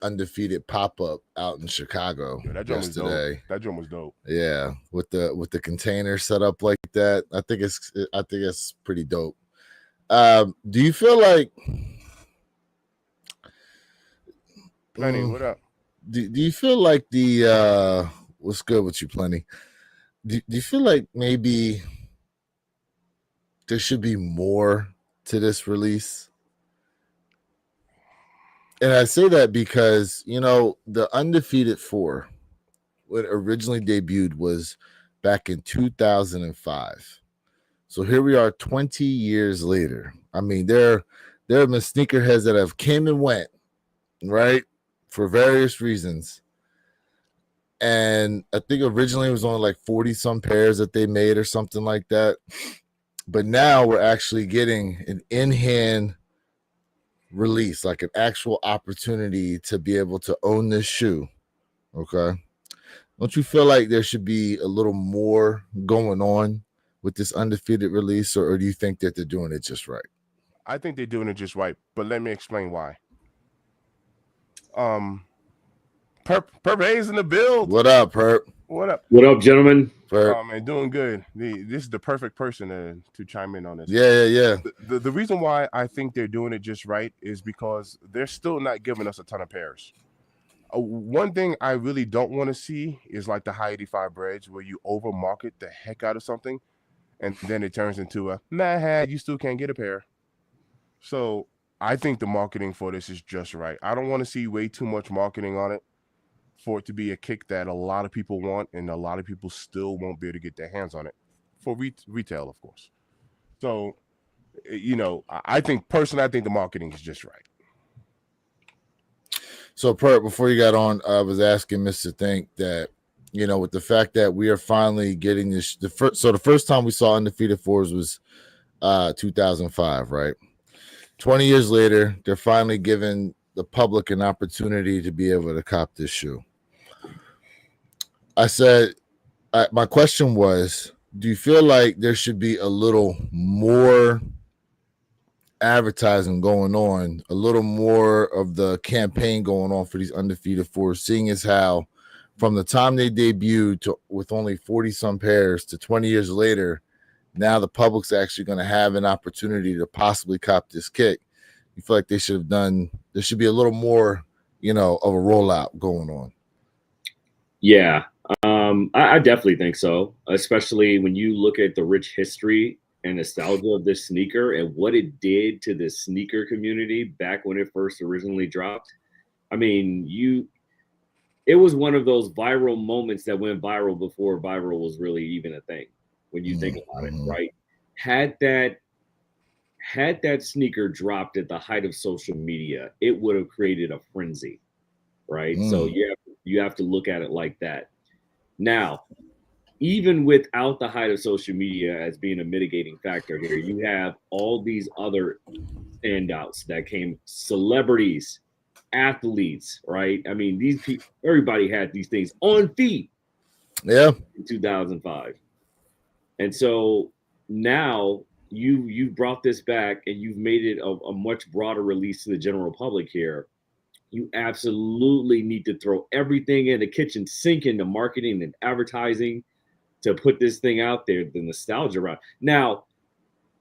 Undefeated pop-up out in Chicago Yo, that joint was dope. yesterday. That joint was dope. Yeah, with the container set up like that. I think it's pretty dope. Do you feel like Plenty. What up? do you feel like the what's good with you, Plenty? Do you feel like maybe there should be more to this release? And I say that because, the Undefeated 4, what originally debuted was back in 2005. So here we are 20 years later. I mean, there have been sneakerheads that have came and went, right? For various reasons. And I think originally it was only like 40 some pairs that they made or something like that. But now we're actually getting an in-hand release, like an actual opportunity to be able to own this shoe. Okay. Don't you feel like there should be a little more going on with this Undefeated release, or do you think that they're doing it just right? I think they're doing it just right, but let me explain why. Perp A's in the build. What up, Perp? What up? What up, gentlemen? Perp. Man, doing good. This is the perfect person to chime in on this. Yeah. The reason why I think they're doing it just right is because they're still not giving us a ton of pairs. One thing I really don't want to see is like the high 85 breads where you overmarket the heck out of something and then it turns into a nah, you still can't get a pair. So I think the marketing for this is just right. I don't want to see way too much marketing on it for it to be a kick that a lot of people want and a lot of people still won't be able to get their hands on it for retail, of course. So, I think the marketing is just right. So, Perp, before you got on, I was asking Mr. Think that, with the fact that we are finally getting this, the first time we saw Undefeated 4s was 2005, right? 20 years later, they're finally giving the public an opportunity to be able to cop this shoe. I said, my question was, do you feel like there should be a little more advertising going on, a little more of the campaign going on for these Undefeated 4s, seeing as how from the time they debuted with only 40 some pairs to 20 years later, now the public's actually going to have an opportunity to possibly cop this kick? You feel like there should be a little more, of a rollout going on? Yeah, I definitely think so, especially when you look at the rich history and nostalgia of this sneaker and what it did to the sneaker community back when it first originally dropped. I mean, it was one of those viral moments that went viral before viral was really even a thing, when you think about it, right? Had that sneaker dropped at the height of social media, it would have created a frenzy, right? So you have to look at it like that. Now, even without the height of social media as being a mitigating factor here, you have all these other standouts that came, celebrities, athletes, right? I mean, these people, everybody had these things on feet. Yeah. In 2005. And so now you brought this back and you've made it a much broader release to the general public here. You absolutely need to throw everything in the kitchen sink into marketing and advertising to put this thing out there, the nostalgia around. Now,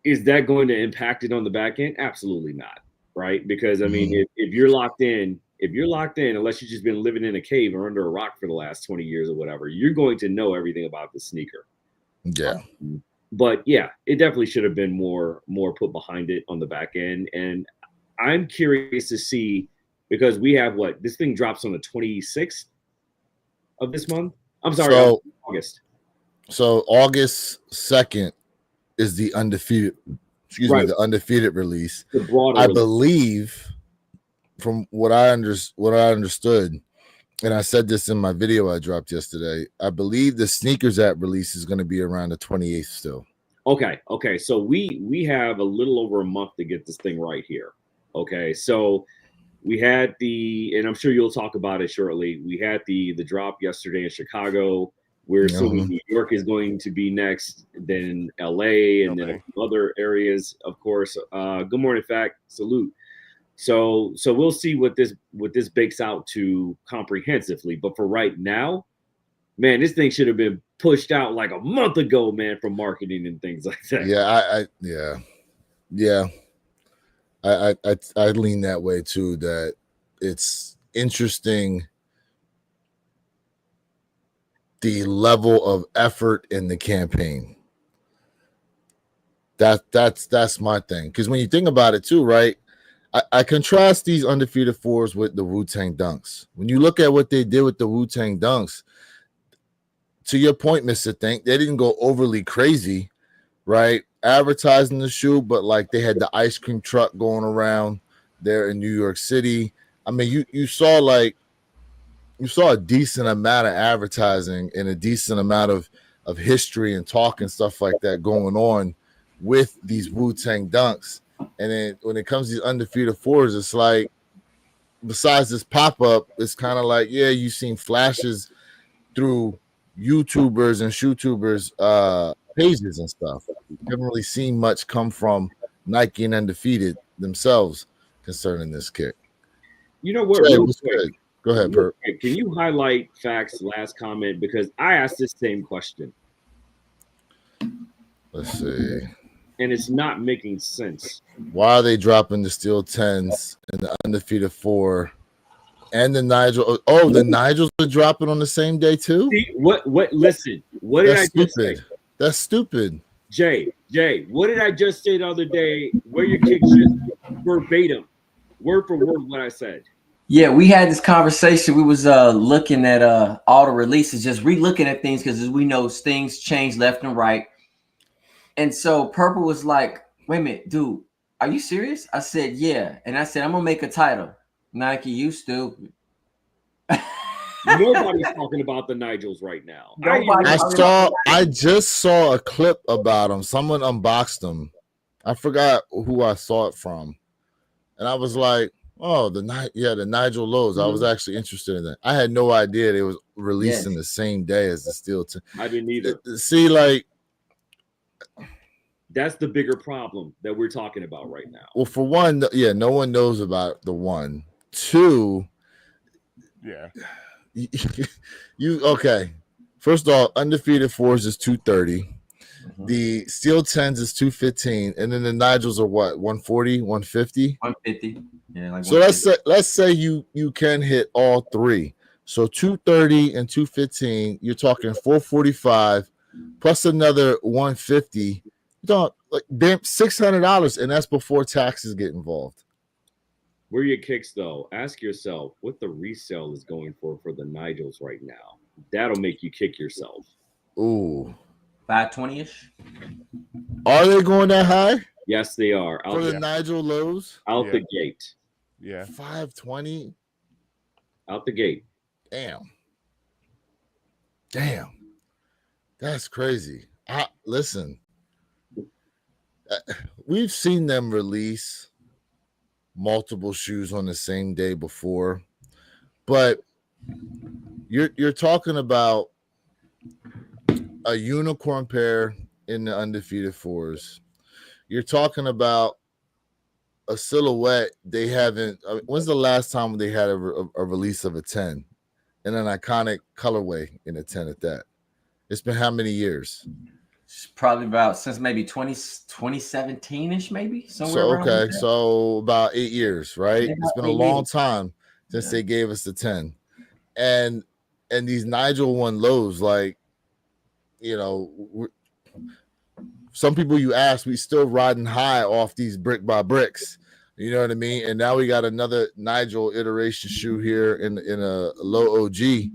is that going to impact it on the back end? Absolutely not, right? Because, I mean, if you're locked in, unless you've just been living in a cave or under a rock for the last 20 years or whatever, you're going to know everything about the sneaker. Yeah. But yeah, it definitely should have been more put behind it on the back end. And I'm curious to see, because we have this thing drops on the 26th of this month. I'm sorry, August. So August 2nd is the Undefeated, the Undefeated release. I believe, from what I understood, and I said this in my video I dropped yesterday, I believe the Sneakers app release is going to be around the 28th still. Okay. So we have a little over a month to get this thing right here. Okay, so we had and I'm sure you'll talk about it shortly. We had the drop yesterday in Chicago. We're assuming New York is going to be next, then LA, and then other areas, of course. Good morning, Fact. Salute. So we'll see what this bakes out to comprehensively. But for right now, man, this thing should have been pushed out like a month ago, man, from marketing and things like that. Yeah, I lean that way too. That it's interesting the level of effort in the campaign. That's my thing. Because when you think about it too, right? I contrast these Undefeated Fours with the Wu-Tang Dunks. When you look at what they did with the Wu-Tang Dunks, to your point, Mr. Think, they didn't go overly crazy, right? Advertising the shoe, but like they had the ice cream truck going around there in New York City. I mean, you saw a decent amount of advertising and a decent amount of history and talk and stuff like that going on with these Wu-Tang Dunks. And then when it comes to these Undefeated Fours, it's like, besides this pop-up, it's kind of like, yeah, you've seen flashes through YouTubers and ShoeTubers pages and stuff. You haven't really seen much come from Nike and Undefeated themselves concerning this kick. You know what? Jay, Real what's quick, good? Go ahead, Perp. can you highlight Fact's last comment? Because I asked this same question. Let's see. And it's not making sense. Why are they dropping the Steel 10s and the Undefeated 4 and the Nigel? Oh, the Nigels are dropping on the same day too? See, listen, what did I just say? That's stupid. Jay, what did I just say the other day? Where your kick just verbatim, word for word what I said. Yeah, we had this conversation. We was looking at all the releases, just re-looking at things because as we know, things change left and right. And so Purple was like, wait a minute, dude, are you serious? I said, yeah. And I said, I'm going to make a title. Nike, you stupid. Nobody's talking about the Nigels right now. I just saw a clip about them. Someone unboxed them. I forgot who I saw it from. And I was like, oh, the Nigel Lows. I was actually interested in that. I had no idea they was releasing the same day as the Steel 10. I didn't either. See, like, that's the bigger problem that we're talking about right now. Well, for one, no one knows about the one. Two, you okay. First of all, Undefeated Fours is 230. The Steel 10s is 215, and then the Nigels are what, 140, 150? 150. Yeah, like so let's say you can hit all three. So 230 and 215, you're talking 445 plus another 150. Don't like damn $600, and that's before taxes get involved. Where are your kicks though? Ask yourself what the resale is going for the Nigels right now. That'll make you kick yourself. Ooh, 520-ish. Are they going that high? Yes, they are. For the Nigel Lows? Out the gate. Yeah. 520? Out the gate. Damn. That's crazy. Listen. We've seen them release multiple shoes on the same day before, but you're talking about a unicorn pair in the Undefeated Fours. You're talking about a silhouette they haven't. When's the last time they had a release of a 10 in an iconic colorway in a 10 at that? It's been how many years? Probably about since maybe 2017-ish, maybe somewhere. So okay, so about 8 years, right? Yeah, it's been a long time since they gave us the 10, and these Nigel 1 lows, like, you know, some people you ask, we still riding high off these brick by bricks, you know what I mean? And now we got another Nigel iteration shoe here in a low OG.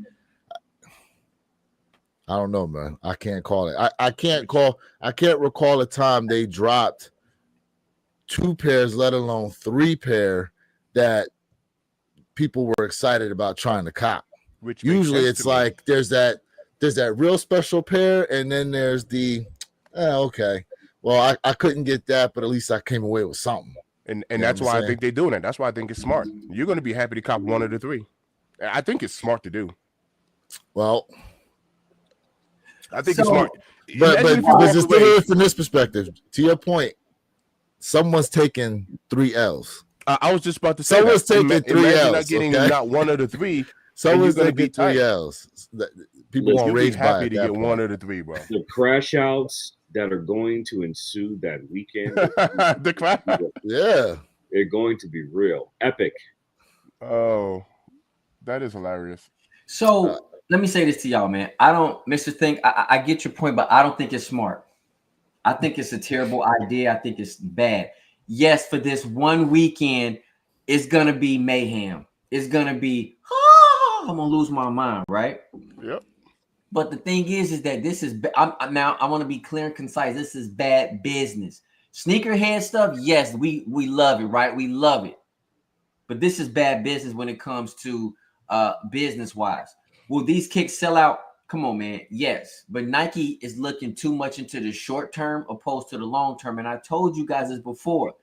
I don't know, man. I can't call it. I can't recall a time they dropped 2 pairs, let alone 3 pair that people were excited about trying to cop. Which usually it's like there's that real special pair, and then there's the okay. Well, I couldn't get that, but at least I came away with something. And that's why I think they're doing it. That's why I think it's smart. You're going to be happy to cop one of the 3. I think it's smart to do. Well, I think it's smart. But this is still from this perspective. To your point, someone's taking 3 L's. I was just about to say Someone's that. taking 3 Imagine not L's, getting okay? not one of the three. Someone's gonna be taking 3 tight. L's. People gonna You'll be rage by happy at to that get point. one of the three, bro. The crash outs that are going to ensue that weekend, The crash. Yeah. they're going to be real epic. Oh, that is hilarious. So let me say this to y'all, man. I don't, Mr. Think, I get your point, but I don't think it's smart. I think it's a terrible idea. I think it's bad. Yes, for this one weekend, it's gonna be mayhem. It's gonna be, I'm gonna lose my mind, right? Yep. But the thing is that this is now I want to be clear and concise. This is bad business. Sneakerhead stuff, yes, we love it, right? We love it. But this is bad business when it comes to business wise. Will these kicks sell out? Come on, man. Yes, but Nike is looking too much into the short term opposed to the long term. And I told you guys this before.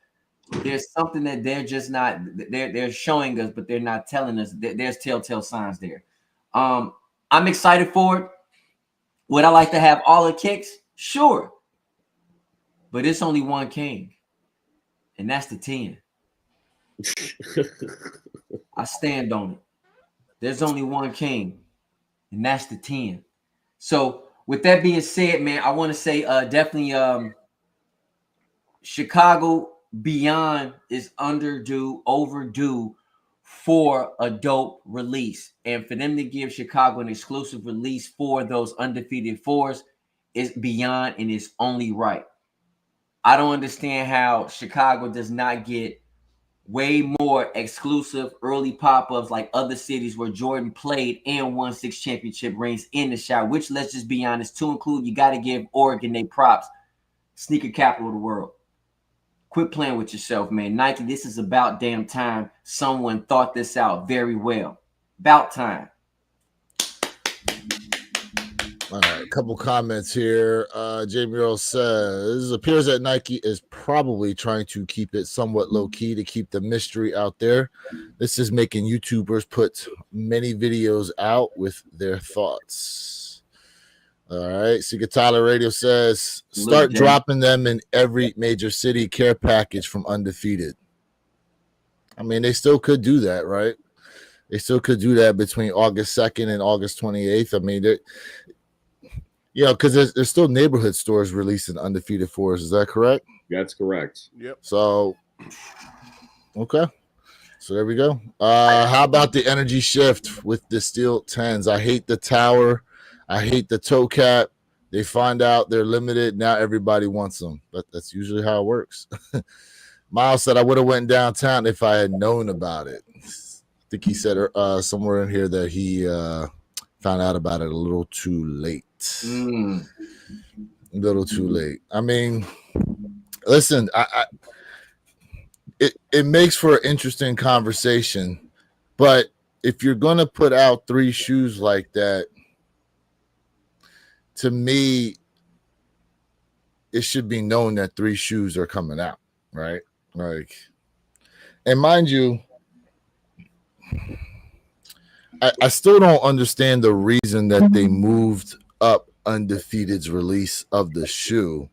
There's something that they're just not. They're showing us, but they're not telling us. There's telltale signs there. I'm excited for it. Would I like to have all the kicks? Sure. But it's only one king, and that's the 10. I stand on it. There's only one king, and that's the 10. So with that being said, man, I want to say definitely Chicago Beyond is overdue for a dope release. And for them to give Chicago an exclusive release for those undefeated fours is beyond and it's only right. I don't understand how Chicago does not get way more exclusive early pop-ups like other cities where Jordan played and won 6 championship rings in the shot, which, let's just be honest, to include, you got to give Oregon their props. Sneaker capital of the world. Quit playing with yourself, man. Nike, this is about damn time someone thought this out very well. About time. All right, a couple comments here. Jamie Earl says, appears that Nike is probably trying to keep it somewhat low key to keep the mystery out there. This is making YouTubers put many videos out with their thoughts. All right, Secret Tyler Radio says, start dropping them in every major city care package from Undefeated. I mean, they still could do that, right? They still could do that between August 2nd and August 28th. I mean, because there's still neighborhood stores releasing Undefeated fours. Is that correct? That's correct. Yep. So, okay. So there we go. How about the energy shift with the steel 10s? I hate the tower. I hate the toe cap. They find out they're limited. Now everybody wants them. But that's usually how it works. Miles said, I would have went downtown if I had known about it. I think he said somewhere in here that he found out about it a little too late. A little too late. I mean, listen, it makes for an interesting conversation, but if you're going to put out 3 shoes like that, to me, it should be known that 3 shoes are coming out, right? Like, and mind you, I still don't understand the reason that they moved up Undefeated's release of the shoe.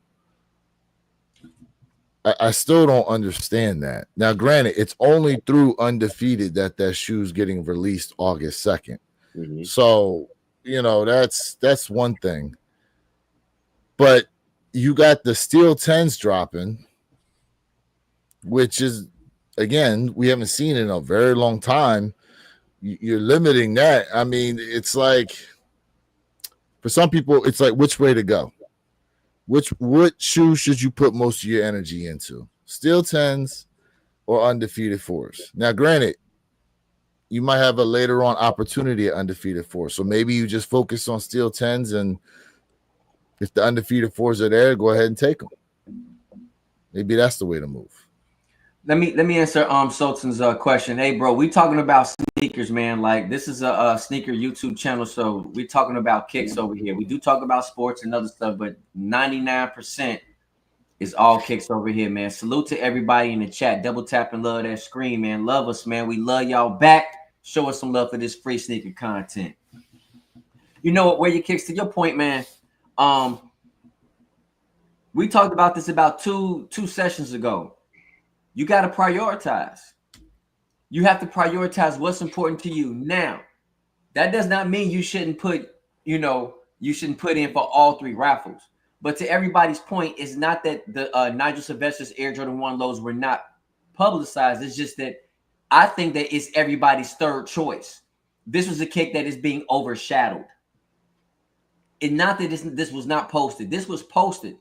I still don't understand that. Now, granted, it's only through Undefeated that shoe's getting released August 2nd. Mm-hmm. So, that's one thing. But you got the Steel 10s dropping, which is, again, we haven't seen in a very long time. You're limiting that. I mean, it's like, for some people, it's like, which way to go? What shoe should you put most of your energy into? Steel 10s or Undefeated 4s? Now, granted, you might have a later on opportunity at Undefeated 4s. So maybe you just focus on Steel 10s, and if the Undefeated 4s are there, go ahead and take them. Maybe that's the way to move. Let me answer Sultan's question. Hey, bro, we talking about sneakers, man. Like, this is a sneaker YouTube channel, so we talking about kicks over here. We do talk about sports and other stuff, but 99% is all kicks over here, man. Salute to everybody in the chat. Double tap and love that screen, man. Love us, man. We love y'all back. Show us some love for this free sneaker content. You know what? Where your kicks, to your point, man. We talked about this about two sessions ago. You got to prioritize. You have to prioritize what's important to you. Now, that does not mean you shouldn't put, you shouldn't put in for all 3 raffles. But to everybody's point, it's not that the Nigel Sylvester's Air Jordan 1 lows were not publicized. It's just that I think that it's everybody's third choice. This was a kick that is being overshadowed. And not that this was not posted. This was posted.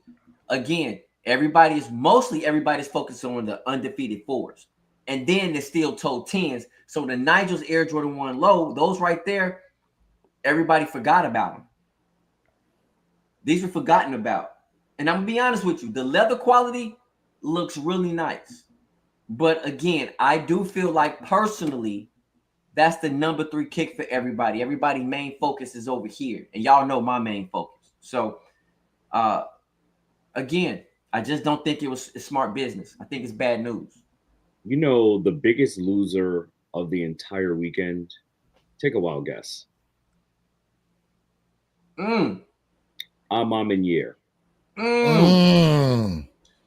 Again, everybody's focused on the undefeated 4s. And then there's still toe 10s. So the Nigel's Air Jordan 1 low, those right there, everybody forgot about them. These were forgotten about. And I'm going to be honest with you. The leather quality looks really nice. But again, I do feel like personally, that's the number 3 kick for everybody. Everybody's main focus is over here. And y'all know my main focus. So, again, I just don't think it was smart business. I think it's bad news. You know, the biggest loser of the entire weekend? Take a wild guess. Ma Mani&eacute.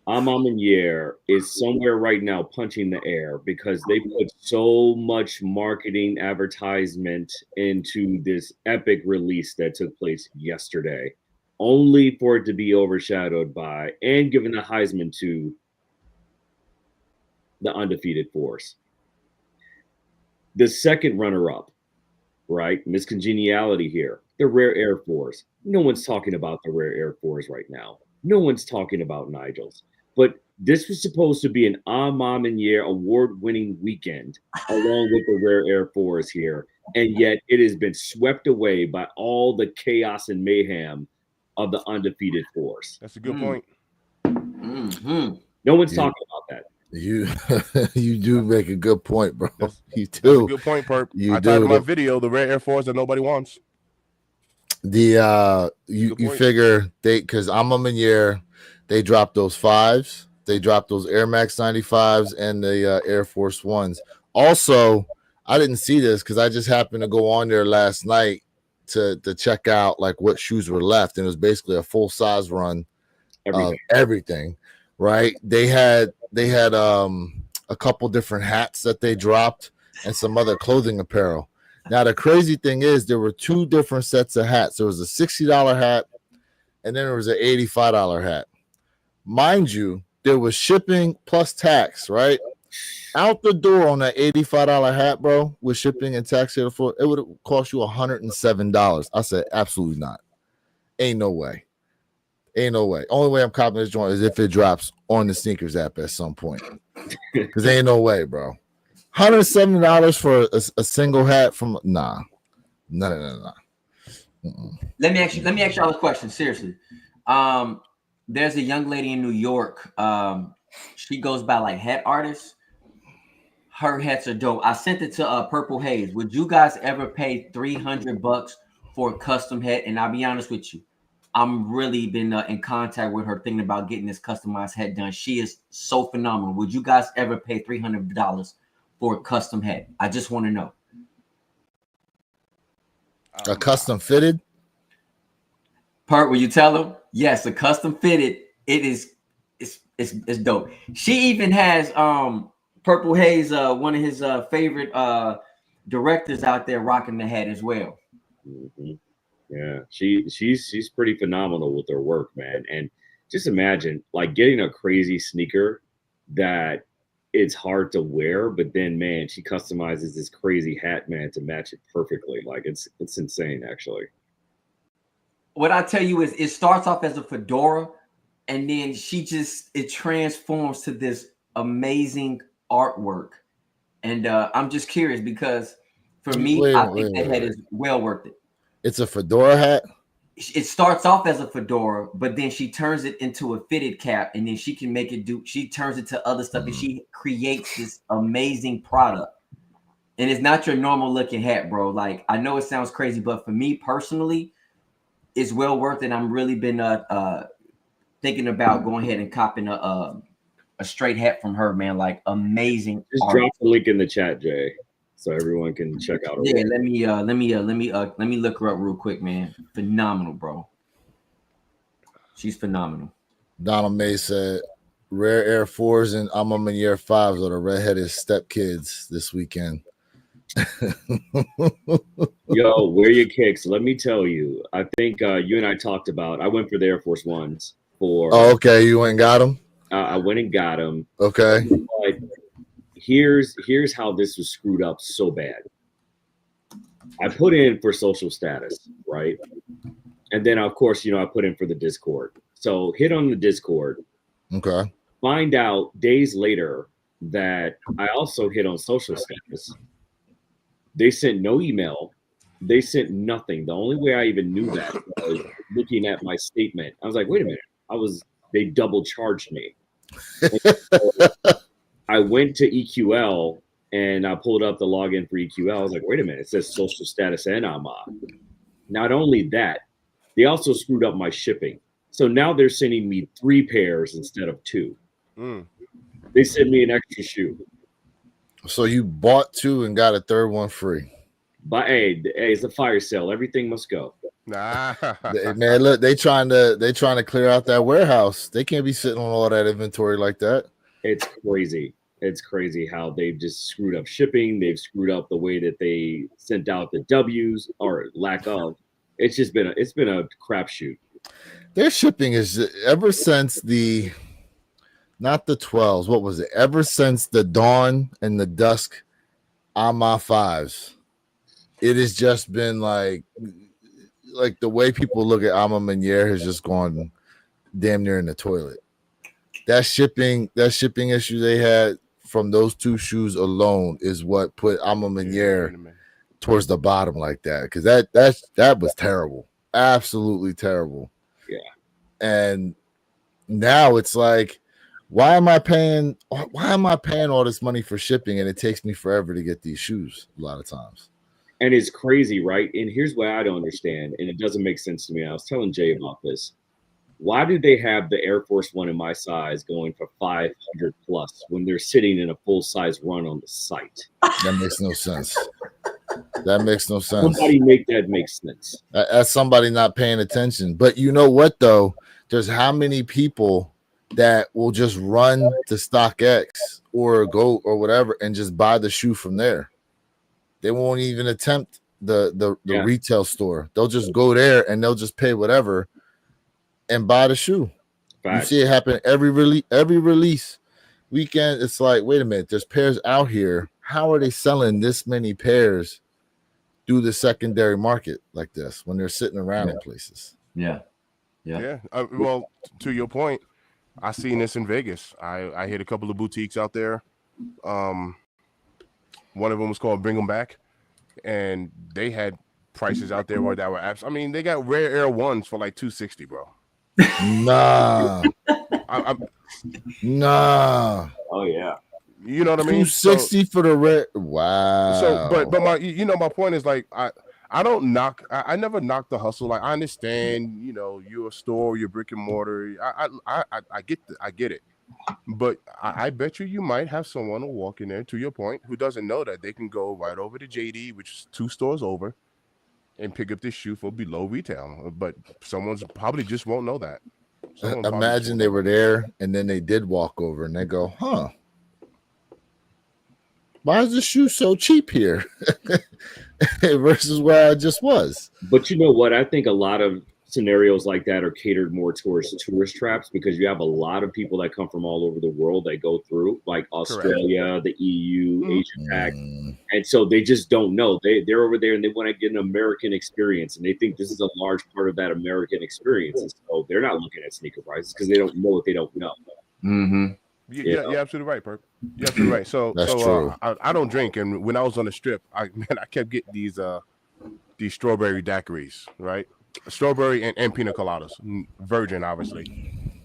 Ma Mani&eacute is somewhere right now punching the air because they put so much marketing advertisement into this epic release that took place yesterday, only for it to be overshadowed by and given the Heisman to the Undefeated Force. The second runner-up, right? Miss Congeniality here. The Rare Air Force. No one's talking about the Rare Air Force right now. No one's talking about Nigel's. But this was supposed to be an Ma Mani&eacute award-winning weekend along with the Rare Air Force here. And yet it has been swept away by all the chaos and mayhem of the Undefeated Force. That's a good point. No one's talking about that. You do make a good point, bro. You do. That's a good point, Perp. I titled my video "The Rare Air Force That Nobody Wants." You figure because Ma Mani&eacute, they dropped those 5s, they dropped those Air Max 95s and the Air Force Ones. Also, I didn't see this because I just happened to go on there last night to check out like what shoes were left, and it was basically a full size run of everything. Right? They had a couple different hats that they dropped and some other clothing apparel. Now the crazy thing is there were 2 different sets of hats. There was a $60 hat and then there was an $85 hat. Mind you, there was shipping plus tax, right? Out the door on that $85 hat, bro, with shipping and tax here, it would have cost you $107. I said, absolutely not. Ain't no way. Ain't no way. Only way I'm copying this joint is if it drops on the sneakers app at some point. Because ain't no way, bro. $170 for a single hat from no. Let me ask y'all a question. Seriously. There's a young lady in New York. She goes by like hat artist. Her hats are dope. I sent it to Purple Haze. Would you guys ever pay $300 for a custom hat? And I'll be honest with you, I'm really been in contact with her thinking about getting this customized hat done. She is so phenomenal. Would you guys ever pay $300 for a custom hat? I just want to know. A custom fitted? Part will you tell them? Yes, a custom fitted. It's dope. She even has Purple Haze, one of his favorite directors out there rocking the hat as well. Mm-hmm. Yeah, she's pretty phenomenal with her work, man. And just imagine like getting a crazy sneaker that it's hard to wear, but then man, she customizes this crazy hat, man, to match it perfectly. Like it's insane, actually. What I tell you is it starts off as a fedora, and then it transforms to this amazing artwork. And I'm just curious because for me, I think that hat is well worth it. It's a fedora hat. It starts off as a fedora, but then she turns it into a fitted cap, and then she can make it she turns it to other stuff, and she creates this amazing product. And it's not your normal looking hat, bro. Like, I know it sounds crazy, but for me personally, it's well worth it. I'm really been thinking about going ahead and copping a straight hat from her, man. Like, amazing. Just drop the link in the chat, Jay, so everyone can check out her work. Let me look her up real quick, man. Phenomenal, bro. She's phenomenal. Donald May said, Rare Air 4s and Ma Mani&eacute 5s are the redheaded stepkids this weekend. Yo, wear your kicks. Let me tell you. I think you and I talked about. I went for the Air Force Ones for. Oh, okay. You went and got them? I went and got them. Okay. But here's how this was screwed up so bad. I put in for social status, right? And then of course, I put in for the Discord. So hit on the Discord. Okay. Find out days later that I also hit on social status. They sent no email. They sent nothing. The only way I even knew that was looking at my statement. I was like, wait a minute. They double charged me. I went to EQL and I pulled up the login for EQL. I was like, wait a minute. It says social status and AMA. Not only that, they also screwed up my shipping. So now they're sending me 3 pairs instead of 2. They sent me an extra shoe. So you bought 2 and got a third one free. But hey, it's a fire sale. Everything must go. Nah. Man, look, they trying to clear out that warehouse. They can't be sitting on all that inventory like that. It's crazy. It's crazy how they've just screwed up shipping. They've screwed up the way that they sent out the W's or lack of. It's just been a crapshoot. Their shipping is ever since not the 12s. What was it? Ever since the dawn and the dusk AMA 5s, it has just been like the way people look at Ma Mani&eacute has just gone damn near in the toilet. That shipping issue they had from those 2 shoes alone is what put Ma Mani&eacute towards the bottom like that, because that was terrible, absolutely terrible. Yeah. And now it's like, why am I paying all this money for shipping and it takes me forever to get these shoes a lot of times? And it's crazy, right? And here's what I don't understand, and it doesn't make sense to me. I was telling Jay about this. Why do they have the Air Force One in my size going for 500 plus when they're sitting in a full size run on the site? That makes no sense. That makes no sense. Somebody make that make sense. As somebody not paying attention. But you know what though? There's how many people that will just run to StockX or go or whatever and just buy the shoe from there. They won't even attempt the retail store. They'll just go there and they'll just pay whatever and buy the shoe. Facts. You see it happen every release weekend. It's like, wait a minute, there's pairs out here. How are they selling this many pairs through the secondary market like this when they're sitting around in places? Yeah. Well, to your point, I seen this in Vegas. I hit a couple of boutiques out there. One of them was called Bring 'Em Back, and they had prices out there that were apps. I mean, they got Rare Air 1s for like $260, bro. Nah. Nah. Oh yeah. You know what I mean? $260 for the red. Wow. So, but my point is like I don't knock. I never knock the hustle. Like I understand, you're a store, you're brick and mortar. I get it. But I bet you might have someone who walk in there, to your point, who doesn't know that they can go right over to JD, which is 2 stores over, and pick up this shoe for below retail. But someone's probably just won't know that. Imagine they were there and then they did walk over and they go, huh? Why is the shoe so cheap here versus where I just was? But you know what? I think a lot of scenarios like that are catered more towards tourist traps because you have a lot of people that come from all over the world that go through, like Australia, the EU, Asia Pac, and so they just don't know. They're over there and they want to get an American experience, and they think this is a large part of that American experience. And so they're not looking at sneaker prices because they don't know what they don't know. Mm-hmm. You're absolutely right, Perk. You're absolutely right. So true. I don't drink, and when I was on the strip, I kept getting these strawberry daiquiris, right? Strawberry and pina coladas, virgin, obviously,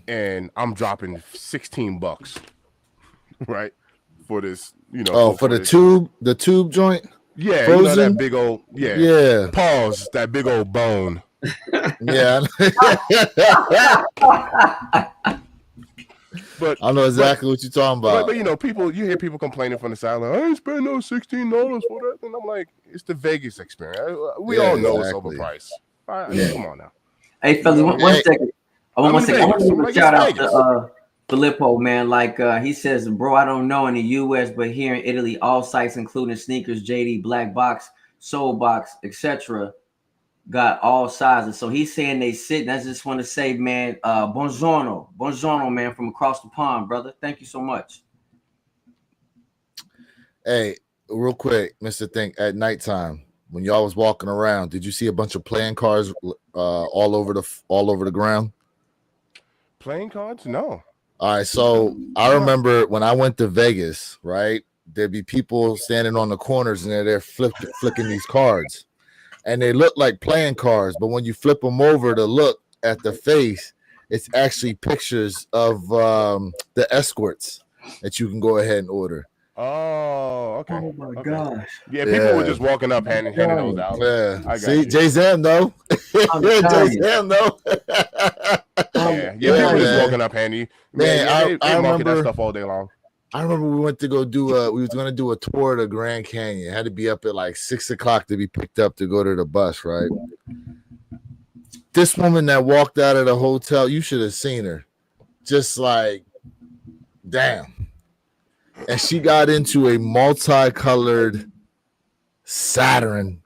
and I'm dropping $16, right, for this, for the tube joint, yeah, frozen? That big old, yeah. Pause, that big old bone, yeah. But I know exactly what you're talking about. But you hear people complaining from the side, like, I ain't spend no $16 for that, and I'm like, it's the Vegas experience. We all know it's overpriced. Come on now. Hey, fellas, one second. I want to give a shout out to Filippo, man, like he says, bro, I don't know in the US, but here in Italy, all sites, including sneakers, JD, Black Box, Soul Box, etc., got all sizes. So he's saying they sit. And I just want to say, man, buongiorno, man, from across the pond, brother. Thank you so much. Hey, real quick, Mr. Think, at nighttime when y'all was walking around, did you see a bunch of playing cards all over the ground? Playing cards? No. All right, so I remember when I went to Vegas, right? There'd be people standing on the corners and they're flicking these cards, and they look like playing cards, but when you flip them over to look at the face, it's actually pictures of the escorts that you can go ahead and order. Oh, okay. Oh my Okay. gosh. Yeah, people were just walking up handing those out. Yeah. I got See, you. Jay Zam, though. Jay Zam, though. Yeah, Yeah, people just man. walking up handy. Man, Man, they I market that remember stuff all day long. I remember we went to go do we was gonna do a tour of the Grand Canyon. It had to be up at like 6 o'clock to be picked up to go to the bus, right? This woman that walked out of the hotel, you should have seen her. Just like, damn. And she got into a multicolored Saturn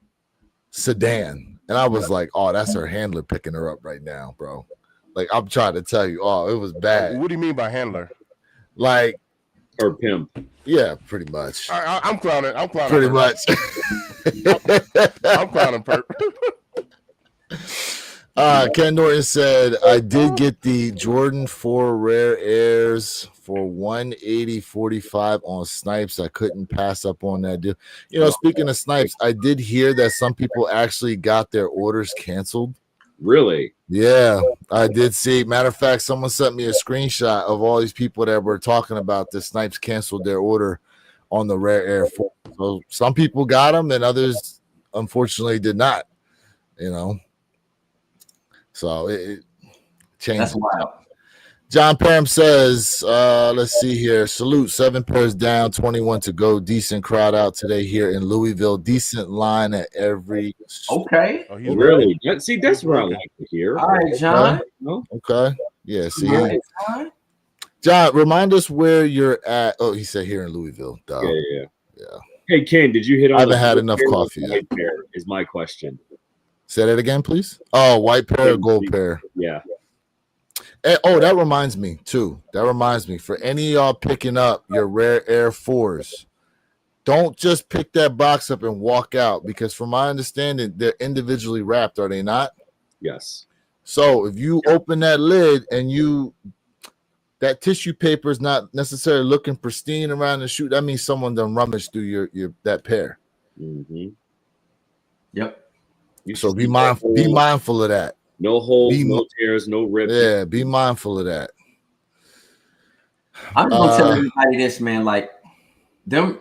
sedan. And I was like, oh, that's her handler picking her up right now, bro. Like, I'm trying to tell you, oh, it was bad. What do you mean by handler? Like, Or pimp. yeah, pretty much. I'm clowning. I'm clowning. Pretty Perp. much. I'm clowning. Perp. Ken Norton said, I did get the Jordan 4 Rare Airs for $180.45 on Snipes. I couldn't pass up on that deal. You know, speaking of Snipes, I did hear that some people actually got their orders canceled. Really? Yeah, I did see. Matter of fact, someone sent me a screenshot of all these people that were talking about the Snipes canceled their order on the Rare Air 4. So some people got them and others, unfortunately, did not, you know. So it changed. That's wild. John Parham says, let's see here. Salute, 7 pairs down, 21 to go. Decent crowd out today here in Louisville. Decent line at every. Okay. Oh, he's Really? See, that's what I like to hear. All right, John. Okay. Yeah, see. All right, John. John, remind us where you're at. Oh, he said here in Louisville. Duh. Yeah. Yeah. Hey, Ken, did you hit on I haven't the had gold enough pair or coffee the yet. white pair is my question. Say that again, please. Oh, white pair or gold pair? Yeah. And, oh, that reminds me, too. That reminds me. For any of y'all picking up your Rare Air 4s, don't just pick that box up and walk out, because from my understanding, they're individually wrapped, are they not? Yes. So if you open that lid and that tissue paper is not necessarily looking pristine around the shoe, that means someone done rummaged through your that pair. Mm-hmm. Yep. So be mindful of that. No holes, no tears, no rips. Yeah, be mindful of that. I'm gonna tell everybody this, man. Like them,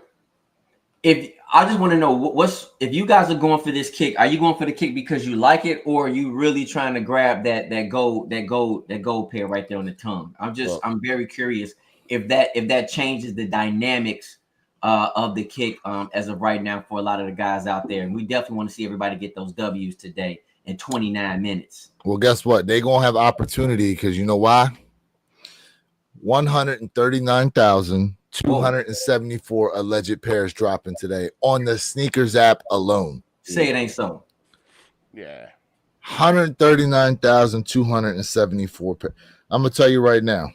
if I just want to know if you guys are going for this kick, are you going for the kick because you like it, or are you really trying to grab that gold pair right there on the tongue? I'm very curious if that changes the dynamics of the kick as of right now for a lot of the guys out there, and we definitely want to see everybody get those W's today in 29 minutes. Well, guess what? They're gonna have opportunity because you know why? 139,274 alleged pairs dropping today on the sneakers app alone. Say it ain't so. Yeah. 139,274 pairs. I'm gonna tell you right now.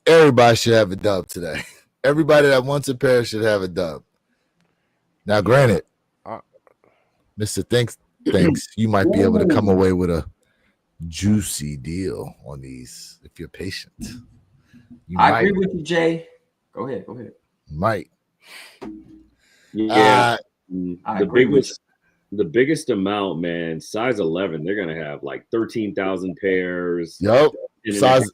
Everybody should have a dub today. Everybody that wants a pair should have a dub. Now, granted, Mr. Thinks you might be able to come away with a juicy deal on these if you're patient. I agree with you, Jay. Go ahead. Might. Yeah. The biggest amount, man, size 11, they're gonna have like 13,000 pairs. Yep. Size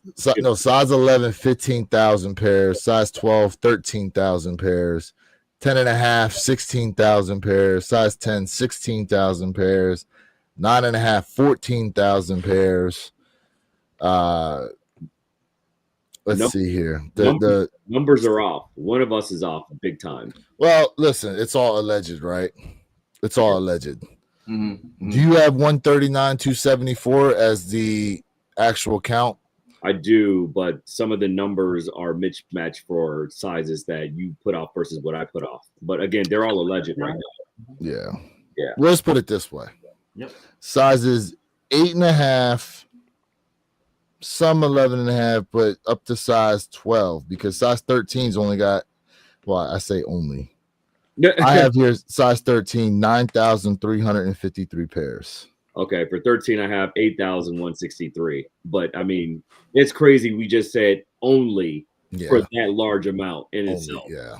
11, 15,000 pairs. Size 12, 13,000 pairs. 10 and a half, 16,000 pairs. Size 10, 16,000 pairs. 9 and a half, 14,000 pairs. Let's see here. The numbers are off. One of us is off big time. Well, listen, it's all alleged, right? It's all alleged. Mm-hmm. Do you have 139,274 as the actual count? I do, but some of the numbers are mismatched for sizes that you put off versus what I put off. But again, they're all alleged right now. Yeah. Yeah. Let's put it this way. Yep. Sizes 8.5, some 11.5, but up to size 12 because size 13's only got, well, I say only. I have here size 13, 9,353 pairs. Okay, for 13, I have 8,163. But I mean, it's crazy. We just said only for that large amount in itself. Yeah.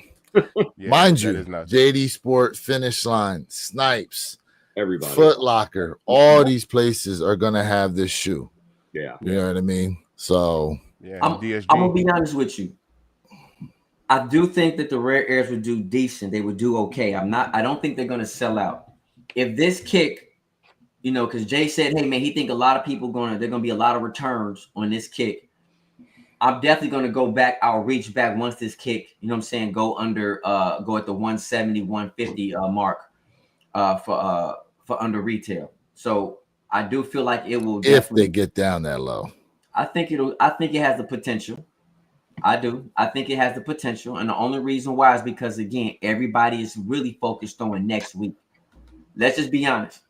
Yeah, Mind that you, is nuts. JD Sport, Finish Line, Snipes, Everybody. Foot Locker, all these places are gonna have this shoe. Yeah. You know what I mean? So Yeah, I'm DSG. gonna be honest with you. I do think that the Rare Airs would do decent. They would do okay. I don't think they're gonna sell out. If this kick, you know, because Jay said, hey man, he think a lot of people they're gonna be a lot of returns on this kick. I'm definitely gonna go back. I'll reach back once this kick, you know what I'm saying, go at the 170, 150 mark for under retail. So I do feel like it will if they get down that low. I think it has the potential. I do. I think it has the potential. And the only reason why is because, again, everybody is really focused on next week. Let's just be honest.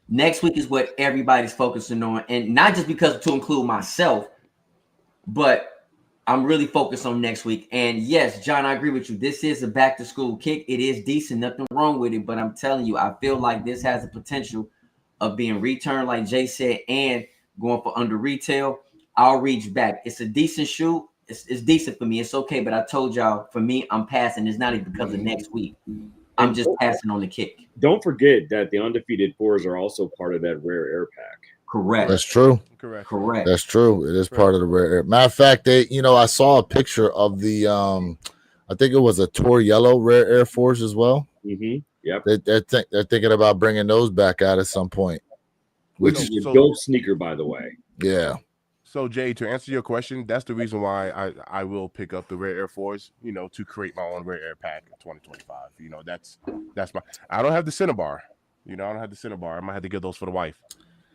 Next week is what everybody's focusing on. And not just because to include myself, but I'm really focused on next week. And yes, John, I agree with you. This is a back to school kick. It is decent. Nothing wrong with it. But I'm telling you, I feel like this has the potential of being returned, like Jay said, and going for under retail. I'll reach back. It's a decent shoe. It's decent for me. It's okay. But I told y'all, for me, I'm passing. It's not even because of next week. I'm just passing on the kick. Don't forget that the Undefeated 4s are also part of that Rare Air pack. Correct. That's true. Correct. That's true. It is part of the Rare Air. Matter of fact, I saw a picture of the I think it was a Tour Yellow Rare Air Force as well. Mm-hmm. Yep. They're thinking about bringing those back out at some point. Which is a dope sneaker, by the way. Yeah. So Jay, to answer your question, that's the reason why I will pick up the Rare Air Force, to create my own Rare Air pack in 2025. That's my. I don't have the Cinnabar. I don't have the Cinnabar. I might have to get those for the wife.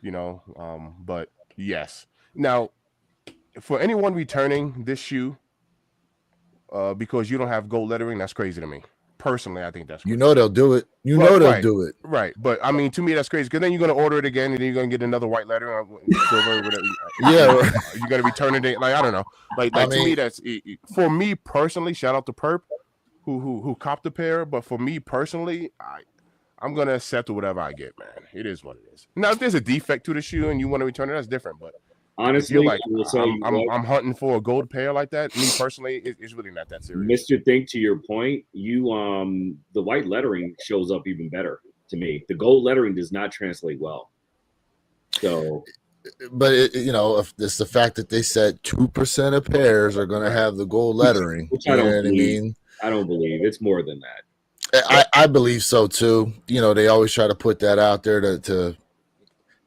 But yes. Now, for anyone returning this shoe, because you don't have gold lettering, that's crazy to me. Personally, I think that's crazy. They'll do it. They'll do it. Right. But I mean, to me, that's crazy because then you're going to order it again and then you're going to get another white letter, silver, whatever. Yeah. You're going to return it. Like, I don't know. To me, that's for me personally. Shout out to Perp who copped the pair. But for me personally, I'm going to accept whatever I get, man. It is what it is. Now, if there's a defect to the shoe and you want to return it, that's different. But honestly, like, I'm hunting for a gold pair like that. Me personally, it's really not that serious. Mr. Think, to your point, the white lettering shows up even better to me. The gold lettering does not translate well. So, but if it's the fact that they said 2% of pairs are going to have the gold lettering, which I don't believe. I don't believe it's more than that. I believe so too. They always try to put that out there to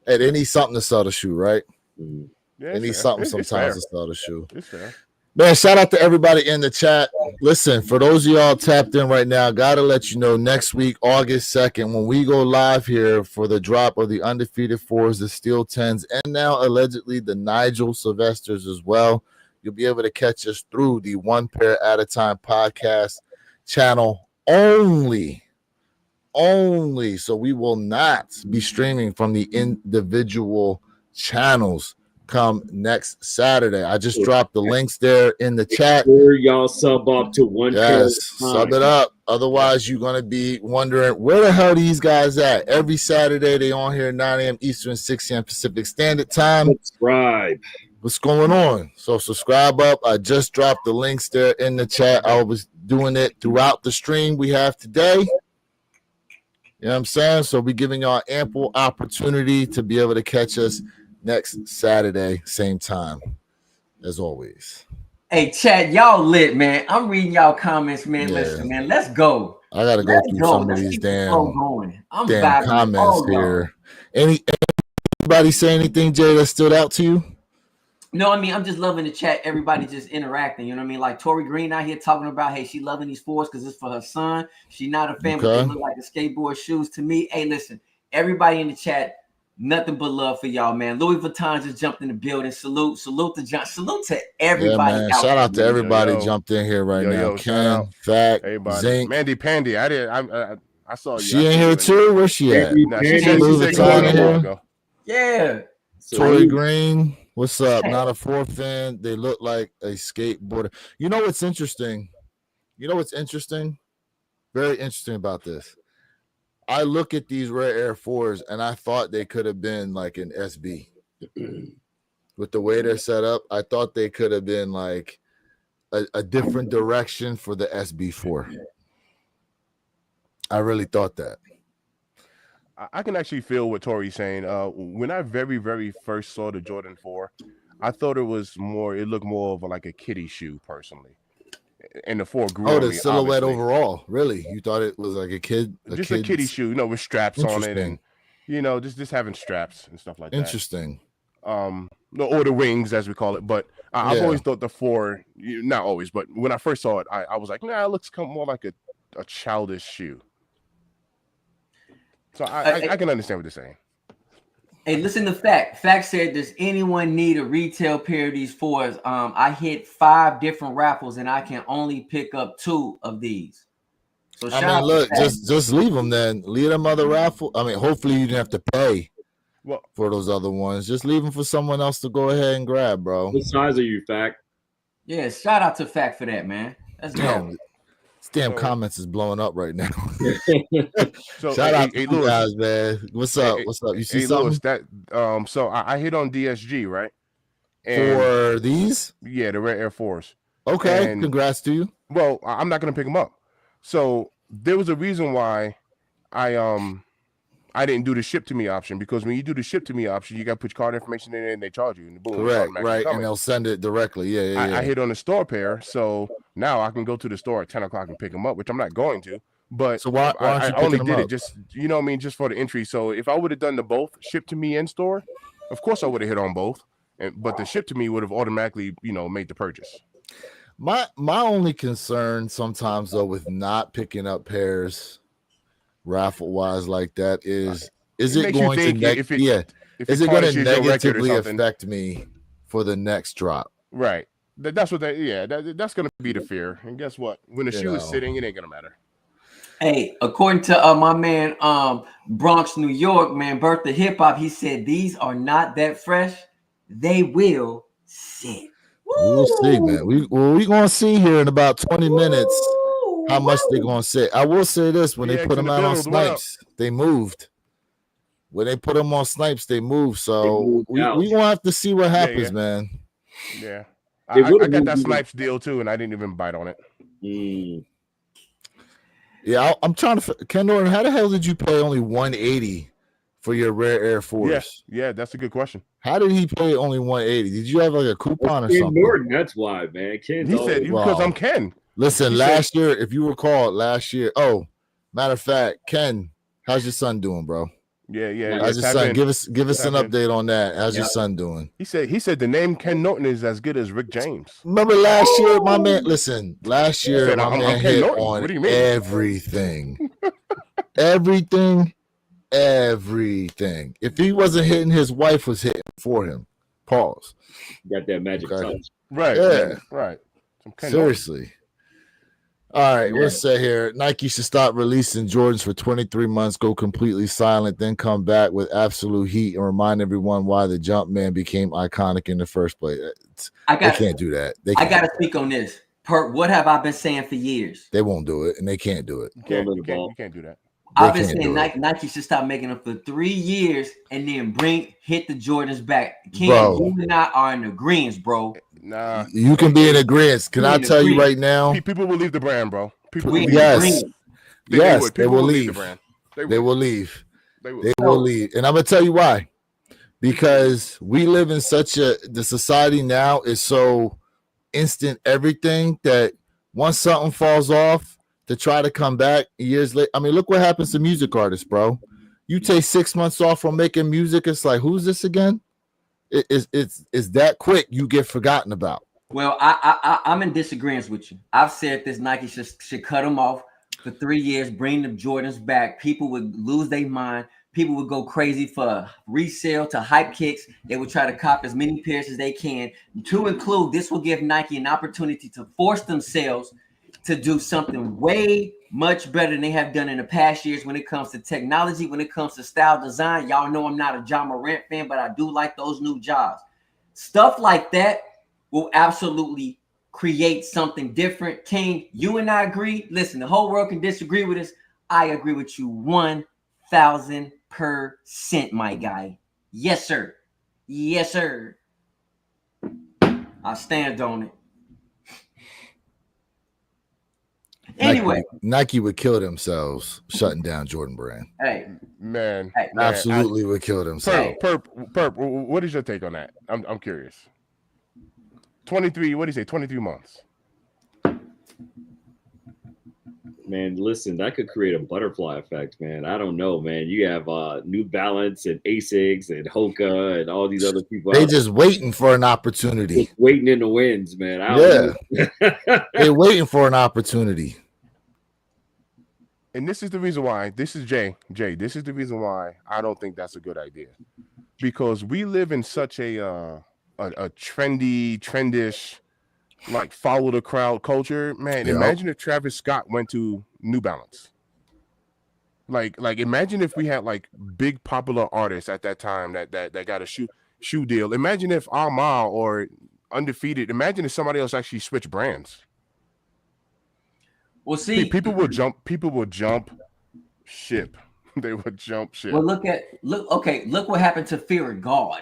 they need something to sell the shoe, right? Mm-hmm. Yeah, they need something sometimes to sell the shoe. It's fair. Man, shout out to everybody in the chat. Listen, for those of y'all tapped in right now, gotta let you know next week, August 2nd, when we go live here for the drop of the Undefeated 4s, the Steel 10s, and now allegedly the Nigel Sylvesters as well. You'll be able to catch us through the One Pair at a Time podcast channel only. So we will not be streaming from the individual channels come next Saturday. I just dropped the links there in the chat. Sure, y'all sub up to One Pair. Yes, sub it up. Otherwise, you're going to be wondering where the hell these guys at. Every Saturday, they on here 9 a.m. Eastern, 6 a.m. Pacific Standard Time. Subscribe. What's going on? So subscribe up. I just dropped the links there in the chat. I was doing it throughout the stream we have today. You know what I'm saying? So we're giving y'all ample opportunity to be able to catch us next Saturday, same time, as always. Hey, chat, y'all lit, man. I'm reading y'all comments, man. Yeah. Listen, man, let's go. I got to go through some of these damn comments here. Anybody say anything, Jay, that stood out to you? No, I mean, I'm just loving the chat. Everybody just interacting. You know what I mean? Like Tori Green out here talking about, hey, she loving these 4s because it's for her son. She not a fan, but they look like the skateboard shoes to me. Hey, listen, everybody in the chat, Nothing but love for y'all, man. Louis Vuitton just jumped in the building. Salute to John. Salute to Yeah, everybody. man. Shout out to everybody Yo, yo. jumped in here right Yo, now. yo, shout Ken, out Fact, everybody. Zinc. Mandy Pandy, I saw you. She I in see here you too. Where's she at? Candy, Nah, Candy, she said Louis come Vuitton on a in while here. ago. Yeah. So Tory you- Green, what's up? Not a 4 fan. They look like a skateboarder. You know what's interesting? Very interesting about this. I look at these rare Air 4s and I thought they could have been like an SB. With the way they're set up, I thought they could have been like a different direction for the SB4. I really thought that. I can actually feel what Tori's saying. When I very, very first saw the Jordan 4, I thought it looked more of like a kiddie shoe personally. And the 4 grew Oh, on the me, silhouette obviously. Overall. Really? You thought it was like a kiddie shoe, with straps on it, and just having straps and stuff like that. Interesting. Or the wings as we call it. But I've always thought the 4, not always, but when I first saw it, I was like, nah, it looks more like a childish shoe. So I can understand what they're saying. Hey, listen to Fact. Fact said, does anyone need a retail pair of these 4s? I hit 5 different raffles and I can only pick up 2 of these. So I mean, look, just leave them then. Leave them other raffle. I mean, hopefully you didn't have to pay for those other ones. Just leave them for someone else to go ahead and grab, bro. What size are you, Fact? Yeah, shout out to Fact for that, man. That's dope. Damn comments is blowing up right now. So shout out to you Louis, guys, man. What's up? What's up? You see something? Louis, so I hit on DSG, right? And for these? Yeah, the Rare Air 4s. Okay, congrats to you. Well, I'm not gonna pick them up. So there was a reason why I didn't do the ship to me option, because when you do the ship to me option, you got to put your card information in there and they charge you. And boom, correct, right? And they'll send it directly. Yeah. I hit on the store pair, so now I can go to the store at 10 o'clock and pick them up, which I'm not going to. But so why I only did it just, just for the entry. So if I would have done the both ship to me and store, of course I would have hit on both. But the ship to me would have automatically, made the purchase. My only concern sometimes though with not picking up pairs raffle wise like that is it going to negatively affect me for the next drop? Right. That's what that's going to be the fear. And guess what? When the shoe is sitting, it ain't going to matter. Hey, according to my man Bronx, New York, man, Birth of Hip Hop, he said these are not that fresh. They will sit. We'll see, man. We're gonna see here in about 20 minutes how much they're gonna sit. I will say this: when they put them out on Snipes, they moved. When they put them on Snipes, they moved. So we gonna have to see what happens, man. Yeah, I got that Snipes deal too, and I didn't even bite on it. Yeah, I'm trying to. Ken Norton, how the hell did you pay only $180 for your Rare Air Force? Yeah, that's a good question. How did he pay only $180? Did you have like a coupon or something? Norton, that's why, man. Ken's he said because I'm Ken. Listen, last year, if you recall, oh, matter of fact, Ken, how's your son doing, bro? Yeah. How's your son? Give us an update on that. How's your son doing? He said the name Ken Norton is as good as Rick James. Remember last year, my man? Listen, last year, my man hit on everything. Everything. If he wasn't hitting, his wife was hitting for him. Pause. Got that magic touch. Right. Yeah. Right. Seriously. All right, we'll say here, Nike should stop releasing Jordans for 23 months, go completely silent, then come back with absolute heat and remind everyone why the Jumpman became iconic in the first place. They can't do that. I got to speak on this. What have I been saying for years? They won't do it, and they can't do it. You can't do that. I've been saying Nike should stop making them for 3 years and then hit the Jordans back. Ken, you and I are in agreement, bro. Nah, you can be in agreement. Can I tell you right now? People will leave the brand, bro. Yes, they will leave. They will leave. They will leave. And I'm gonna tell you why. Because we live in the society now is so instant everything that once something falls off, to try to come back years later. I mean, look what happens to music artists, bro. You take 6 months off from making music. It's like, who's this again? It's that quick. You get forgotten about. Well, I'm in disagreement with you. I've said this Nike should cut them off for 3 years, bring the Jordans back. People would lose their mind. People would go crazy for resale to hype kicks. They would try to cop as many pairs as they can. To include, this will give Nike an opportunity to force themselves to do something way much better than they have done in the past years when it comes to technology, when it comes to style design. Y'all know I'm not a Ja Morant fan, but I do like those new jobs. Stuff like that will absolutely create something different. King, you and I agree. Listen, the whole world can disagree with us. I agree with you 1,000%, my guy. Yes, sir. Yes, sir. I stand on it. Anyway, Nike would kill themselves shutting down Jordan Brand. Hey, man, absolutely would kill themselves. Perp, what is your take on that? I'm curious. 23, what do you say? 23 months. Man, listen, that could create a butterfly effect, man. I don't know, man. You have New Balance and Asics and Hoka and all these other people. They just waiting for an opportunity. Just waiting in the winds, man. They're waiting for an opportunity. And this is the reason why. This is Jay. This is the reason why I don't think that's a good idea, because we live in such a trendish, like follow the crowd culture, man. Yep. Imagine if Travis Scott went to New Balance. Like imagine if we had like big popular artists at that time that got a shoe deal. Imagine if Ma or Undefeated. Imagine if somebody else actually switched brands. Well, see, people will jump ship. They would jump ship. Well, look what happened to Fear of God.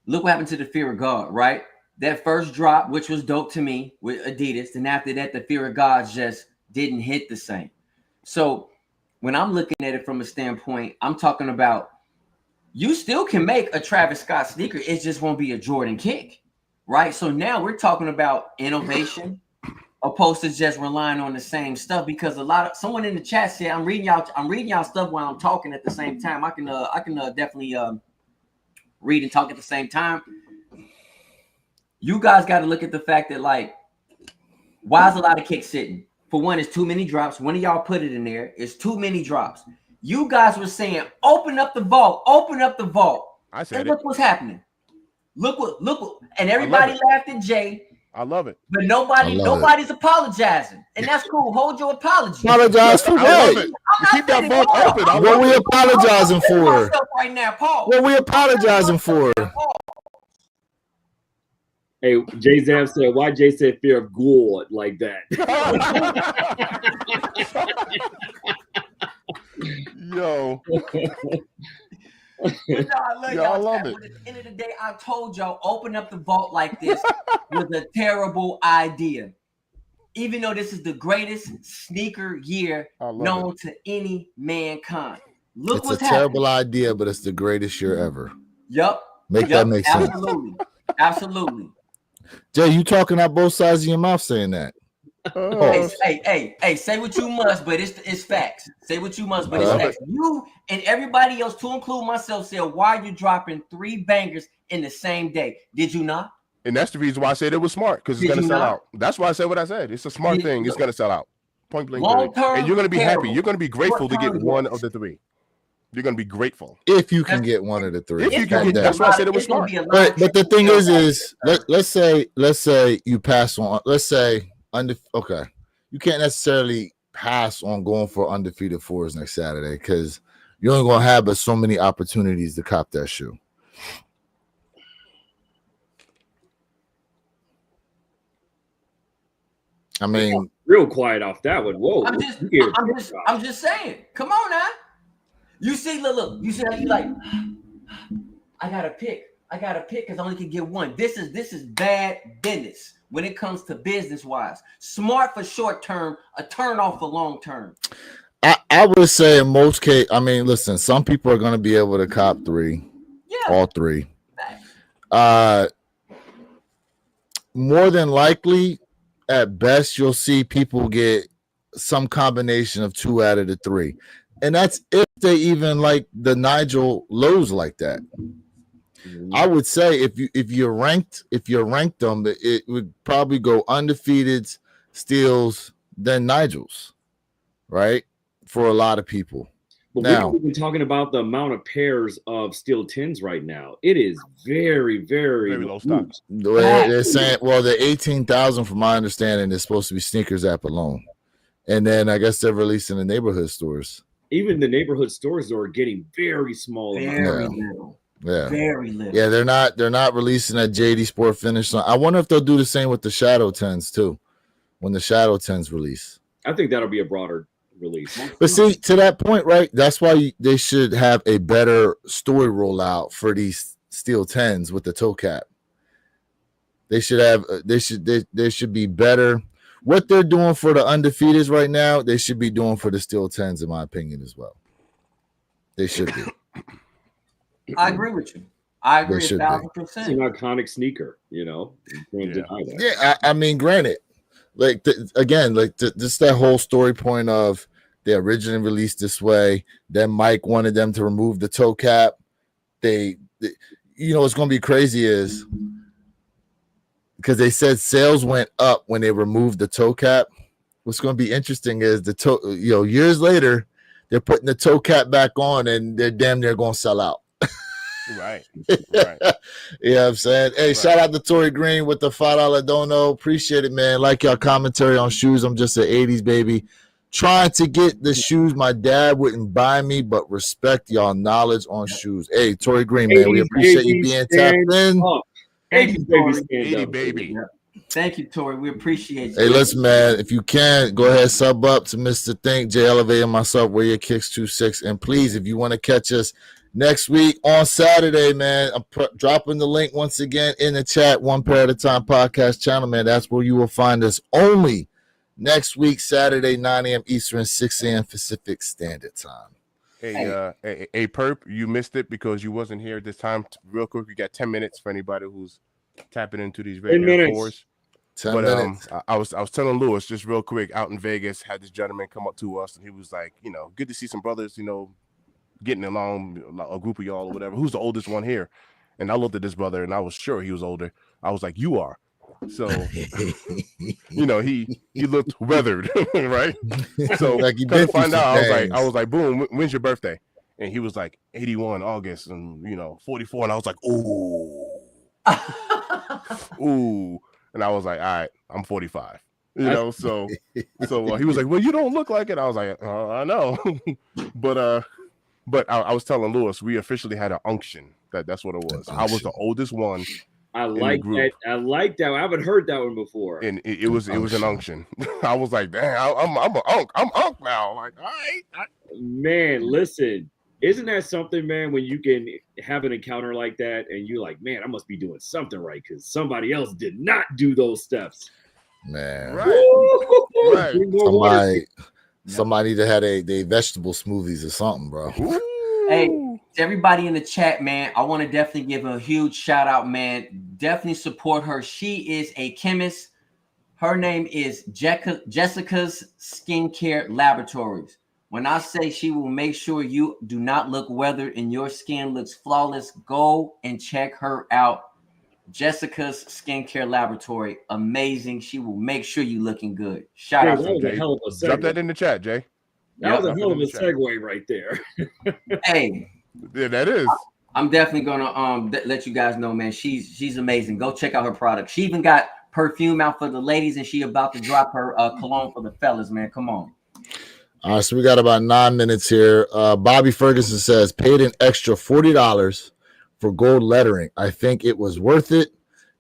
Look what happened to the Fear of God, right? That first drop, which was dope to me with Adidas, and after that, the Fear of God just didn't hit the same. So when I'm looking at it from a standpoint, I'm talking about you still can make a Travis Scott sneaker. It just won't be a Jordan kick, right? So now we're talking about innovation, opposed to just relying on the same stuff. Because someone in the chat said, I'm reading y'all stuff while I'm talking at the same time. I can definitely read and talk at the same time. You guys got to look at the fact that, like, why is a lot of kicks sitting? For one, it's too many drops. One of y'all put it in there. It's too many drops. You guys were saying, open up the vault. I said and look what's happening. Look what, and everybody laughed at Jay. I love it. But nobody's apologizing. And that's cool. Hold your apology. Apologize for what? Keep that vault open. What we apologizing for? Right now, Paul. What we apologizing for? Hey, Jay Zab said, why Jay said Fear of God like that? Yo. I love it. But at the end of the day, I told y'all, open up the vault like this was a terrible idea. Even though this is the greatest sneaker year known to any mankind. Look what's happening. It's a terrible idea, but it's the greatest year ever. Yep. That make sense. Absolutely. Jay, you talking out both sides of your mouth saying that. Hey, say what you must, but it's facts. Say what you must, but it's facts. You and everybody else, to include myself, said, why are you dropping 3 bangers in the same day? Did you not? And that's the reason why I said it was smart, because it's going to sell out. That's why I said what I said. It's a smart thing. It's going to sell out. Point blank. And you're going to be happy. You're going to be grateful to get one of the 3. You're going to be grateful if you can get one of the 3. If you can get, that's why I said it was smart. But the thing is let's say you pass on. Let's say okay, you can't necessarily pass on going for Undefeated 4s next Saturday because you're only going to have but so many opportunities to cop that shoe. I mean, real quiet off that one. Whoa! I'm just saying. Come on now. You see, look. You see how you like? I gotta pick because I only can get one. This is bad business when it comes to business wise. Smart for short term, a turn off for long term. I would say in most cases, I mean, listen, some people are going to be able to cop 3, all 3. More than likely, at best, you'll see people get some combination of 2 out of the 3. And that's if they even like the Nigel lows like that. Mm-hmm. I would say if you ranked them, it would probably go Undefeated, Steals, then Nigel's, right? For a lot of people. But Now, we're even talking about the amount of pairs of steel 10s right now. It is very, very, Very low stock. they're saying, well, the 18,000, from my understanding, is supposed to be Sneakers app alone. And then I guess they're releasing the neighborhood stores. Even the neighborhood stores are getting very small amounts. Very little. Yeah. Very little. Yeah, they're not releasing a JD Sport Finish line. I wonder if they'll do the same with the Shadow 10s too, when the Shadow 10s release. I think that'll be a broader release. But see, to that point, right? That's why they should have a better story rollout for these steel 10s with the toe cap. They should have they should be better. What they're doing for the Undefeateds right now, they should be doing for the steel 10s, in my opinion, as well. They should be. I agree with you. I agree should be. 1,000%. It's an iconic sneaker, you know. You can't deny that. Yeah, I mean, granted, like again, like this that whole story point of they originally released this way. Then Mike wanted them to remove the toe cap. They you know, what's going to be crazy is because they said sales went up when they removed the toe cap. What's going to be interesting is the toe. You know, years later, they're putting the toe cap back on, and they're damn near going to sell out. Right. You know what I'm saying? Hey, shout out to Tory Green with the $5 dono. Appreciate it, man. Like y'all commentary on shoes. I'm just an 80s baby. Trying to get the shoes my dad wouldn't buy me, but respect y'all knowledge on shoes. Hey, Tory Green, man, we appreciate you being tapped in. Thank you, baby. 80 baby. Thank you, Tori. We appreciate you. Hey, listen, man, if you can, go ahead, sub up to Mr. Think, Jay Elevate, and myself, Wear Your Kicks 26. And please, if you want to catch us next week on Saturday, man, I'm dropping the link once again in the chat, One Pair at a Time podcast channel, man. That's where you will find us only next week, Saturday, 9 a.m. Eastern, 6 a.m. Pacific Standard Time. Hey, Perp, you missed it because you wasn't here this time. Real quick, we got 10 minutes for anybody who's tapping into these Red Air 4s. 10 minutes. I was telling Lewis just real quick, out in Vegas, had this gentleman come up to us and he was like, you know, good to see some brothers, you know, getting along, a group of y'all or whatever. Who's the oldest one here? And I looked at this brother and I was sure he was older. I was like, you are. So, you know, he looked weathered, right? So like he come been to find through out, some I was like, boom, when's your birthday? And he was like 81 August and, you know, 44. And I was like, ooh. And I was like, all right, I'm 45. You know, so he was like, well, you don't look like it. I was like, I know. But I was telling Lewis, we officially had an unction. That's what it was. I was the oldest one. I like that. I like that. I haven't heard that one before. And it was an unction. I was like, damn, I'm an unk. I'm unk now. Like, all right. Man, listen, isn't that something, man, when you can have an encounter like that and you're like, man, I must be doing something right because somebody else did not do those steps. Man. Right. Somebody that had a vegetable smoothies or something, bro. Hey, to everybody in the chat, man, I want to definitely give a huge shout out, man. Definitely support her. She is a chemist. Her name is Jessica's Skincare Laboratories. When I say she will make sure you do not look weathered and your skin looks flawless, go and check her out. Jessica's Skincare Laboratory, amazing. She will make sure you looking good. Shout out to Jay. Hell of a segue. Drop that in the chat, Jay. That was a hell of a segue right there. Hey, yeah, that is. I'm definitely gonna let you guys know, man. She's amazing. Go check out her product. She even got perfume out for the ladies, and she about to drop her cologne for the fellas, man. Come on. All right, so we got about 9 minutes here. Bobby Ferguson says, paid an extra $40 for gold lettering. I think it was worth it.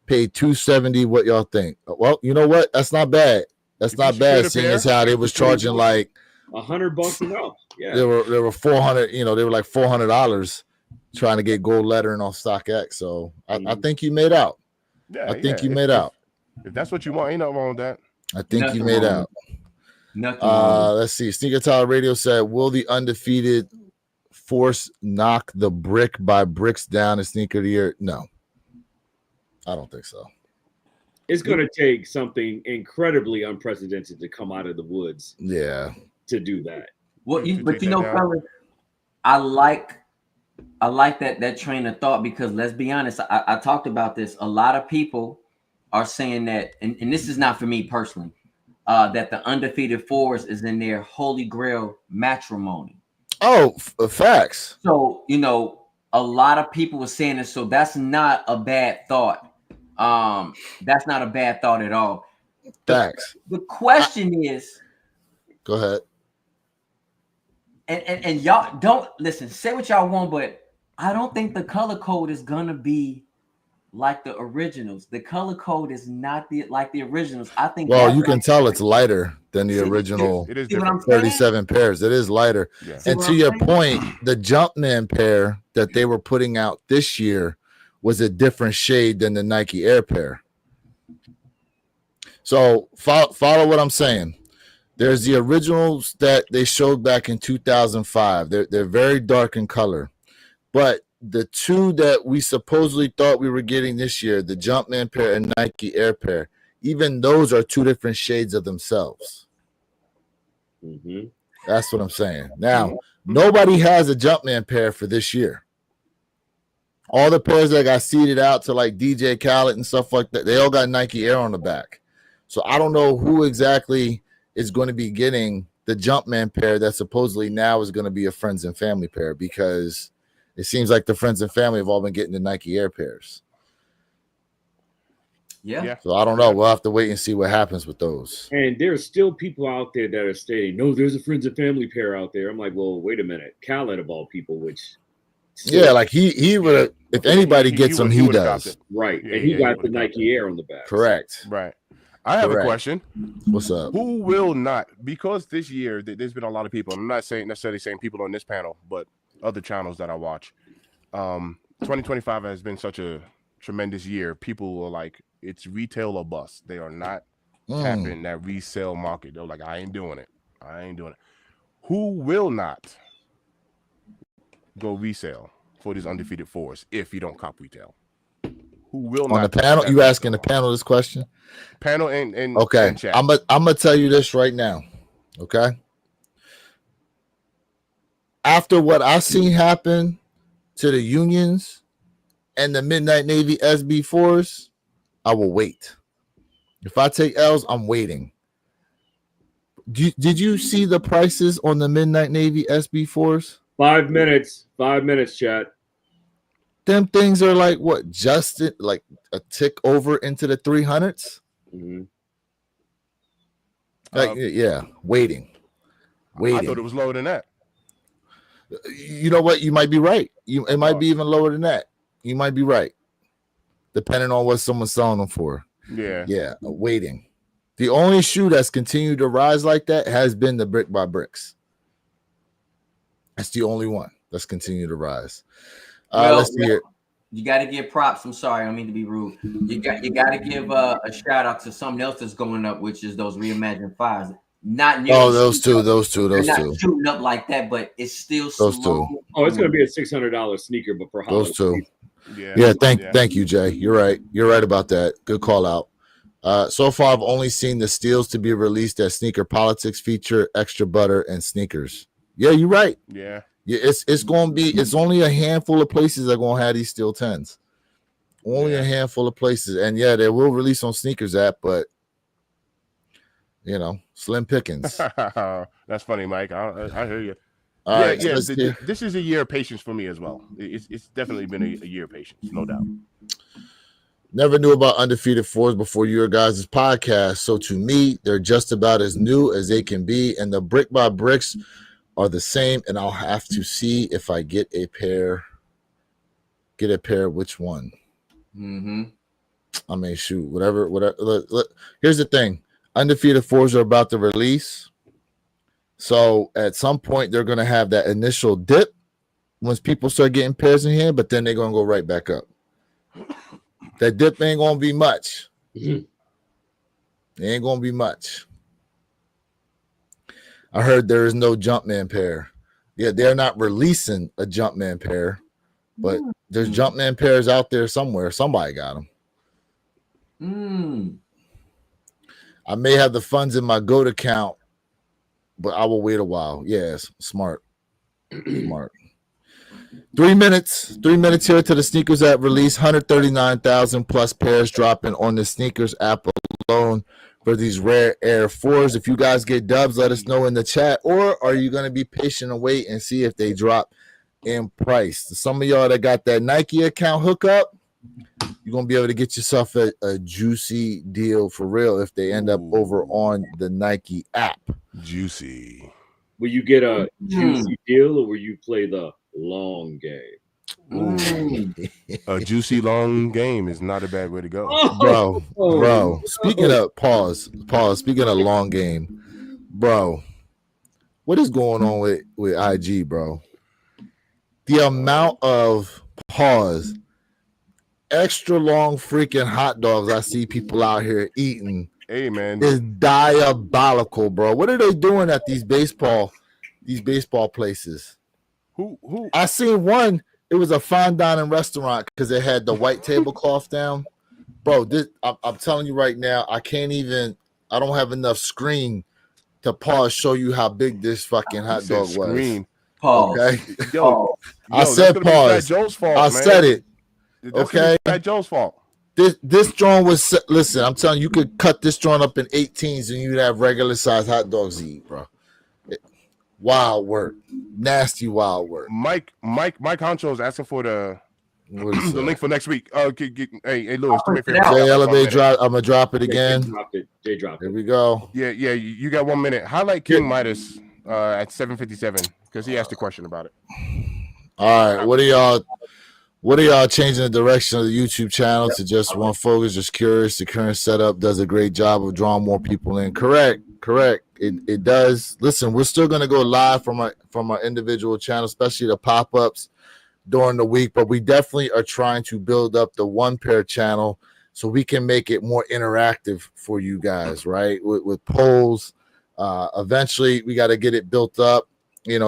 Paid $270. What y'all think? Well, you know what? That's not bad. That's not bad, seeing as how they was charging like $100 and up. Yeah, they were 400. You know, they were like $400 trying to get gold lettering on StockX. So I think you made out. Yeah, I think you made out. If that's what you want, ain't nothing wrong with that. I think you made out. Let's see. Sneaker Tyler Radio said, will the Undefeated force knock the brick by bricks down in Sneaker of the Year? No, I don't think so. It's going to take something incredibly unprecedented to come out of the woods. Yeah, to do that. Well, but you know, fellas, I like that train of thought because let's be honest, I talked about this. A lot of people are saying that, and this is not for me personally, that the Undefeated 4s is in their holy grail matrimony. Oh, facts. So, you know, a lot of people were saying this, so that's not a bad thought. That's not a bad thought at all. Facts. The question is, Go ahead. and y'all don't listen, say what y'all want, but I don't think the color code is gonna be like the originals. The color code is not like the originals. I think. Well, you can tell it's lighter than the original. It is See what I'm different. saying? 37 pairs. It is lighter. Yeah. See And what to I'm your saying? point, the Jumpman pair that they were putting out this year was a different shade than the Nike Air pair. So follow what I'm saying. There's the originals that they showed back in 2005. They're very dark in color. But the two that we supposedly thought we were getting this year, the Jumpman pair and Nike Air pair, even those are two different shades of themselves. Mm-hmm. That's what I'm saying. Now, nobody has a Jumpman pair for this year. All the pairs that got seeded out to like DJ Khaled and stuff like that, they all got Nike Air on the back. So I don't know who exactly is going to be getting the Jumpman pair that supposedly now is going to be a friends and family pair, because it seems like the friends and family have all been getting the Nike Air pairs. Yeah. So I don't know. We'll have to wait and see what happens with those. And there's still people out there that are stating, no, there's a friends and family pair out there. I'm like, well, wait a minute. Khaled of all people, which yeah, like he would have, if anybody gets them, he does. Right. Yeah, and he got he the Nike Air on the back. Correct. Right. I have a question. What's up? Who will not? Because this year there's been a lot of people. I'm not saying necessarily saying people on this panel, but other channels that I watch. 2025 has been such a tremendous year. People are like, it's retail or bust. They are not tapping that resale market. They're like, I ain't doing it. Who will not go resale for these undefeated fours if you don't cop retail? Who will on not? The panel? You asking the panel this question? Panel and okay. And chat. I'm gonna tell you this right now. Okay. After what I seen happen to the unions and the Midnight Navy SB4s, I will wait. If I take L's, I'm waiting. Did you see the prices on the Midnight Navy SB4s? 5 minutes. 5 minutes, chat. Them things are like what? Just like a tick over into the 300s? Mm-hmm. Like, yeah, waiting. I thought it was lower than that. You know what? You might be right. It might be even lower than that. You might be right, depending on what someone's selling them for. Yeah, waiting. The only shoe that's continued to rise like that has been the Brick by Bricks. That's the only one that's continued to rise. Let's see here. You got to give props. I'm sorry, I don't mean to be rude. You got to give a shout out to something else that's going up, which is those reimagined fives. Not near. Oh, those two. They're not shooting up like that, but it's still those slow. two. Oh, it's going to be a $600 sneaker, but for those two. Yeah. Thank you, Jay. You're right. You're right about that. Good call out. So far, I've only seen the steals to be released as Sneaker Politics feature, Extra Butter, and Sneakers. Yeah, you're right. Yeah. It's going to be. It's only a handful of places that are going to have these steel 10s. Only a handful of places, and yeah, they will release on Sneakers app, but slim pickings. That's funny, Mike. I hear you. All right, this is a year of patience for me as well. It's definitely been a year of patience, no doubt. Never knew about Undefeated Fours before your guys' podcast, so to me, they're just about as new as they can be, and the Brick by Bricks are the same, and I'll have to see if I get a pair. Get a pair, which one? Mm-hmm. I mean, shoot, whatever. Look, here's the thing. Undefeated Fours are about to release. So at some point, they're going to have that initial dip once people start getting pairs in here, but then they're going to go right back up. That dip ain't going to be much. It ain't going to be much. I heard there is no Jumpman pair. Yeah, they're not releasing a Jumpman pair, but there's Jumpman pairs out there somewhere. Somebody got them. I may have the funds in my GOAT account, but I will wait a while. Yes, smart. Smart. 3 minutes. 3 minutes here to the Sneakers app release. 139,000 plus pairs dropping on the Sneakers app alone for these rare Air 4s. If you guys get dubs, let us know in the chat. Or are you going to be patient and wait and see if they drop in price? Some of y'all that got that Nike account hookup, you're going to be able to get yourself a juicy deal for real if they end up over on the Nike app. Juicy. Will you get a juicy deal or will you play the long game? A juicy long game is not a bad way to go. Bro. Speaking of pause. Speaking of long game, bro, what is going on with IG, bro? The amount of extra long freaking hot dogs I see people out here eating, hey man, is diabolical, bro. What are they doing at these baseball places? Who? I seen one. It was a fine dining restaurant because it had the white tablecloth down. Bro, I'm telling you right now, I don't have enough screen to show you how big this fucking hot dog was. Pause. Okay? Yo, I said pause. Joe's fault, I said it. That's okay? Fat Joe's fault. This joint was, listen, I'm telling you, you could cut this joint up in 18s and you'd have regular size hot dogs to eat, bro. Wild work. Nasty wild work. Mike Honcho is asking for the link for next week. Hey, Lewis, do me a favor. Jay Elevate drop. I'm gonna drop it again. Jay dropped it. Here we go. Yeah. You got 1 minute. Highlight King Midas at 7:57 because he asked a question about it. All right. What are y'all changing the direction of the YouTube channel to just one focus? Just curious. The current setup does a great job of drawing more people in. Correct. It does. Listen, we're still gonna go live from our individual channel, especially the pop-ups during the week, but we definitely are trying to build up the one pair channel so we can make it more interactive for you guys, right? With polls. Eventually we got to get it built up,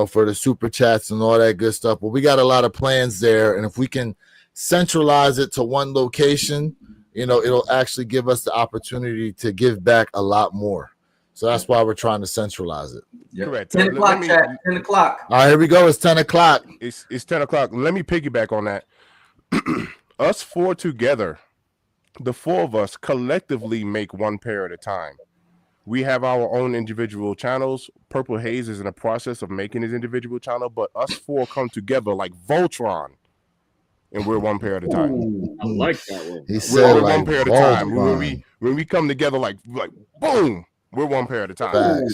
for the super chats and all that good stuff. But we got a lot of plans there, and if we can centralize it to one location, it'll actually give us the opportunity to give back a lot more. So that's why we're trying to centralize it. Yep. Correct. 10 o'clock, chat. 10 o'clock. All right, here we go. It's 10 o'clock. It's 10 o'clock. Let me piggyback on that. Us four together, the four of us collectively make one pair at a time. We have our own individual channels. Purple Haze is in the process of making his individual channel, but us four come together like Voltron, and we're one pair at a time. Ooh, I like that one. He said we're like one pair at a time. When we come together like boom, we're one pair at a time.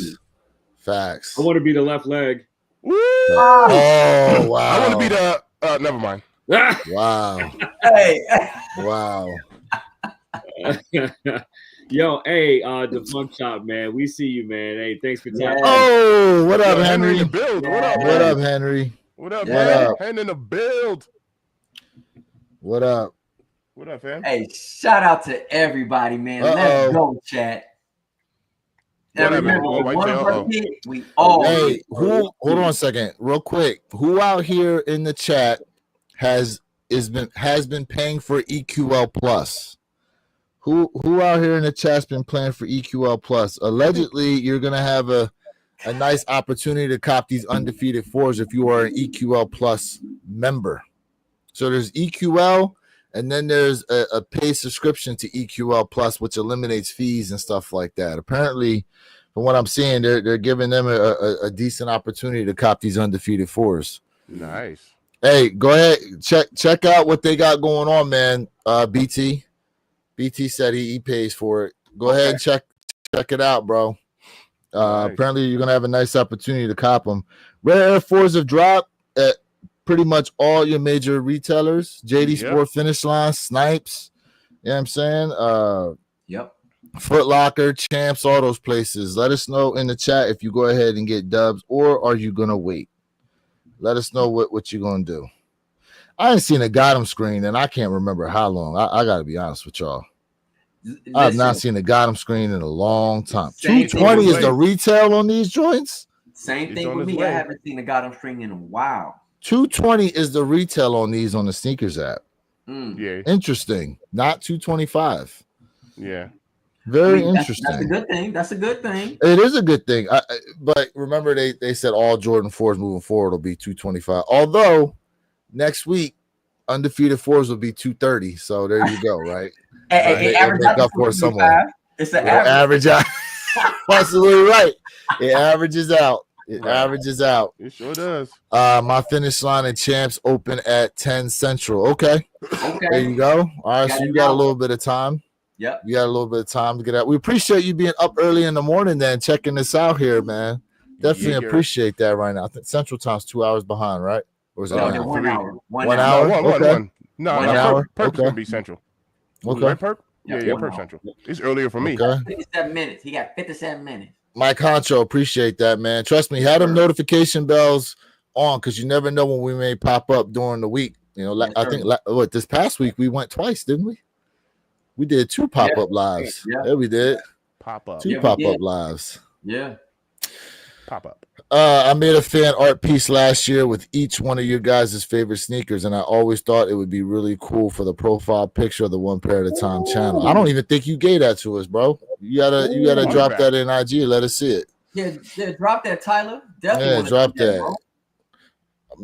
Facts. I want to be the left leg. Woo! Oh wow! I want to be the. Never mind. Wow. Hey. Wow. Yo, hey, the Funk Shop, man. We see you, man. Hey, thanks for tapping. Oh, what up, Henry? In the build. What up? What up, Henry? What up, What man? up? Hand in the build. What up? What up, fam? Hey, shout out to everybody, man. Let's go, chat. What up, man? We all. Hey, hold on a second, real quick. Who out here in the chat has been paying for EQL Plus? Who out here in the chat's been playing for EQL Plus? Allegedly, you're gonna have a nice opportunity to cop these Undefeated 4s if you are an EQL Plus member. So there's EQL, and then there's a paid subscription to EQL Plus, which eliminates fees and stuff like that. Apparently, from what I'm seeing, they're giving them a decent opportunity to cop these Undefeated 4s. Nice. Hey, go ahead, check out what they got going on, man. BT said he pays for it. Go ahead and check it out, bro. Nice. Apparently, you're gonna have a nice opportunity to cop them. Rare Air 4s have dropped at pretty much all your major retailers. JD Sport, Finish Line, Snipes. You know what I'm saying? Yep. Foot Locker, Champs, all those places. Let us know in the chat if you go ahead and get dubs, or are you gonna wait? Let us know what you're gonna do. I ain't seen a Gotham screen, and I can't remember how long. I got to be honest with y'all. I have not seen a Gotham screen in a long time. 220 is the retail on these joints? Same thing with me. I haven't seen a Gotham screen in a while. 220 is the retail on these on the sneakers app. Yeah. Interesting. Not 225. Yeah. Very interesting. That's a good thing. That's a good thing. It is a good thing. But remember, they said all Jordan 4s moving forward will be 225. Although next week, Undefeated 4s will be 230. So there you go, right? Hey, make up for it somewhere. It's an It'll average out. Absolutely right. It averages out. It Right. averages out. It sure does. My finish line and champs open at 10 Central. Okay. Okay. There you go. All right. Got So it you got a now. little bit of time. Yep. You got a little bit of time to get out. We appreciate you being up early in the morning then checking this out here, man. Definitely Yeah, appreciate that right now. I think Central Time's 2 hours behind, right? Or is it No, an they're hour? 1 3. hour. 1 1 hour. hour? No, Okay. one. No, 1 no, hour? Perk's Okay. gonna be Central. Okay. Right, Perk? Yeah, Yeah, 1 Perk hour. Central. It's earlier for me. Okay. 57 minutes. He got 57 minutes. Mike Honcho, appreciate that, man. Trust me, had them notification bells on because you never know when we may pop up during the week. You know, Yes, I sir. think this past week we went twice, didn't we? We did 2 pop-up lives. Yeah. We did. Pop up. 2 Yeah, we pop-up did. lives. Yeah. Pop up. I made a fan art piece last year with each one of your guys' favorite sneakers, and I always thought it would be really cool for the profile picture of the One Pair at a Time channel. I don't even think you gave that to us, bro. You gotta drop that in IG. Let us see it. Yeah, drop that, Tyler. Definitely Yeah, wanna drop see that. bro.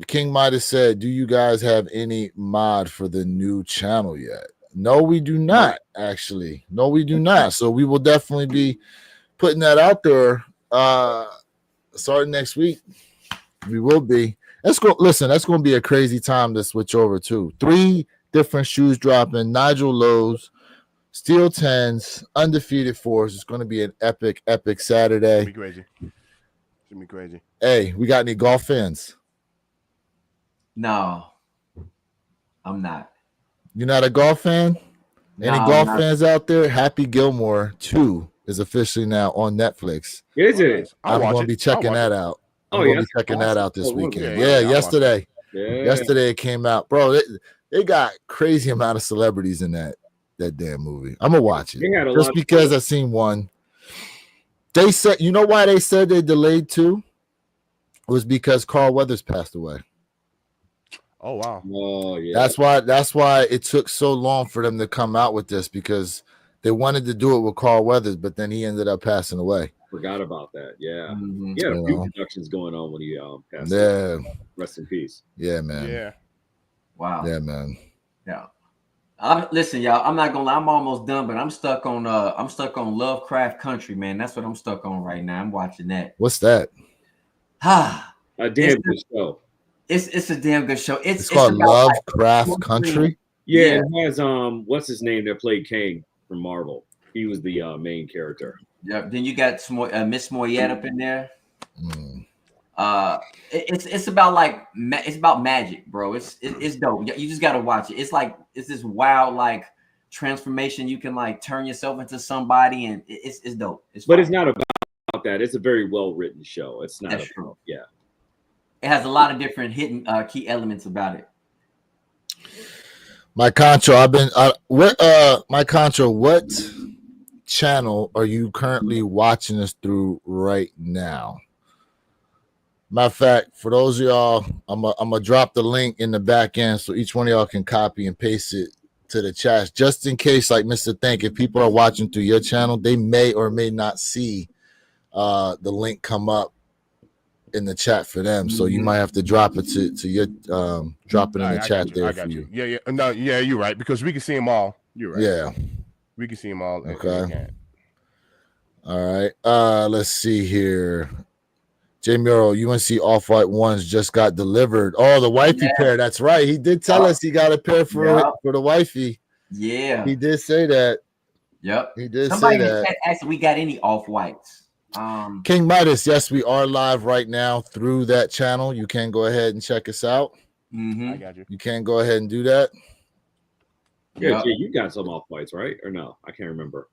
King might have said, "Do you guys have any mod for the new channel yet?" No, we do not. Actually, no, we do not. So we will definitely be putting that out there. Starting next week, we will be. Let's go. Listen, that's going to be a crazy time to switch over to 3 different shoes dropping. Nigel Lowe's, Steel 10s, Undefeated 4s. It's going to be an epic Saturday. Be crazy. It's gonna be crazy. Hey, we got any golf fans? No, I'm not. You're not a golf fan? Any No, golf not- fans out there? Happy Gilmore 2 is officially now on Netflix. Is it? I'm going to be checking that out. I'm Oh, going to yeah. be checking that out this Awesome. weekend. Yeah, Yeah, I'll watch yesterday. Yeah. Yesterday it came out. Bro, they got crazy amount of celebrities in that damn movie. I'm going to watch They it. had a Just lot because of I seen one. They said, you know why they said they delayed 2? It was because Carl Weathers passed away. Oh wow. Oh yeah. That's why it took so long for them to come out with this, because they wanted to do it with Carl Weathers, but then he ended up passing away. Forgot about that. Yeah. Mhm. He had a You few know. productions going on when he passed away. Yeah, Rest in peace. yeah, man. Yeah. Wow. Yeah, man. Yeah. Listen, y'all. I'm not gonna lie. I'm almost done, but I'm stuck on Lovecraft Country, man. That's what I'm stuck on right now. I'm watching that. What's that? Ah, A damn good show. it's a damn good show. It's called about, Lovecraft like, Country. Yeah, it has what's his name that played Kang from Marvel. He was the main character. Yeah. Then you got Miss Moyette up in there. Mm. It's about it's about magic, bro. It's dope. You just gotta watch it. It's this wild transformation. You can turn yourself into somebody, and it's dope. But it's not about that. It's a very well written show. It's not. That's true. Yeah. It has a lot of different hidden key elements about it. My Concho, my Concho, what channel are you currently watching us through right now? Matter of fact, for those of y'all, I'm gonna drop the link in the back end so each one of y'all can copy and paste it to the chat, just in case, like Mr. Think, if people are watching through your channel, they may or may not see the link come up in the chat for them. So you might have to drop it to your drop it in the chat there for you. Yeah. No, yeah, you're right, because we can see them all. You're right. Yeah. We can see them all. Okay. All right. Let's see here. J Muro, UNC Off-White ones just got delivered. Oh, the wifey pair. That's right. He did tell us he got a pair for the wifey. Yeah. He did say that. Yep. He did Somebody say that. asked if we got any Off-Whites. King Midas, yes, we are live right now through that channel. You can go ahead and check us out. I got you. You can go ahead and do that. Yeah, Jay, you got some off whites, right? Or no? I can't remember.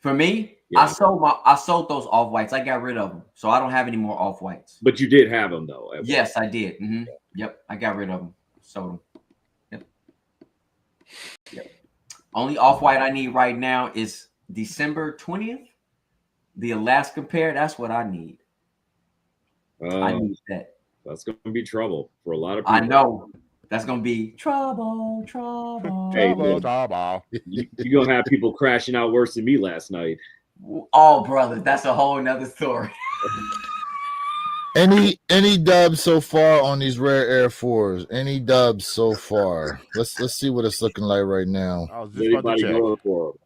For me, Yeah. I sold those Off-Whites. I got rid of them, so I don't have any more Off-Whites. But you did have them though. Yes, I did. Yep, I got rid of them. Sold them. Yep. Only Off-White I need right now is December 20th. The Alaska pair. That's what I need. I need that. That's going to be trouble for a lot of people. I know. That's going to be trouble. Hey, you're going to have people crashing out worse than me last night. Oh, brother, that's a whole nother story. Any dubs so far on these rare Air 4s? Any dubs so far? Let's see what it's looking like right now. I was just about to check. Going for them?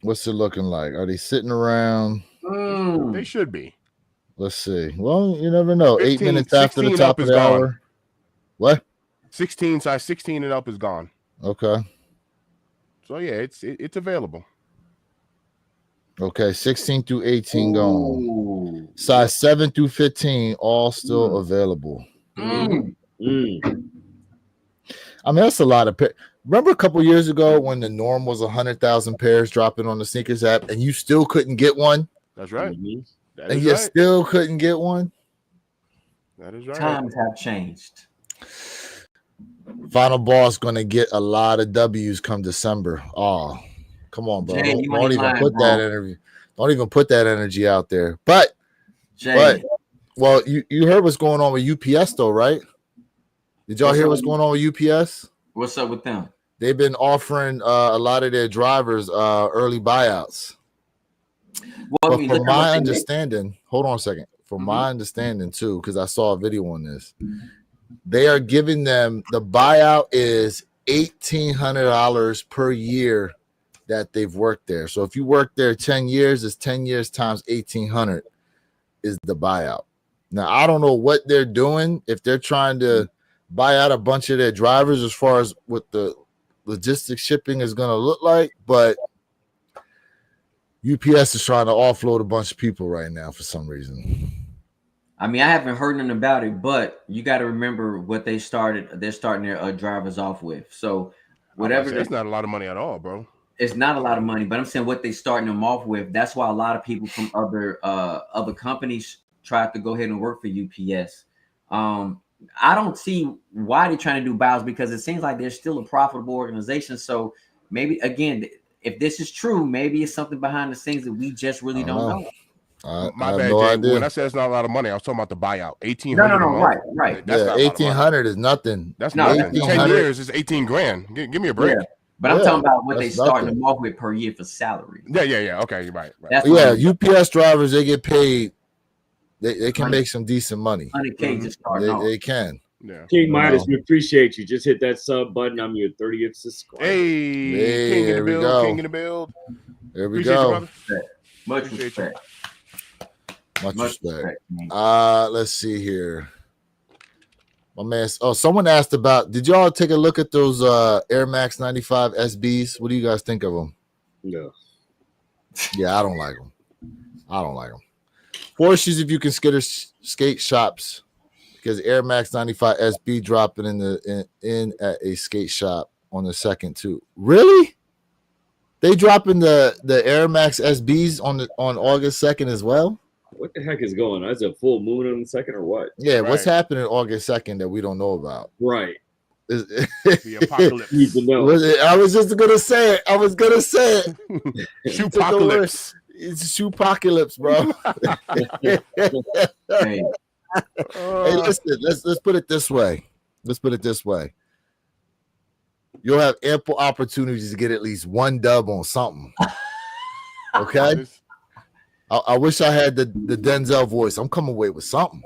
What's it looking like? Are they sitting around? They should be. Let's see. Well, you never know. 8 15, minutes after the 16 top up of is the gone. hour. What? 16 size 16 and up is gone. Okay. So yeah, it's available. Okay, 16 through 18 gone. Size 7 through 15 all still available. Mm. I mean, that's a lot of pairs. Remember a couple years ago when the norm was 100,000 pairs dropping on the sneakers app, and you still couldn't get one? That's right. That And is you right. still couldn't get one? That is right. Times have changed. Final Boss going to get a lot of W's come December. Oh, come on, bro. Jay, Don't even put that energy. Don't even put that energy out there. But well, you heard what's going on with UPS though, right? Did y'all hear what's going on with UPS? What's up with them? They've been offering a lot of their drivers early buyouts. Well, but from my understanding, hold on a second. From my understanding too, because I saw a video on this, they are giving them the buyout is $1,800 per year that they've worked there. So if you work there 10 years, it's 10 years times 1,800 is the buyout. Now I don't know what they're doing, if they're trying to buy out a bunch of their drivers as far as what the logistics shipping is going to look like, but UPS is trying to offload a bunch of people right now for some reason. I mean, I haven't heard nothing about it, but you got to remember what they started. They're starting their drivers off with. So whatever, it's not a lot of money at all, bro. It's not a lot of money, but I'm saying what they starting them off with. That's why a lot of people from other companies tried to go ahead and work for UPS. I don't see why they're trying to do buyouts, because it seems like they're still a profitable organization. So maybe, again, if this is true, maybe it's something behind the scenes that we just really don't know. My bad, no Jay. idea. When I said it's not a lot of money, I was talking about the buyout. 1,800. No, right. That's yeah, 1,800 is nothing. That's nothing. 10 years is 18 grand. Give me a break. Yeah. But I'm talking about what they starting them off with per year for salary. Yeah. Okay, you're right. UPS drivers, they get paid. They can make some decent money. 100K just starting off. They can. Yeah. King Midas, we appreciate you. Just hit that sub button. I'm your 30th subscriber. Hey, King in the build. King in the build. There we go. Much respect. Much respect. Let's see here. My man. Oh, someone asked about. Did y'all take a look at those Air Max 95 SBs? What do you guys think of them? No. Yeah, I don't like them. Forces if you can skate shops, because Air Max 95 SB dropping in at a skate shop on the 2nd too. Really? They dropping the Air Max SBs on August 2nd as well? What the heck is going on? Is it a full moon on the 2nd or what? Yeah, right. What's happening August 2nd that we don't know about? Right. The apocalypse. I was just gonna say it. Shoepocalypse. It's shoepocalypse, bro. Hey, listen. Let's put it this way. You'll have ample opportunities to get at least one dub on something. Okay. I wish I had the Denzel voice. I'm coming away with something.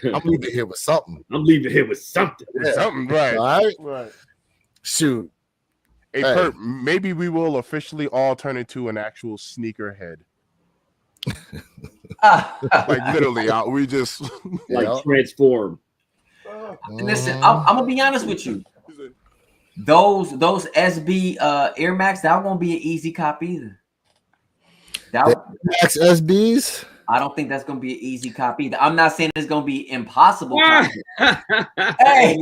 I'm leaving here with something. Yeah. Something, right? All right. Shoot. Hey, Perp, maybe we will officially all turn into an actual sneakerhead. Like literally, we just transform. Listen, I'm gonna be honest with you. Those SB Air Max, that won't be an easy cop either. Max SBs? I don't think that's gonna be an easy cop either. I'm not saying it's gonna be impossible. Hey.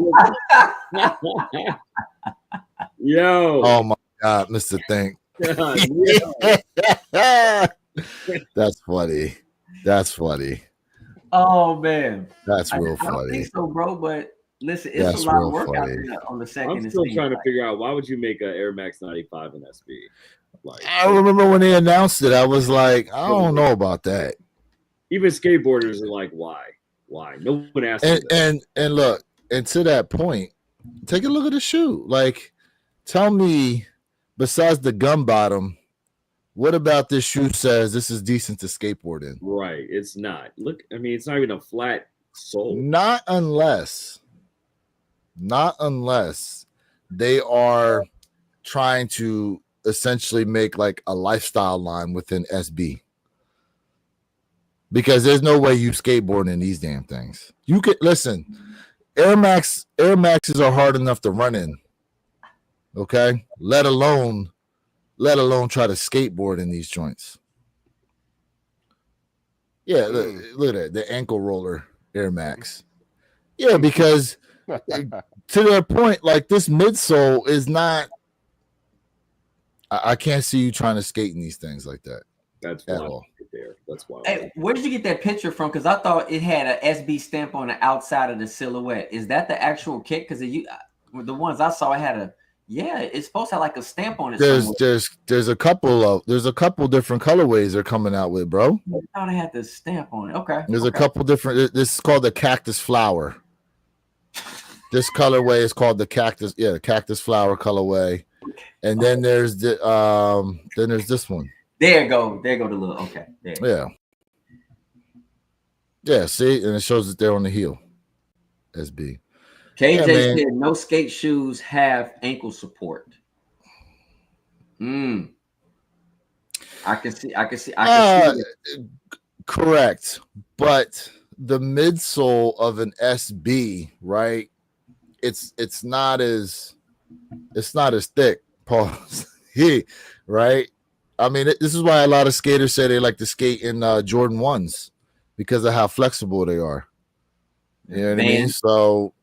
Yo. Oh my God, Mr. Think. That's funny. Oh man. That's real funny. I don't think so, bro, but listen, it's a lot of work out there on the 2nd. I'm still trying to figure out, why would you make an Air Max 95 in SB? I remember when they announced it, I was like, I don't know about that. Even skateboarders are like, why? No one asked. And look, and to that point, take a look at the shoe. Like, tell me, besides the gum bottom, what about this shoe says this is decent to skateboard in? Right, it's not. Look, I mean, it's not even a flat sole. Not unless they are trying to essentially make like a lifestyle line within SB. Because there's no way you skateboard in these damn things. You could listen, Air Maxes are hard enough to run in. Okay? Let alone try to skateboard in these joints. Yeah, look at that, the ankle roller Air Max. Yeah, because to their point, like this midsole is not. I can't see you trying to skate in these things like that. That's wild right there. That's wild. Hey, where did you get that picture from? Because I thought it had a SB stamp on the outside of the silhouette. Is that the actual kit? Because the ones I saw, it had a it's supposed to have like a stamp on it. There's a couple different colorways they're coming out with, bro. I thought it had the stamp on it. Okay. There's a couple different. This is called the cactus flower. This colorway is called the cactus. Yeah, the cactus flower colorway. And then there's this one. There go the little. Okay. There. Yeah. See, and it shows that they're on the heel. SB. KJ said no skate shoes have ankle support. I can see. Correct, but the midsole of an SB, right? It's not as thick, pause. Right? I mean, this is why a lot of skaters say they like to skate in Jordan 1s because of how flexible they are. You know what I mean? So,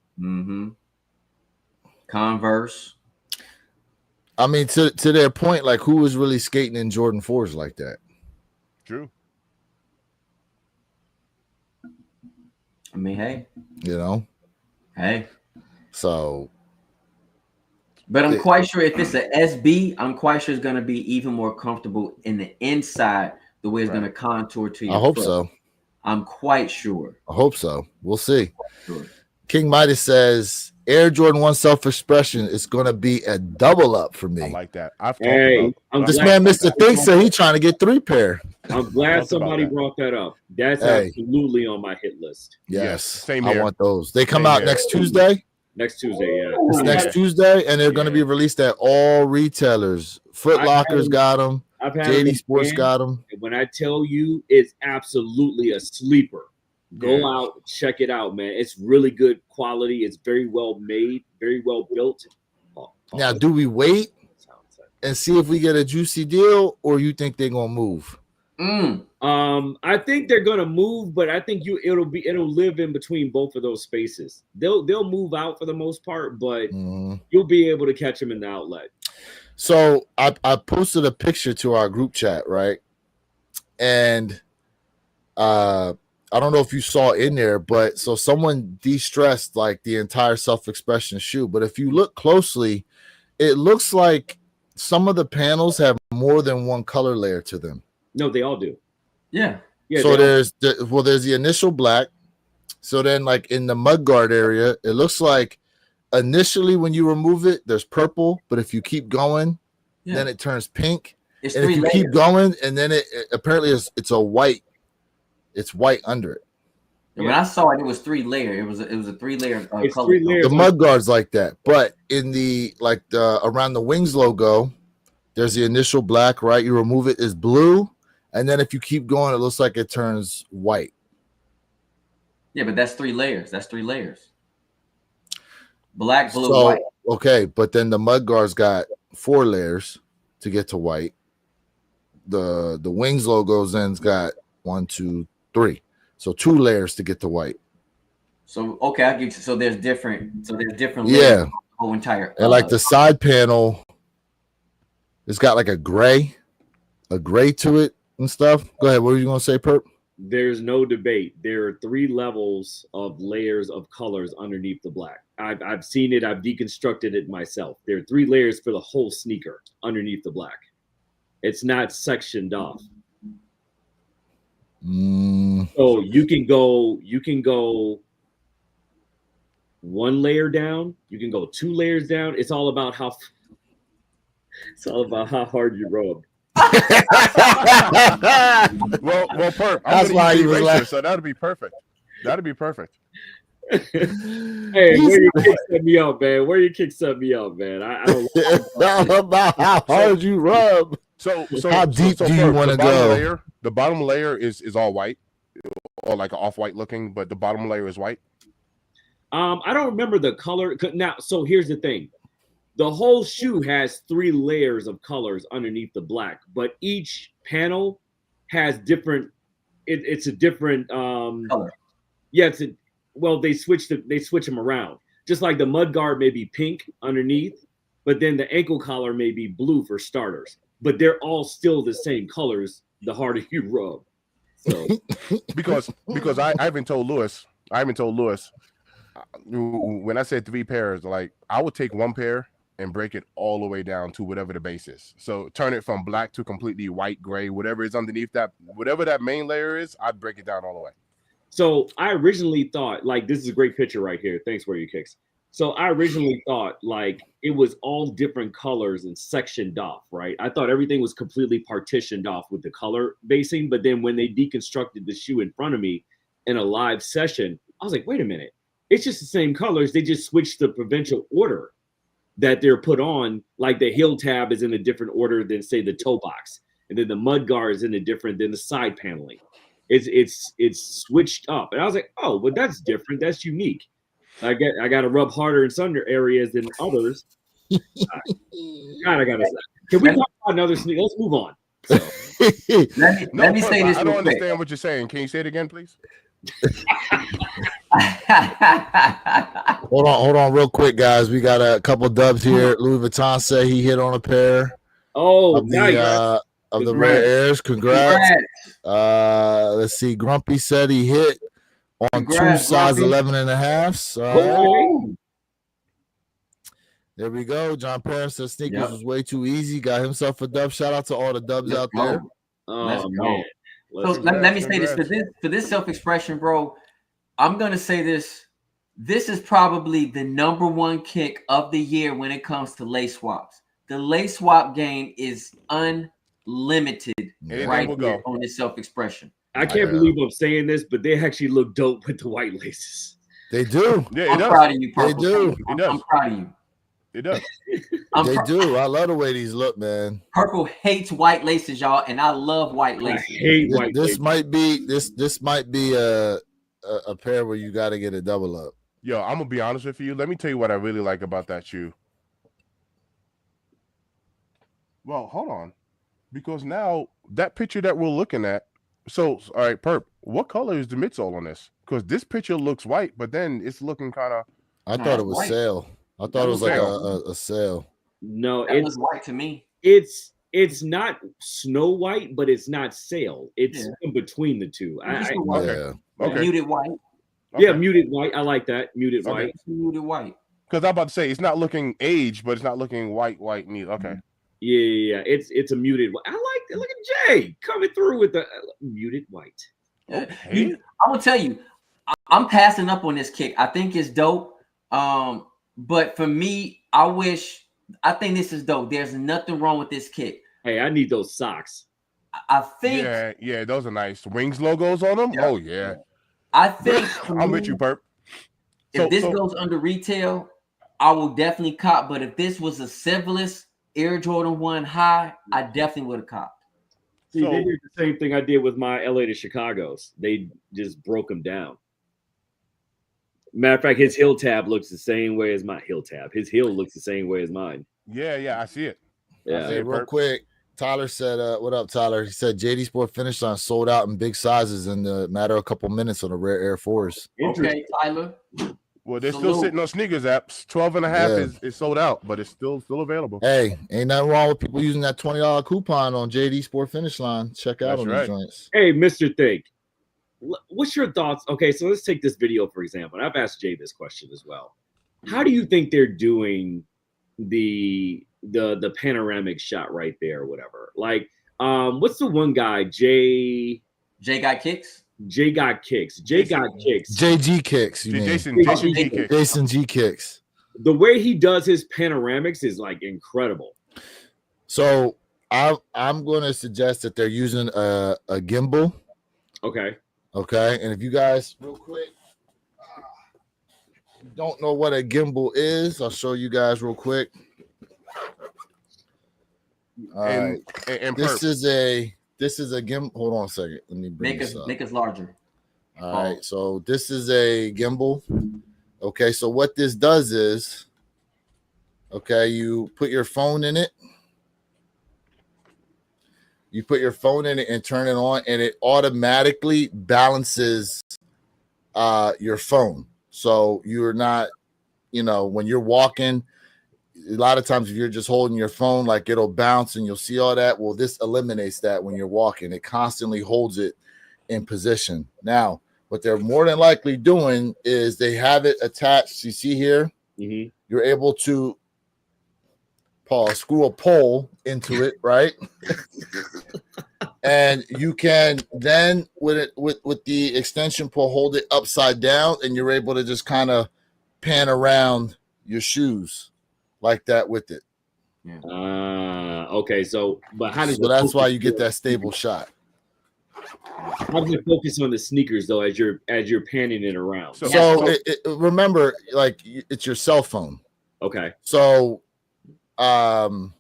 Converse. I mean, to their point, like who was really skating in Jordan 4s like that? True. I mean, hey. You know? Hey. So. But I'm quite sure if it's an SB, I'm quite sure it's going to be even more comfortable in the inside the way it's going to contour to your I hope foot. so. I'm quite sure. I hope so. We'll see. Sure. King Midas says Air Jordan 1 self-expression is going to be a double up for me. I like that. This man, Mr. Think, said he's trying to get 3 pair. I'm glad somebody brought that up. That's absolutely on my hit list. Yes. Same I here. want those. They come out next Tuesday. Next Tuesday, yeah. It's next Tuesday, and they're going to be released at all retailers. Foot Locker's got them. JD Sports got them. When I tell you, it's absolutely a sleeper. Go out, check it out, man. It's really good quality. It's very well made, very well built. Now, do we wait and see if we get a juicy deal, or you think they're going to move? I think they're gonna move, but I think it'll live in between both of those spaces. They'll move out for the most part, but you'll be able to catch them in the outlet. So I posted a picture to our group chat, right? And I don't know if you saw in there, but so someone de-stressed like the entire self-expression shoe. But if you look closely, it looks like some of the panels have more than one color layer to them. No, they all do. Yeah. So there's the initial black. So then, like in the mudguard area, it looks like initially when you remove it, there's purple, but if you keep going, then it turns pink. It's and if you keep going, and then it apparently it's a white. It's white under it. When I saw it, it was 3 layer. It was a 3-layer color. 3 layers. The mudguard's like that, but in the around the wings logo, there's the initial black. Right, you remove it, is blue. And then if you keep going, it looks like it turns white. Yeah, but that's 3 layers. That's 3 layers. Black, blue, white. Okay, but then the mudguard's got 4 layers to get to white. The wings logos then's got 1, 2, 3. So 2 layers to get to white. So okay, I get you. So there's different layers. Yeah. The whole entire. And like the side panel, it's got like a gray to it and stuff. Go ahead. What were you gonna say, Perp? There's no debate. There are 3 levels of layers of colors underneath the black. I've seen it. I've deconstructed it myself. There are 3 layers for the whole sneaker underneath the black. It's not sectioned off. So you can go 1 layer down. You can go 2 layers down. It's all about how hard you rub. well, Perp. That's why you were laughing. So that'd be perfect. Hey, where your kick set me up, man? Where your kick set me up, man? I don't. Not about how hard you rub. How deep do you want to go? The bottom layer is all white, or like an off-white looking, but the bottom layer is white. I don't remember the color now. So here's the thing: the whole shoe has 3 layers of colors underneath the black, but each panel has different. It's a different Color. Yeah, they switch them around. Just like the mud guard may be pink underneath, but then the ankle collar may be blue for starters. But they're all still the same colors the harder you rub. So because I haven't told Lewis when I said 3 pairs, like I would take 1 pair and break it all the way down to whatever the base is. So turn it from black to completely white, gray, whatever is underneath that, whatever that main layer is, I'd break it down all the way. So I originally thought, like, this is a great picture right here. Thanks, Where You Kicks. So I originally thought, like, it was all different colors and sectioned off, right? I thought everything was completely partitioned off with the color basing. But then when they deconstructed the shoe in front of me in a live session, I was like, wait a minute. It's just the same colors. They just switched the provincial order that they're put on. Like the heel tab is in a different order than, say, the toe box. And then the mud guard is in a different than the side paneling. It's switched up, and I was like, oh, well, that's different. That's unique. I got to rub harder in some areas than others. God, I gotta. Can we talk about another sneak? Let's move on. So. let me say this. I don't understand what you're saying. Can you say it again, please? Hold on, real quick, guys. We got a couple dubs here. Louis Vuitton said he hit on a pair. Oh, of the, of the rare airs. Congrats. Let's see. Grumpy said he hit on 2 size 11.5. Okay. There we go. John Parris said sneakers was way too easy. Got himself a dub. Shout out to all the dubs out there. Oh, man. So let me say this for this self-expression, bro. I'm gonna say this. This is probably the #1 kick of the year when it comes to lace swaps. The lace swap game is unlimited right here on this self-expression. I can't believe I'm saying this, but they actually look dope with the white laces. They do. Yeah, I'm proud of you. They do. I'm proud of you. It does. They do. I love the way these look, man. Purple hates white laces, y'all, and I love white laces. I hate white laces. This might be a pair where you got to get a double up. Yo, I'm gonna be honest with you. Let me tell you what I really like about that shoe. Well, hold on, because now that picture that we're looking at. So, all right, Perp, what color is the midsole on this? Because this picture looks white, but then it's looking kind of. I thought it was white. Sail. I thought it was like a sail. No, it was white to me. It's not Snow White, but it's not sail. It's in between the two. Okay. Muted white. Okay. Yeah, muted white. I like that. Muted white. Muted white. Because I'm about to say it's not looking aged, but it's not looking white neither. Okay. Yeah. It's a muted white. I like it. Look at Jay coming through with the muted white. Okay. I'm gonna tell you, I'm passing up on this kick. I think it's dope. But for me, I think this is dope. There's nothing wrong with this kick. Hey, I need those socks. I think. Yeah, those are nice. Wings logos on them. Yeah. Oh yeah. I think I'm with you, Perp. If this goes under retail, I will definitely cop. But if this was a Civilist Air Jordan 1 high, I definitely would have copped. See, they did the same thing I did with my LA to Chicago's. They just broke them down. Matter of fact, his heel tab looks the same way as my heel tab. His heel looks the same way as mine. Yeah, I see it. Yeah. Hey, real quick, Tyler said, what up, Tyler? He said JD Sport Finish Line sold out in big sizes in the matter of a couple minutes on a rare Air Force. Okay, Tyler. Well, they're still sitting on sneakers apps. 12.5 is sold out, but it's still available. Hey, ain't nothing wrong with people using that $20 coupon on JD Sport Finish Line. Check out on these joints. Hey, Mr. Think. What's your thoughts? Okay, so let's take this video, for example. And I've asked Jay this question as well. How do you think they're doing the panoramic shot right there or whatever? Like, what's the one guy? Jay got kicks? Jay got kicks. Jay got kicks. JG kicks. Jason G kicks. Jason G kicks. The way he does his panoramics is like incredible. So I'm going to suggest that they're using a gimbal. Okay. Okay, and if you guys, real quick, don't know what a gimbal is, I'll show you guys real quick. All right. And This is a gimbal. Hold on a second. Let me bring this up. Make us larger. All right. So this is a gimbal. Okay. So what this does is, okay, you put your phone in it. You put your phone in it and turn it on, and it automatically balances your phone. So you're not, when you're walking, a lot of times if you're just holding your phone, like it'll bounce and you'll see all that. Well, this eliminates that when you're walking. It constantly holds it in position. Now, what they're more than likely doing is they have it attached. You see here, you're able to screw a pole into it, right? And you can then with the extension pole hold it upside down, and you're able to just kind of pan around your shoes like that with it. Yeah. Okay. So, but how does that's why you get that stable shot. How does it focus on the sneakers though as you're panning it around? So remember, like it's your cell phone. Okay. So, I've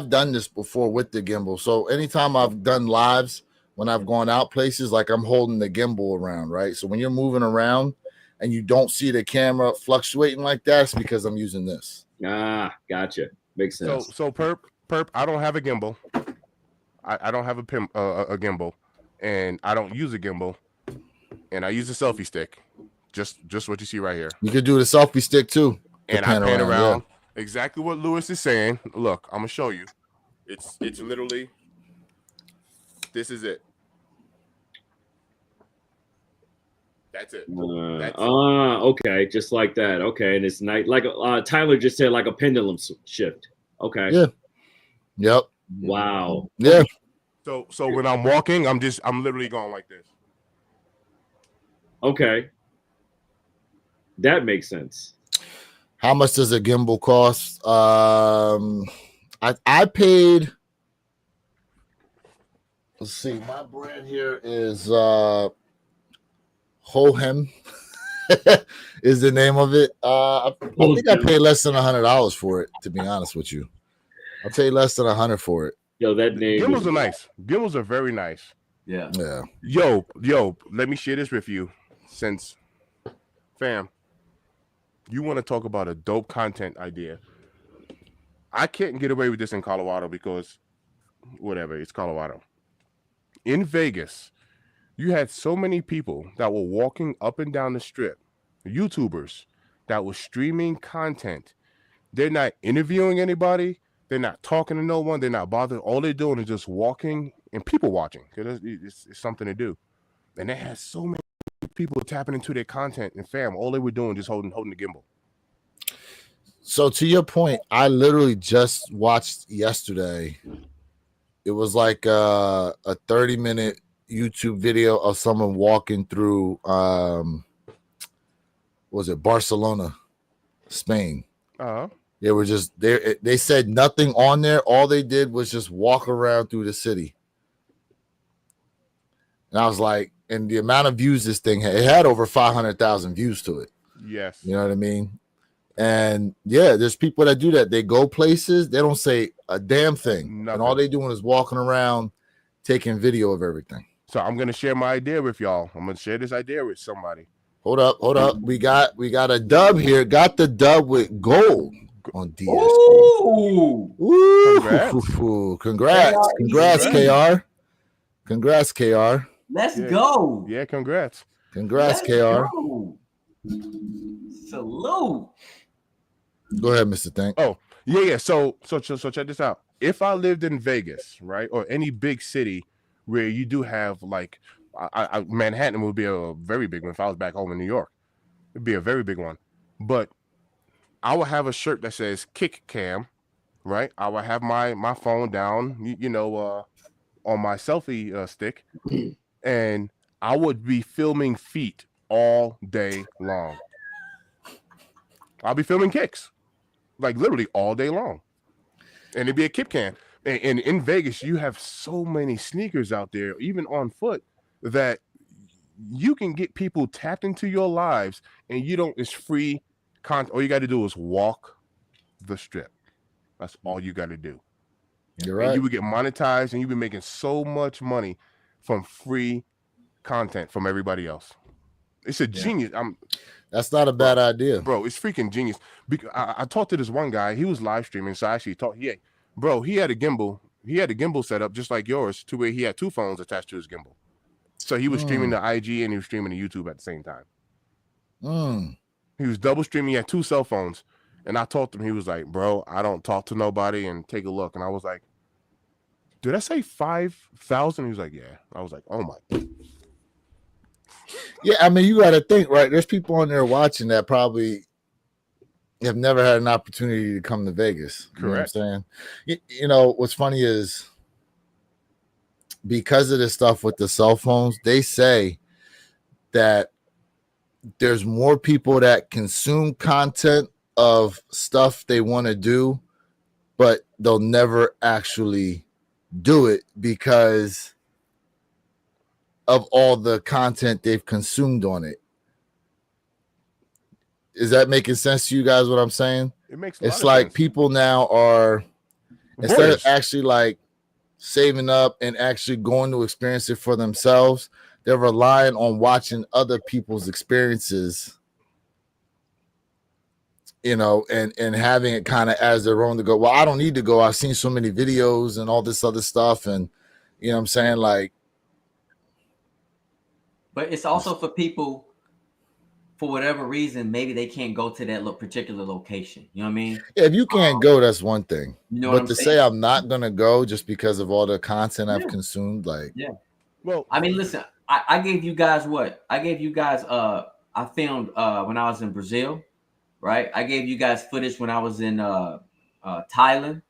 done this before with the gimbal. So anytime I've done lives, when I've gone out places, like I'm holding the gimbal around, right? So when you're moving around and you don't see the camera fluctuating like that, it's because I'm using this. Gotcha. Makes sense. So perp, I don't have a gimbal. I don't have a gimbal, and I don't use a gimbal, and I use a selfie stick, just what you see right here. You could do the selfie stick too, and I pan around. Yeah. Exactly what Lewis is saying. Look, I'm gonna show you. It's literally. This is it. That's it. Okay, just like that. Okay, and it's nice. Like Tyler just said, like a pendulum shift. Okay. Yeah. Yep. Wow. Yeah. So when I'm walking, I'm literally going like this. Okay. That makes sense. How much does a gimbal cost? I paid. Let's see. My brand here is Hohem is the name of it. I think I paid less than $100 for it. To be honest with you, I paid less than $100 for it. Yo, that name. Gimbals are nice. Gimbals are very nice. Yeah. Yeah. Yo. Let me share this with you, since, fam, you want to talk about a dope content idea. I can't get away with this in Colorado because, whatever, it's Colorado. In Vegas, you had so many people that were walking up and down the strip, YouTubers that were streaming content. They're not interviewing anybody. They're not talking to no one. They're not bothered. All they're doing is just walking and people watching. It's something to do. And they had so many people tapping into their content, and fam, all they were doing just holding the gimbal. So to your point, I literally just watched yesterday. It was like a 30-minute YouTube video of someone walking through was it Barcelona, Spain. They were just there. They said nothing on there. All they did was just walk around through the city. And I was like, and the amount of views this thing had, it had over 500,000 views to it. Yes. You know what I mean? And yeah, there's people that do that. They go places, they don't say a damn thing. Nothing. And all they doing is walking around taking video of everything. So I'm gonna share my idea with y'all. I'm gonna share this idea with somebody. Hold up. We got a dub here. Got the dub with gold on DSP. Ooh. Congrats, KR. Congrats, KR. Let's go. Yeah, congrats. Congrats, KR. Go. Salute. Go ahead, Mr. Think. Oh, yeah. So check this out. If I lived in Vegas, right, or any big city where you do have like Manhattan would be a very big one. If I was back home in New York, it'd be a very big one. But I would have a shirt that says Kick Cam, right? I would have my phone down, on my selfie stick, and I would be filming feet all day long. I'll be filming kicks, like literally all day long, and it'd be a Kick Cam. And in Vegas, you have so many sneakers out there, even on foot, that you can get people tapped into your lives, and it's free content. All you got to do is walk the strip. That's all you got to do. You're And right. you would get monetized, and you've been making so much money from free content from everybody else. It's a genius. That's not a bad idea, bro. It's freaking genius. Because I talked to this one guy. He was live streaming, so I actually talked. He had a gimbal. He had a gimbal set up just like yours, to where he had 2 phones attached to his gimbal. So he was streaming to IG and he was streaming to YouTube at the same time. He was double streaming. He had 2 cell phones. And I talked to him. He was like, bro, I don't talk to nobody, and take a look. And I was like, did I say 5,000? He was like, yeah. I was like, oh my. Yeah, I mean, you got to think, right? There's people on there watching that probably have never had an opportunity to come to Vegas. Correct. You know what I'm saying? You know, what's funny is because of this stuff with the cell phones, they say that there's more people that consume content of stuff they want to do, but they'll never actually do it because of all the content they've consumed on it. Is that making sense to you guys, what I'm saying? It makes it's like sense. People now are, instead of actually like saving up and actually going to experience it for themselves, they're relying on watching other people's experiences, you know, and having it kind of as their own to go, well, I don't need to go. I've seen so many videos and all this other stuff. And, you know what I'm saying? Like, but it's also for people, for whatever reason, maybe they can't go to that particular location. You know what I mean? Yeah, if you can't go, that's one thing. You know but to say I'm not going to go just because of all the content I've consumed, like. Yeah. Well, I mean, listen, I gave you guys what? I gave you guys, I filmed when I was in Brazil, right? I gave you guys footage when I was in Thailand.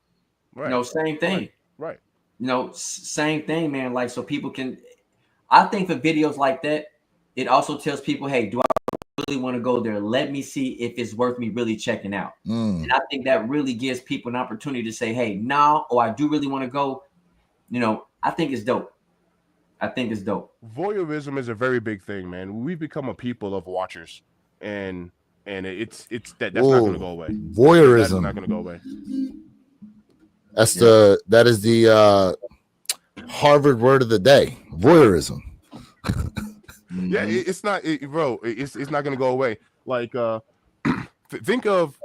Right. You know, same thing. Right. You know, same thing, man. Like, so people can, I think for videos like that, it also tells people, hey, do I really want to go there? Let me see if it's worth me really checking out. And I think that really gives people an opportunity to say, hey, no, or I do really want to go. You know, I think it's dope. I think it's dope. Voyeurism is a very big thing, man. We've become a people of watchers, and that's not going to go away. Voyeurism. That's not going to go away. That's that is the Harvard word of the day. Voyeurism. Yeah, it's not, bro. It's not going to go away. Like, think of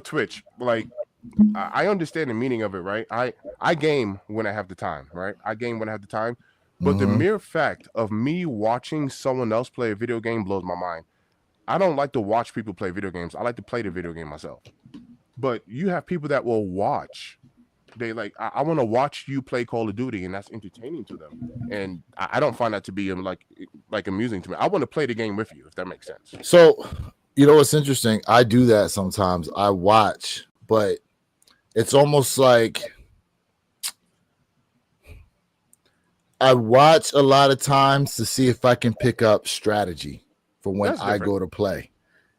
Twitch. Like, I understand the meaning of it, right? I game when I have the time, right? I game when I have the time. But the mere fact of me watching someone else play a video game blows my mind. I don't like to watch people play video games. I like to play the video game myself. But you have people that will watch. They like, I want to watch you play Call of Duty, and that's entertaining to them. And I don't find that to be like amusing to me. I want to play the game with you, if that makes sense. So, you know what's interesting? I do that sometimes. I watch, but it's almost like I watch a lot of times to see if I can pick up strategy for when I go to play.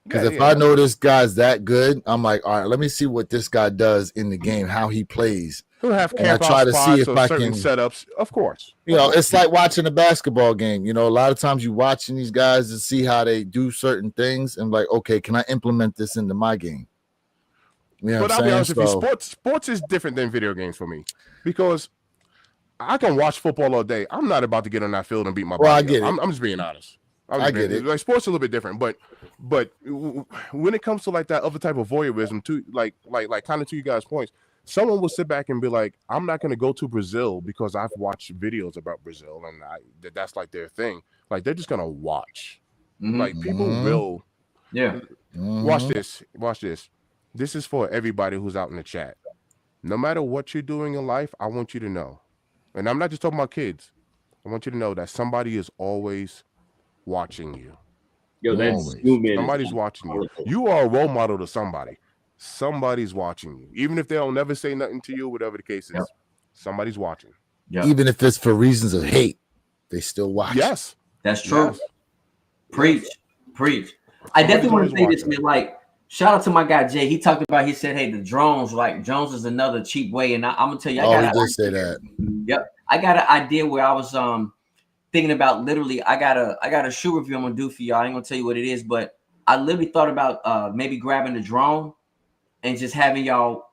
Because if I know this guy's that good, I'm like, all right, let me see what this guy does in the game, how he plays. He'll have camp out spots or certain setups, of course. You know, it's like watching a basketball game. You know, a lot of times you're watching these guys to see how they do certain things, and like, okay, can I implement this into my game? You know but I'll be honest with you, sports is different than video games for me, because I can watch football all day. I'm not about to get on that field and beat my body. I get it. I'm just being honest. I get it. Like, sports is a little bit different, but when it comes to like that other type of voyeurism, too, like kind of to you guys' points, someone will sit back and be like, I'm not going to go to Brazil because I've watched videos about Brazil and that's like their thing. Like, they're just going to watch. Like, people will. Yeah. Watch this. This is for everybody who's out in the chat. No matter what you're doing in life, I want you to know, and I'm not just talking about kids, I want you to know that somebody is always watching you. Yo, that's somebody's watching you. You are a role model to somebody. Somebody's watching you. Even if they'll never say nothing to you, whatever the case is, somebody's watching. Yep. Even if it's for reasons of hate, they still watch. Yes. That's true. Yes. Preach. I definitely want to say this, man. Like, shout out to my guy Jay. He talked about, he said, hey, the drones, like, drones is another cheap way. And I'm gonna tell you, he did say that. Yep. I got an idea where I was thinking about literally. I got a shoe review I'm gonna do for y'all. I ain't gonna tell you what it is, but I literally thought about maybe grabbing the drone and just having y'all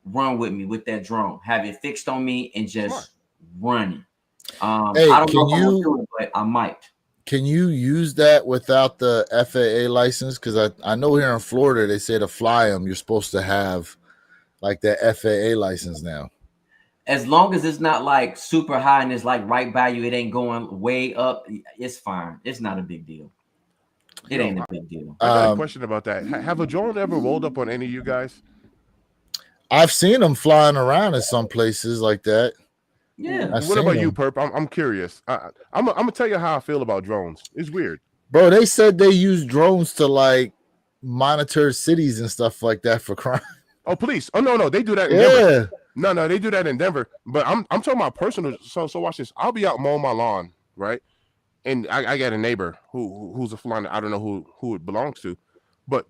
run with me with that drone, have it fixed on me, and just running. Hey, I don't know if I'm gonna do it, but I might. Can you use that without the FAA license? Because I know here in Florida they say to fly them, you're supposed to have like that FAA license now. As long as it's not like super high and it's like right by you, it ain't going way up. It's fine. It's not a big deal. It ain't a big deal. I got a question about that. Have a drone ever rolled up on any of you guys? I've seen them flying around in some places like that. Yeah. What about you, Perp? I'm curious. I'm gonna tell you how I feel about drones. It's weird, bro. They said they use drones to like monitor cities and stuff like that for crime. Oh, police. Oh no, they do that in Denver. No, they do that in Denver. But I'm talking about personal. So watch this. I'll be out mowing my lawn, right? And I got a neighbor who's a flying. I don't know who it belongs to, but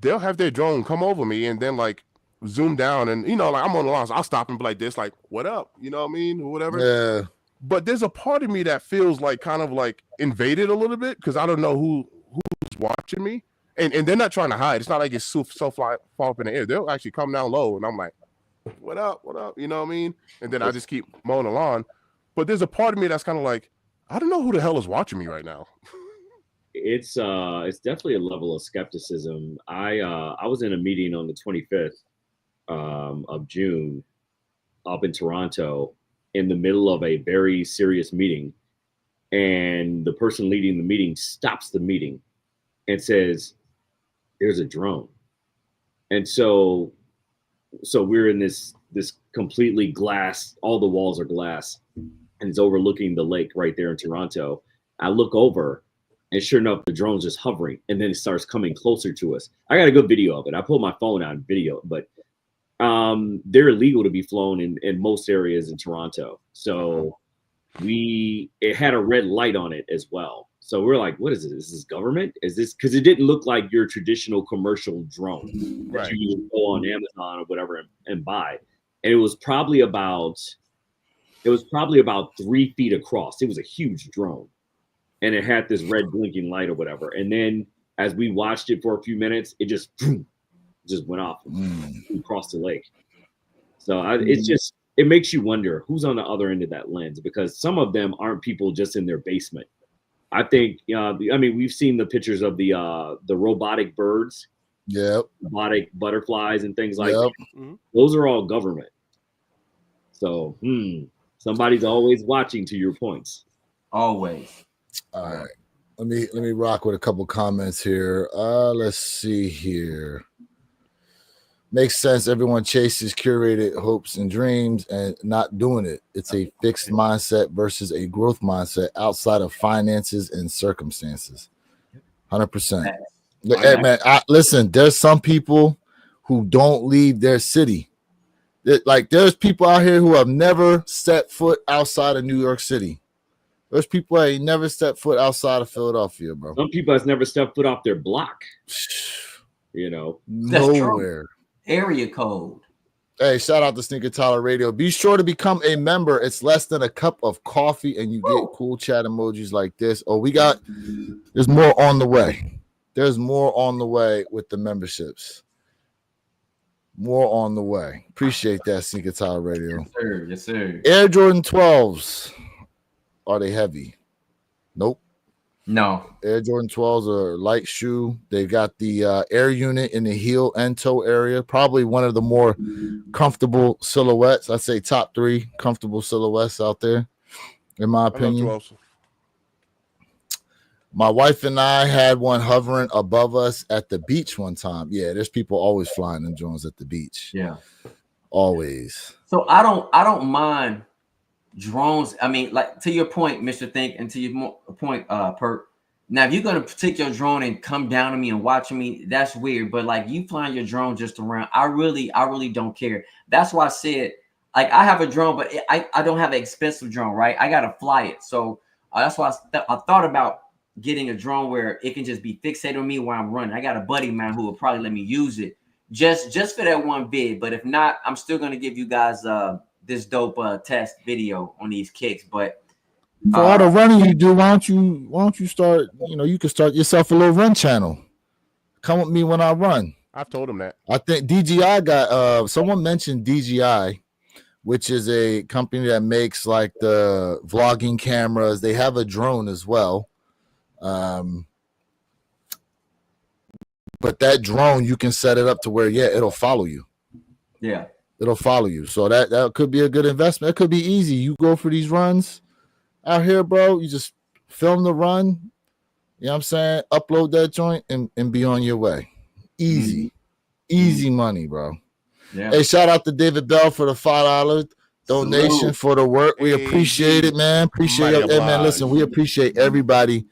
they'll have their drone come over me and then like zoom down, and like I'm on the lawn, so I'll stop and be like this, like what up, you know what I mean, or whatever. Yeah. But there's a part of me that feels like kind of like invaded a little bit because I don't know who's watching me, and they're not trying to hide. It's not like it's so far up in the air. They'll actually come down low, and I'm like, what up, you know what I mean? And then I just keep mowing the lawn. But there's a part of me that's kind of like, I don't know who the hell is watching me right now. It's definitely a level of skepticism. I was in a meeting on the 25th of June up in Toronto in the middle of a very serious meeting, and the person leading the meeting stops the meeting and says, "There's a drone." And so we're in this completely glass, all the walls are glass, and it's overlooking the lake right there in Toronto. I look over, and sure enough, the drone's just hovering, and then it starts coming closer to us. I got a good video of it. I pulled my phone out and video, but they're illegal to be flown in most areas in Toronto. So it had a red light on it as well. So we're like, what is it? Is this government? Is this, because it didn't look like your traditional commercial drone that you would go on Amazon or whatever and buy. And it was probably about 3 feet across. It was a huge drone. And it had this red blinking light or whatever. And then as we watched it for a few minutes, it just went off across the lake. So it makes you wonder who's on the other end of that lens, because some of them aren't people just in their basement. I think, we've seen the pictures of the robotic birds, robotic butterflies and things like that. Mm-hmm. Those are all government. So somebody's always watching, to your points. Always. All right. Let me rock with a couple comments here. Let's see here. Makes sense. Everyone chases curated hopes and dreams and not doing it. It's a fixed mindset versus a growth mindset outside of finances and circumstances. 100%. Hey, man, listen, there's some people who don't leave their city. Like, there's people out here who have never set foot outside of New York City. There's people that ain't never stepped foot outside of Philadelphia, bro. Some people has never stepped foot off their block. Nowhere. Area code. Hey, shout out to Sneaker Tyler Radio. Be sure to become a member. It's less than a cup of coffee, and you get cool chat emojis like this. Oh, there's more on the way. There's more on the way with the memberships. More on the way. Appreciate that, Sneaker Tyler Radio. Yes, sir. Yes, sir. Air Jordan 12s. Are they heavy? Nope. No. Air Jordan 12s are light shoe. They got the air unit in the heel and toe area. Probably one of the more comfortable silhouettes. I'd say top 3 comfortable silhouettes out there, in my opinion. My wife and I had one hovering above us at the beach one time. Yeah, there's people always flying them drones at the beach. Yeah. Always. So I don't mind drones. I mean, like, to your point, Mr. Think, and to your point, Perk. Now, if you're gonna take your drone and come down to me and watch me, that's weird. But like, you flying your drone just around, I really don't care. That's why I said, like, I have a drone, but I don't have an expensive drone, right? I gotta fly it. So that's why I thought about getting a drone where it can just be fixated on me while I'm running. I got a buddy of mine who will probably let me use it just for that one vid. But if not, I'm still gonna give you guys this dope test video on these kicks. But For all the running you do, why don't you start? You can start yourself a little run channel. Come with me when I run. I've told him that. I think DJI got someone mentioned DJI, which is a company that makes like the vlogging cameras. They have a drone as well. But that drone, you can set it up to where, it'll follow you. Yeah. It'll follow you. So that could be a good investment. It could be easy. You go for these runs out here, bro. You just film the run. You know what I'm saying? Upload that joint and be on your way. Easy. Easy money, bro. Yeah. Hey, shout out to David Bell for the $5 donation for the work. We appreciate it, man. Appreciate it. Hey, man, listen, we appreciate everybody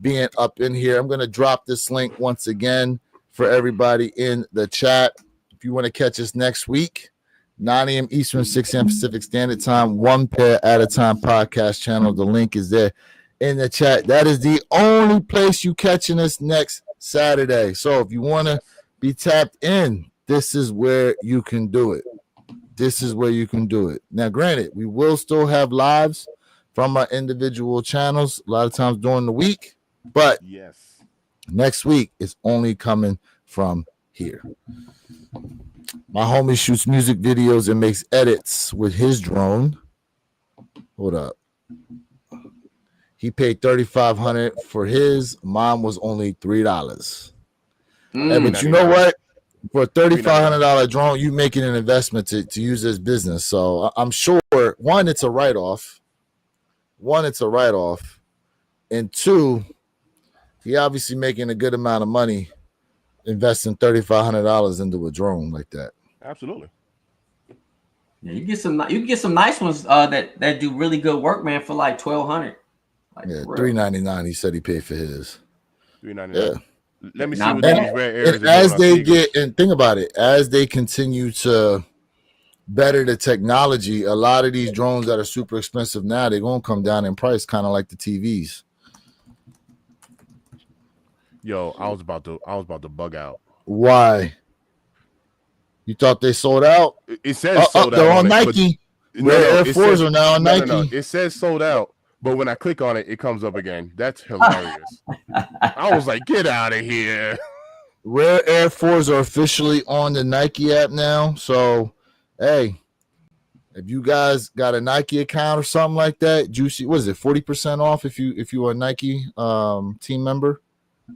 being up in here. I'm going to drop this link once again for everybody in the chat. If you want to catch us next week, 9 a.m. Eastern, 6 a.m. Pacific Standard Time, one pair at a time podcast channel. The link is there in the chat. That is the only place you catching us next Saturday. So if you want to be tapped in, this is where you can do it. This is where you can do it. Now, granted, we will still have lives from our individual channels a lot of times during the week, but yes, next week is only coming from here. My homie shoots music videos and makes edits with his drone. Hold up. He paid $3,500 for his. Mine was only $3. Hey, but you know what? For a $3,500 drone, you making an investment to use this business. So I'm sure, one, it's a write-off. And two, he obviously making a good amount of money investing $3,500 into a drone like that. Absolutely. Yeah, you can get some nice ones that do really good work, man, for like $1,200. Like, yeah, $399. He said he paid for his. $399. Yeah. Let me see what these rare areas and as they get, and think about it, as they continue to better the technology, a lot of these drones that are super expensive now, they're gonna come down in price, kind of like the TVs. Yo, I was about to bug out. Why? You thought they sold out? It says sold out. They're on Nike. Air Force are now on Nike. No, it says sold out. But when I click on it, it comes up again. That's hilarious. I was like, get out of here. Rare Air Force are officially on the Nike app now. So, hey, if you guys got a Nike account or something like that, Juicy, what is it, 40% off if you are a Nike team member?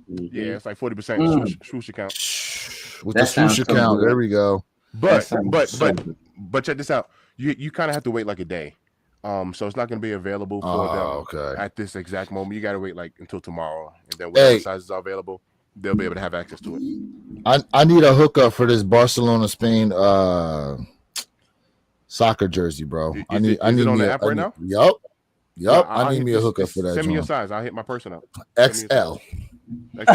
Yeah, it's like 40% swoosh account. With the swoosh account, there we go. But check this out. You kind of have to wait like a day. So it's not going to be available for them at this exact moment. You got to wait like until tomorrow, and then when the sizes are available, they'll be able to have access to it. I need a hookup for this Barcelona Spain soccer jersey, bro. Is I need it on the app right now? Yep. I need me a hookup for that. Send me your size. I'll hit my person up. XL. XL.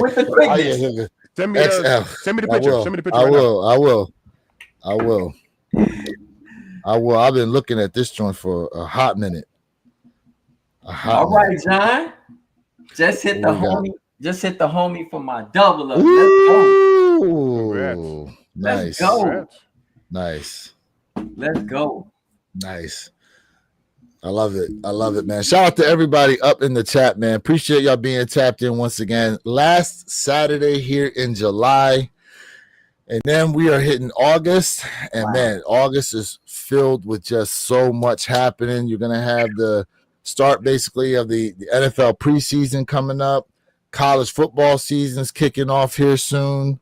With the quickness. Send me the picture. Send me the picture. I will. I've been looking at this joint for a hot minute. All right, John. Just hit the homie. Just hit the homie for my double up. Ooh, nice. Let's go. Nice. Let's go. Nice. I love it, man. Shout out to everybody up in the chat, man. Appreciate y'all being tapped in once again. Last Saturday here in July. And then we are hitting August, and man, August is filled with just so much happening. You're going to have the start basically of the NFL preseason coming up. College football season's kicking off here soon.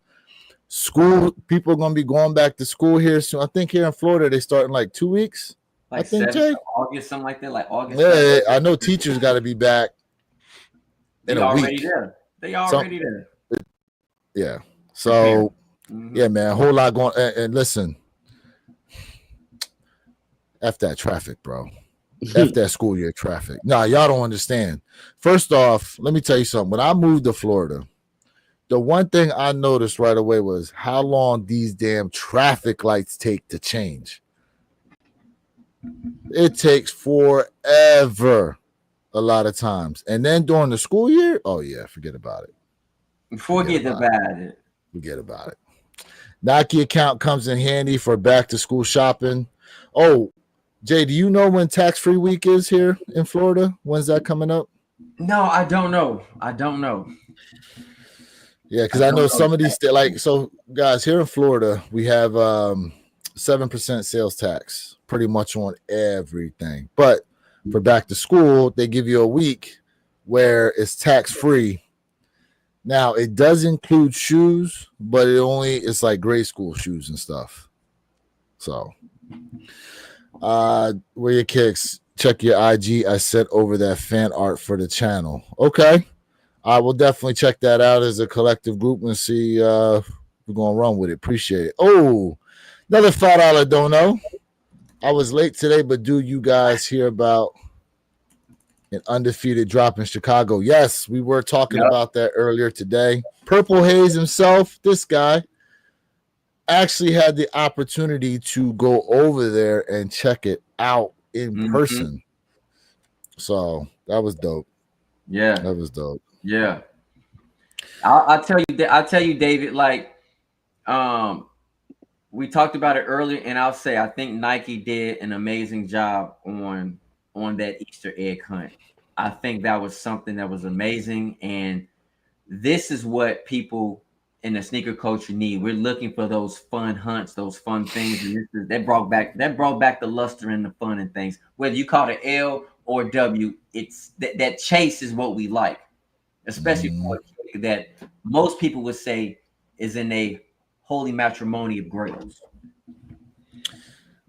School, people are going to be going back to school here soon. I think here in Florida, they start in like 2 weeks. Like I think, Jay. August, something like that, like August. Yeah, I know teachers got to be back in a week. They already there. Yeah. So... yeah, man, a whole lot going. And listen, F that traffic, bro. F that school year traffic. Nah, y'all don't understand. First off, let me tell you something. When I moved to Florida, the one thing I noticed right away was how long these damn traffic lights take to change. It takes forever a lot of times. And then during the school year, oh, yeah, forget about it. Forget about it. Nike account comes in handy for back to school shopping. Oh, Jay, do you know when tax-free week is here in Florida? When's that coming up? No, I don't know. I don't know. Yeah, because I know some of these so guys here in Florida, we have 7% sales tax pretty much on everything. But for back to school, they give you a week where it's tax-free. Now it does include shoes, but it's like grade school shoes and stuff. So where your kicks, check your IG. I sent over that fan art for the channel. Okay. I will definitely check that out as a collective group and see we're gonna run with it. Appreciate it. Oh, another $5 dono. I was late today, but do you guys hear about an undefeated drop in Chicago? Yes, we were talking about that earlier today. Purple Haze himself, this guy, actually had the opportunity to go over there and check it out in person. So that was dope. Yeah, that was dope. Yeah, I'll tell you, David. Like, we talked about it earlier, and I'll say I think Nike did an amazing job on that Easter egg hunt. I think that was something that was amazing, and this is what people in the sneaker culture need. We're looking for those fun hunts, those fun things, and that brought back the luster and the fun and things. Whether you call it L or W, it's that chase is what we like. Especially for a kick that most people would say is in a holy matrimony of grails.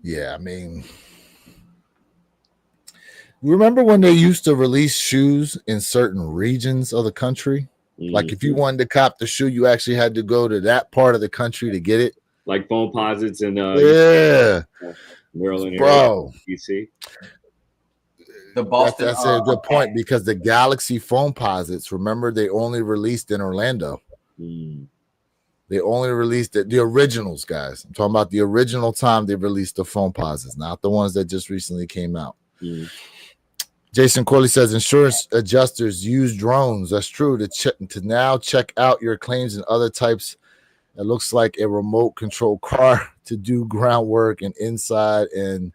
Yeah, I mean, remember when they used to release shoes in certain regions of the country? Like if you wanted to cop the shoe, you actually had to go to that part of the country to get it. Like phone posits and Maryland, bro. DC. The Boston. That's a good point because the Galaxy phone posits, remember, they only released in Orlando. They only released the originals, guys. I'm talking about the original time they released the phone posits, not the ones that just recently came out. Jason Corley says insurance adjusters use drones. That's true to now check out your claims and other types. It looks like a remote control car to do groundwork and inside and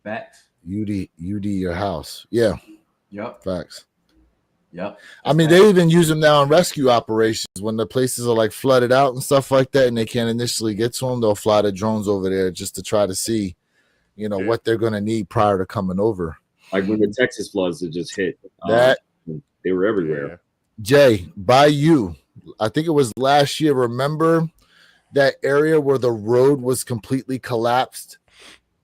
facts. UD your house. Yeah. Yep. Facts. Yep. I mean, they even use them now in rescue operations when the places are like flooded out and stuff like that, and they can't initially get to them. They'll fly the drones over there just to try to see, what they're going to need prior to coming over. Like when the Texas floods that just hit, they were everywhere. Jay, by you, I think it was last year. Remember that area where the road was completely collapsed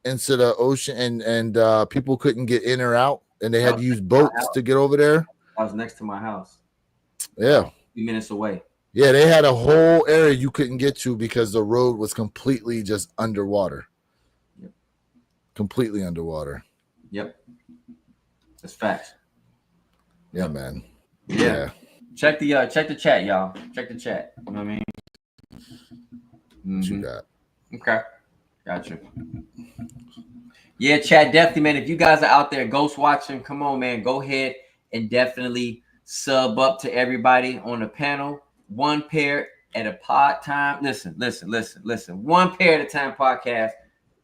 into the ocean and people couldn't get in or out, and they had to use boats to get over there? I was next to my house. Yeah. few minutes away. Yeah, they had a whole area you couldn't get to because the road was completely just underwater. Yep. Completely underwater. Yep. That's facts. Yeah, man. Yeah. Check the chat, y'all. Check the chat. You know what I mean? What you got? Okay. Gotcha. Yeah, chat, definitely, man. If you guys are out there ghost watching, come on, man. Go ahead and definitely sub up to everybody on the panel. One pair at a pod time. Listen. One pair at a time podcast.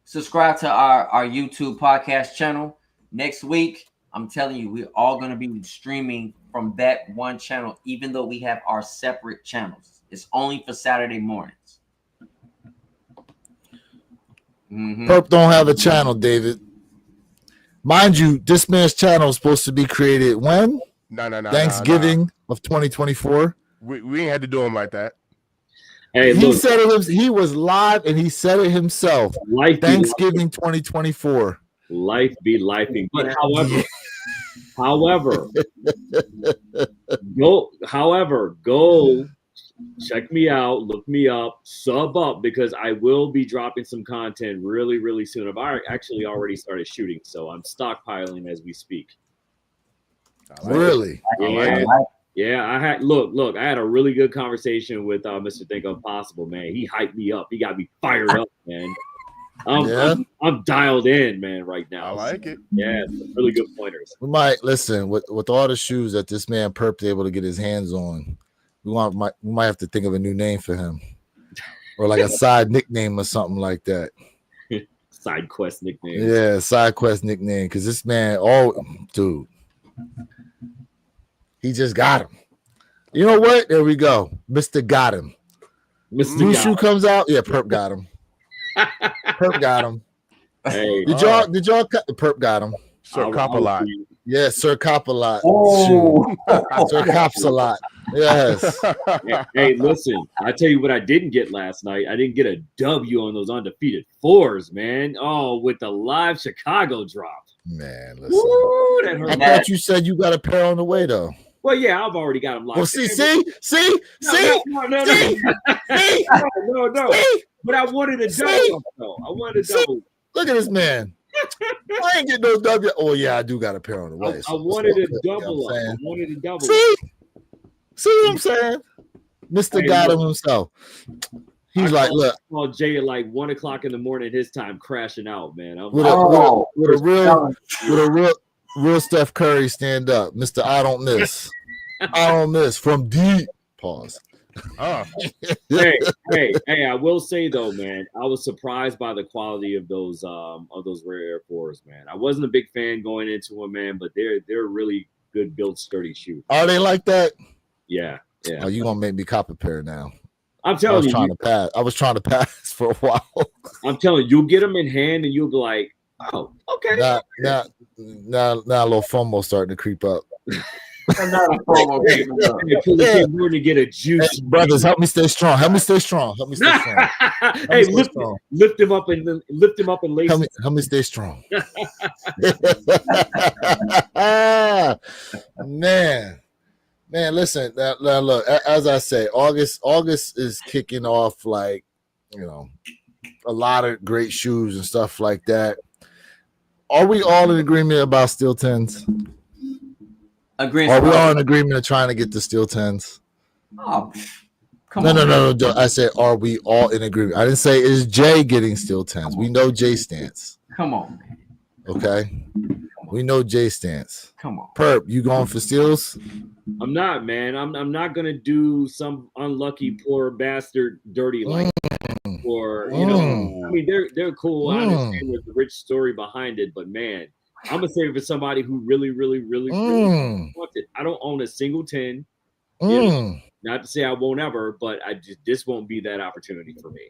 Subscribe to our YouTube podcast channel. Next week, I'm telling you, we're all going to be streaming from that one channel, even though we have our separate channels. It's only for Saturday mornings. Perp don't have a channel, David. Mind you, this man's channel is supposed to be created when? No. Thanksgiving of 2024. We ain't had to do him like that. Hey, he said it. He was live and he said it himself. Thanksgiving 2024. Life be lifing. But however, go check me out, look me up, sub up, because I will be dropping some content really, really soon. I've actually already started shooting, so I'm stockpiling as we speak. Really? Yeah. I had a really good conversation with Mr. Think Impossible, man. He hyped me up. He got me fired up, man. I'm dialed in, man, right now. I like it. Yeah, really good pointers. We might listen with all the shoes that this man Perp's able to get his hands on. We might have to think of a new name for him, or like a side nickname or something like that. Side quest nickname. Yeah, side quest nickname. Because this man, dude, he just got him. You know what? There we go. Mr. Got him. Mr. New God. shoe comes out. Yeah, Perp got him. Perp got him. Hey, Did y'all Perp got him? Sir Cop a lot. Yeah, Sir Cop a lot. Oh. Sir Cops a lot. Yes. hey, listen, I tell you what I didn't get last night. I didn't get a W on those undefeated fours, man. Oh, with the live Chicago drop. Man, listen. Woo, that hurt. I thought you said you got a pair on the way, though. Well, yeah, I've already got them locked. Well, see. No. But I wanted a double, though. I wanted a double. Look at this man. I ain't getting no W. Oh, yeah, I do got a pair on the way. I wanted a double up. I wanted a double. See what I'm saying? Mr. Got him himself. He's like, look. I called Jay at like 1 o'clock in the morning, his time, crashing out, man. With a real Steph Curry stand up. Mr. I don't miss. I don't miss from deep. Pause. Hey, I will say though, man, I was surprised by the quality of those rare Air Force, man. I wasn't a big fan going into them, man, but they're really good built, sturdy shoe. Are they like that? Yeah. Oh, you gonna make me cop a pair now? I'm telling you, I was trying to pass for a while. I'm telling you, you'll get them in hand and you'll be like, oh, okay. Now a little FOMO starting to creep up. Hey, to get a juice. Brothers, help me stay strong. Help me stay strong. Hey, lift him up and lace. Help me stay strong. Man, listen. Now look, as I say, August is kicking off like, a lot of great shoes and stuff like that. Are we all in agreement about steel 10s? Are we all in agreement of trying to get the steel 10s? Oh, come on. No. I said, are we all in agreement? I didn't say, is Jay getting steel 10s? We know Jay's stance. Come on, man. Okay? We know Jay's stance. Come on. Perp, you going for steals? I'm not, man. I'm not going to do some unlucky poor bastard dirty like or, I mean, they're cool. I understand there's a rich story behind it, but man, I'm gonna say it for somebody who really wants it. I don't own a single 10. Not to say I won't ever, but this won't be that opportunity for me.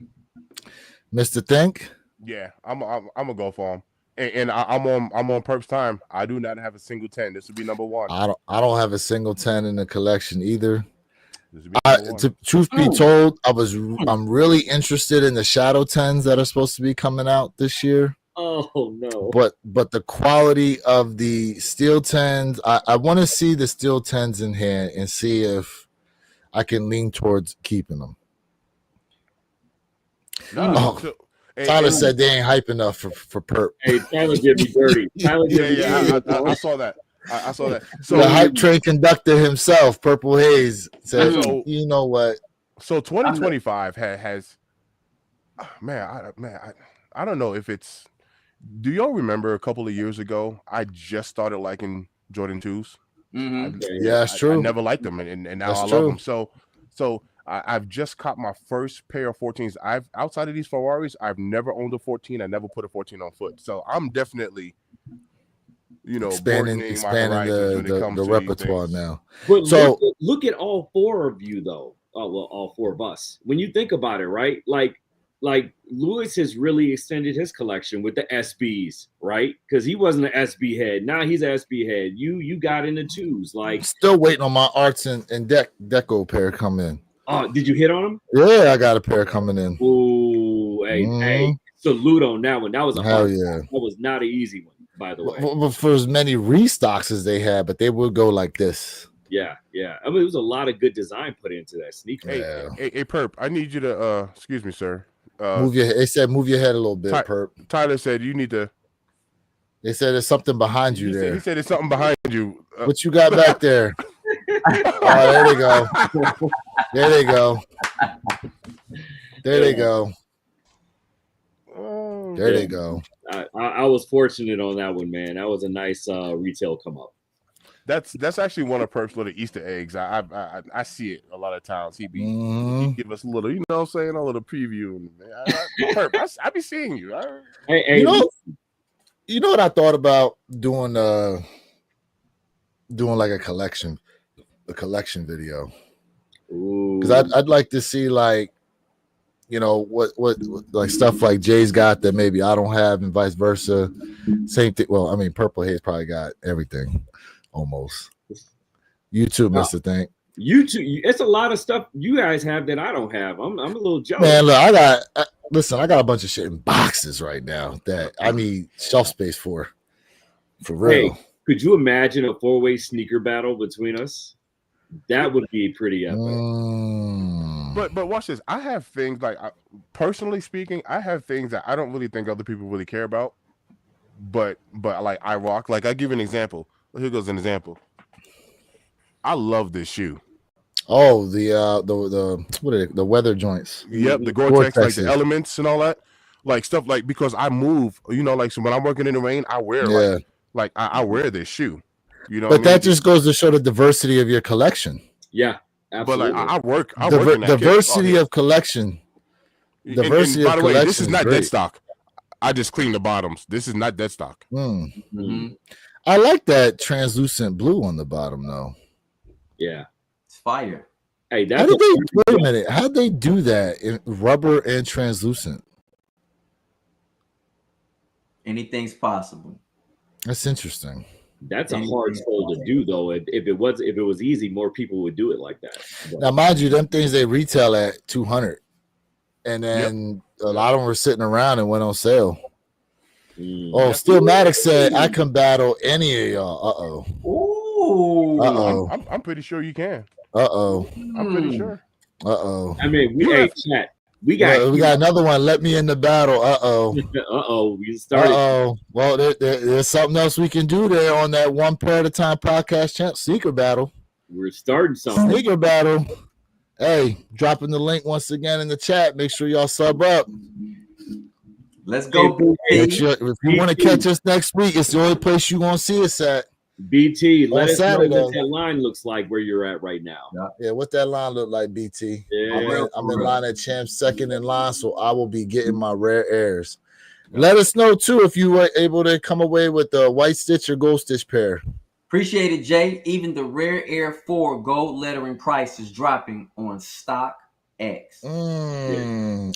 Mr. Think? Yeah, I'm gonna go for him. And I'm on Perp's time. I do not have a single 10. This would be number one. I don't have a single 10 in the collection either. Truth be Oh. told, I'm really interested in the Shadow 10s that are supposed to be coming out this year. Oh no! But the quality of the steel 10s, I want to see the steel 10s in hand and see if I can lean towards keeping them. Tyler said they ain't hype enough for Perp. Hey, Tyler did me dirty. I saw that. I saw that. So the hype train conductor himself, Purple Haze, said, "You know what? So 2025 has, man, I don't know if it's. Do y'all remember a couple of years ago? I just started liking Jordan 2s. Mm-hmm. Yeah, it's true. I never liked them, and now I love them. So I've just caught my first pair of 14s. Outside of these Ferraris, I've never owned a 14. I never put a 14 on foot. So I'm definitely, expanding the repertoire now. But so look at all four of you, though. Oh well, all four of us. When you think about it, right? Like Lewis has really extended his collection with the SBs, right? Because he wasn't an SB head. Now he's an SB head. You got into 2s. Like, still waiting on my arts and deco pair come in. Oh, did you hit on them? Yeah, I got a pair coming in. Ooh, hey, salute on that one. That was hell yeah. That was not an easy one, by the way. But for as many restocks as they had, but they would go like this. Yeah. I mean, it was a lot of good design put into that sneaker. Hey, Perp, I need you to excuse me, sir. Move your head. They said move your head a little bit, Perp. Tyler said you need to. They said there's something behind you there. He said there's something behind you. What you got back there? Oh, there they go. There they go. There they go. There they go. I was fortunate on that one, man. That was a nice retail come up. That's actually one of Perp's little Easter eggs. I see it a lot of times. He give us a little, you know what I'm saying, a little preview. Perp, I be seeing you. Hey, you know what I thought about doing like a collection video, because I'd like to see, like, you know, what like stuff like Jay's got that maybe I don't have, and vice versa. Same thing. Well, I mean, Purple Haze probably got everything almost. YouTube, Mr. Think. YouTube, it's a lot of stuff you guys have that I don't have. I'm a little jealous. Man, look, I got a bunch of shit in boxes right now that I need shelf space for real. Hey, could you imagine a 4-way sneaker battle between us? That would be pretty epic. But watch this. I have things like, personally speaking, I have things that I don't really think other people really care about. But like I rock. Like, I give you an example. Here goes an example. I love this shoe. Oh, the what are they, the weather joints? Yep, the Gore-Tex, like the elements and all that, like stuff, like, because I move, you know, like, so when I'm working in the rain, I wear like I wear this shoe, you know. But that just goes to show the diversity of your collection. Yeah, absolutely. But like I work in that diversity of collection. Diversity and by of the way, collection. this is not dead stock. I just cleaned the bottoms. This is not dead stock. I like that translucent blue on the bottom, though. Yeah, it's fire. Hey, wait a minute. How'd they do that in rubber and translucent? Anything's possible. That's interesting. That's a hard sole to do, though. If it was easy, more people would do it like that. But now, mind you, them things they retail at $200, and then a lot of them were sitting around and went on sale. Oh, Stillmatic said, "I can battle any of y'all." I'm pretty sure you can. I'm pretty sure. I mean, chat. We got another one. Let me in the battle. We started. Well, there's something else we can do there on that One Pair at a Time podcast champ sneaker battle. We're starting something. Sneaker battle. Hey, dropping the link once again in the chat. Make sure y'all sub up. Let's go. Make sure, if you want to catch us next week, it's the only place you're gonna see us at. BT, let us know what that line looks like where you're at right now. Yeah, what that line look like, BT? Yeah. I'm in line at Champ, second in line, so I will be getting my rare airs. Let us know too if you were able to come away with the white stitch or gold stitch pair. Appreciate it, Jay. Even the Rare Air 4 gold lettering price is dropping on StockX.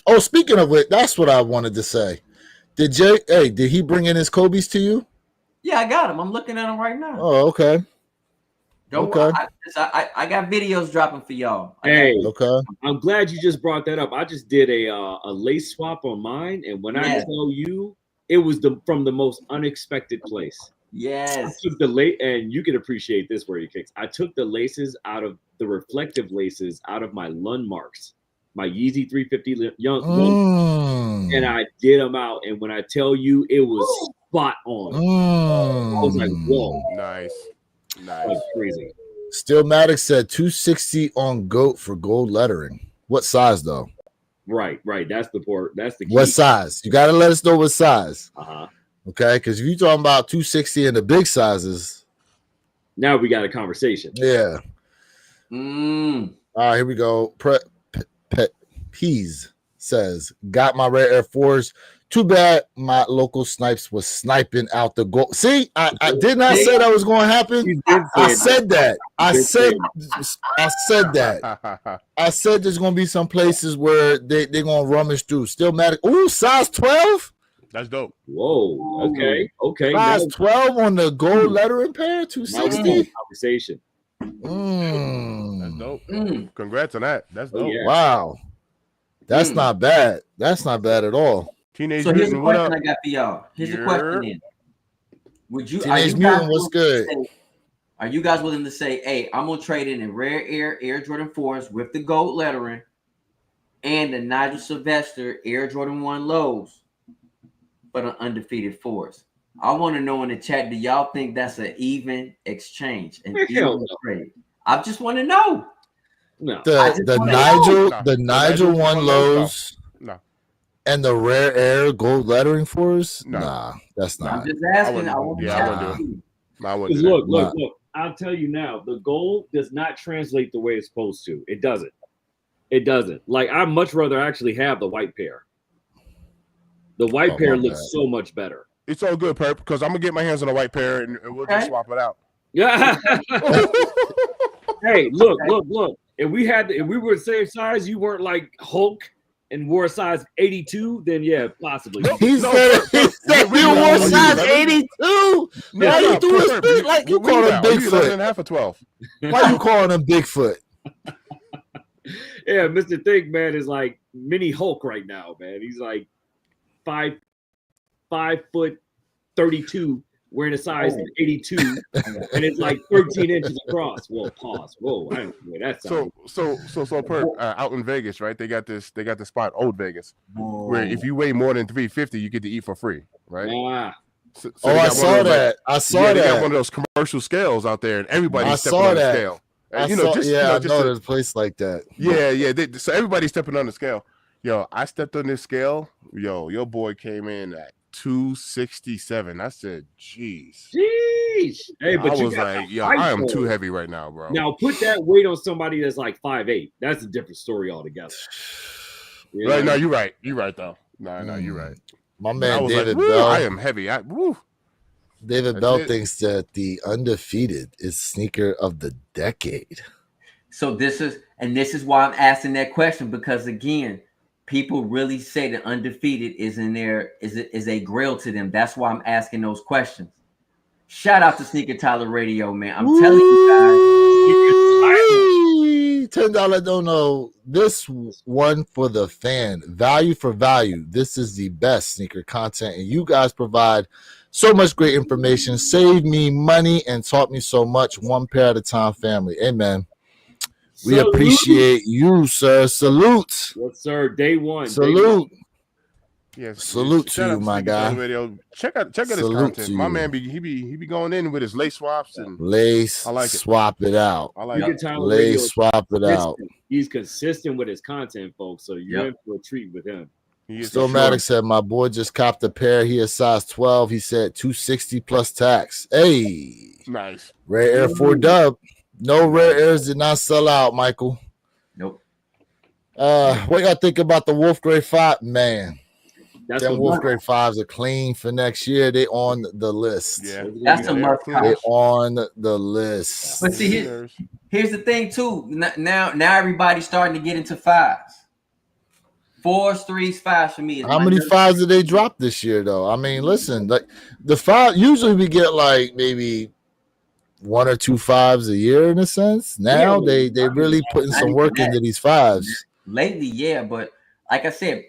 Oh, speaking of which, that's what I wanted to say. Did he bring in his Kobe's to you? Yeah, I got him. I'm looking at him right now. Oh, okay. I got videos dropping for y'all. Okay. I'm glad you just brought that up. I just did a lace swap on mine, and when I tell you, it was from the most unexpected place. Yes. I took the lace, and you can appreciate this where you kicks. I took the laces out of the reflective laces out of my Lundmarks, my Yeezy 350 young, and I did them out. And when I tell you, it was spot on. I was like, whoa, nice. That was crazy. Stillmatic said 260 on GOAT for gold lettering. What size though? Right. That's the port. That's the key. What size? You got to let us know what size. Uh-huh. Okay, because if you're talking about 260 in the big sizes, now we got a conversation. Yeah. All right, here we go. Peas says, got my rare Air Force. Too bad my local snipes was sniping out the goal. See, I did not say that was going to happen. I said that. I said that. I said there's going to be some places where they're going to rummage through. Stillmatic. Ooh, size 12? That's dope. Whoa. Okay. Size 12 on the gold lettering pair, 260. Conversation. That's dope. Congrats on that. That's dope. Yeah. Wow. That's not bad. That's not bad at all. Teenage so here's the Mutant, what question up? I got for y'all. Here's the question then. Would you Teenage Mutant, what's good? Are you guys willing to say, hey, I'm gonna trade in a rare Air Jordan 4s with the gold lettering and the Nigel Sylvester Air Jordan 1 lows for the undefeated 4s? I want to know in the chat, do y'all think that's an even exchange? An even trade? I just want to know. No. The Nigel 1 lows. No. And the rare Air gold lettering for us? No. Nah, that's not. I'm just asking. I wouldn't do it. Look. I'll tell you now, the gold does not translate the way it's supposed to. It doesn't. It doesn't. Like, I'd much rather actually have the white pair. The white pair looks so much better. It's all good, Perp, because I'm gonna get my hands on a white pair and we'll just swap it out. Yeah. Hey, look. If we were the same size, you weren't like Hulk and wore a size 82, then yeah, possibly. He said we wore size 82. Why you do this like you call him Bigfoot? 11.5 or 12. Why you calling him Bigfoot? Yeah, Mr. Think Man is like mini Hulk right now, man. He's like 5'32", wearing a size 82, and it's like 13 inches across. Whoa, pause. Whoa, I don't know that sounds. So Perp, out in Vegas, right? They got this spot, Old Vegas, where if you weigh more than 350, you get to eat for free, right? So I saw that. They got one of those commercial scales out there, and everybody's stepping on the scale. I know there's a place like that. Yeah. So everybody's stepping on the scale. Yo, I stepped on this scale. Yo, your boy came in at 267. I said, jeez. Hey, but I was like, yo, I am too heavy right now, bro. Now put that weight on somebody that's like 5'8". That's a different story altogether. Right? No, you're right. You're right, though. No, you're right. My man David Bell. I am heavy. David Bell thinks that the Undefeated is sneaker of the decade. So this is why I'm asking that question, because again, people really say the Undefeated is a grail to them. That's why I'm asking those questions. Shout out to Sneaker Tyler Radio, man. I'm telling you guys. $10 don't know. This one for the fan. Value for value. This is the best sneaker content, and you guys provide so much great information. Save me money and taught me so much. One pair at a time, family. Amen. We appreciate you, sir. Salute. Yes, sir. Day one. Salute. Yes. Salute to you, my guy. Check out his content. My man he be going in with his lace swaps and lace. I like it. Swap it out. I like it. Lace swap it out. He's consistent with his content, folks. So you're in for a treat with him. Stillmatic said, my boy just copped a pair. He is size 12. He said 260 plus tax. Hey. Nice. Rare Air 4 dub. No rare airs did not sell out, Michael. Nope. What y'all think about the Wolf Grade 5? Man. Them Wolf Grade 5s are clean for next year. They on the list. Yeah. That's a must. They on the list. But see, here's the thing too. Now everybody's starting to get into 5s. 4s, 3s, 5s for me. How many 5s did they drop this year, though? I mean, listen, like the 5 usually we get like maybe 1 or 2 5s a year in a sense. Now they really putting some work into these 5s. Lately, yeah, but like I said,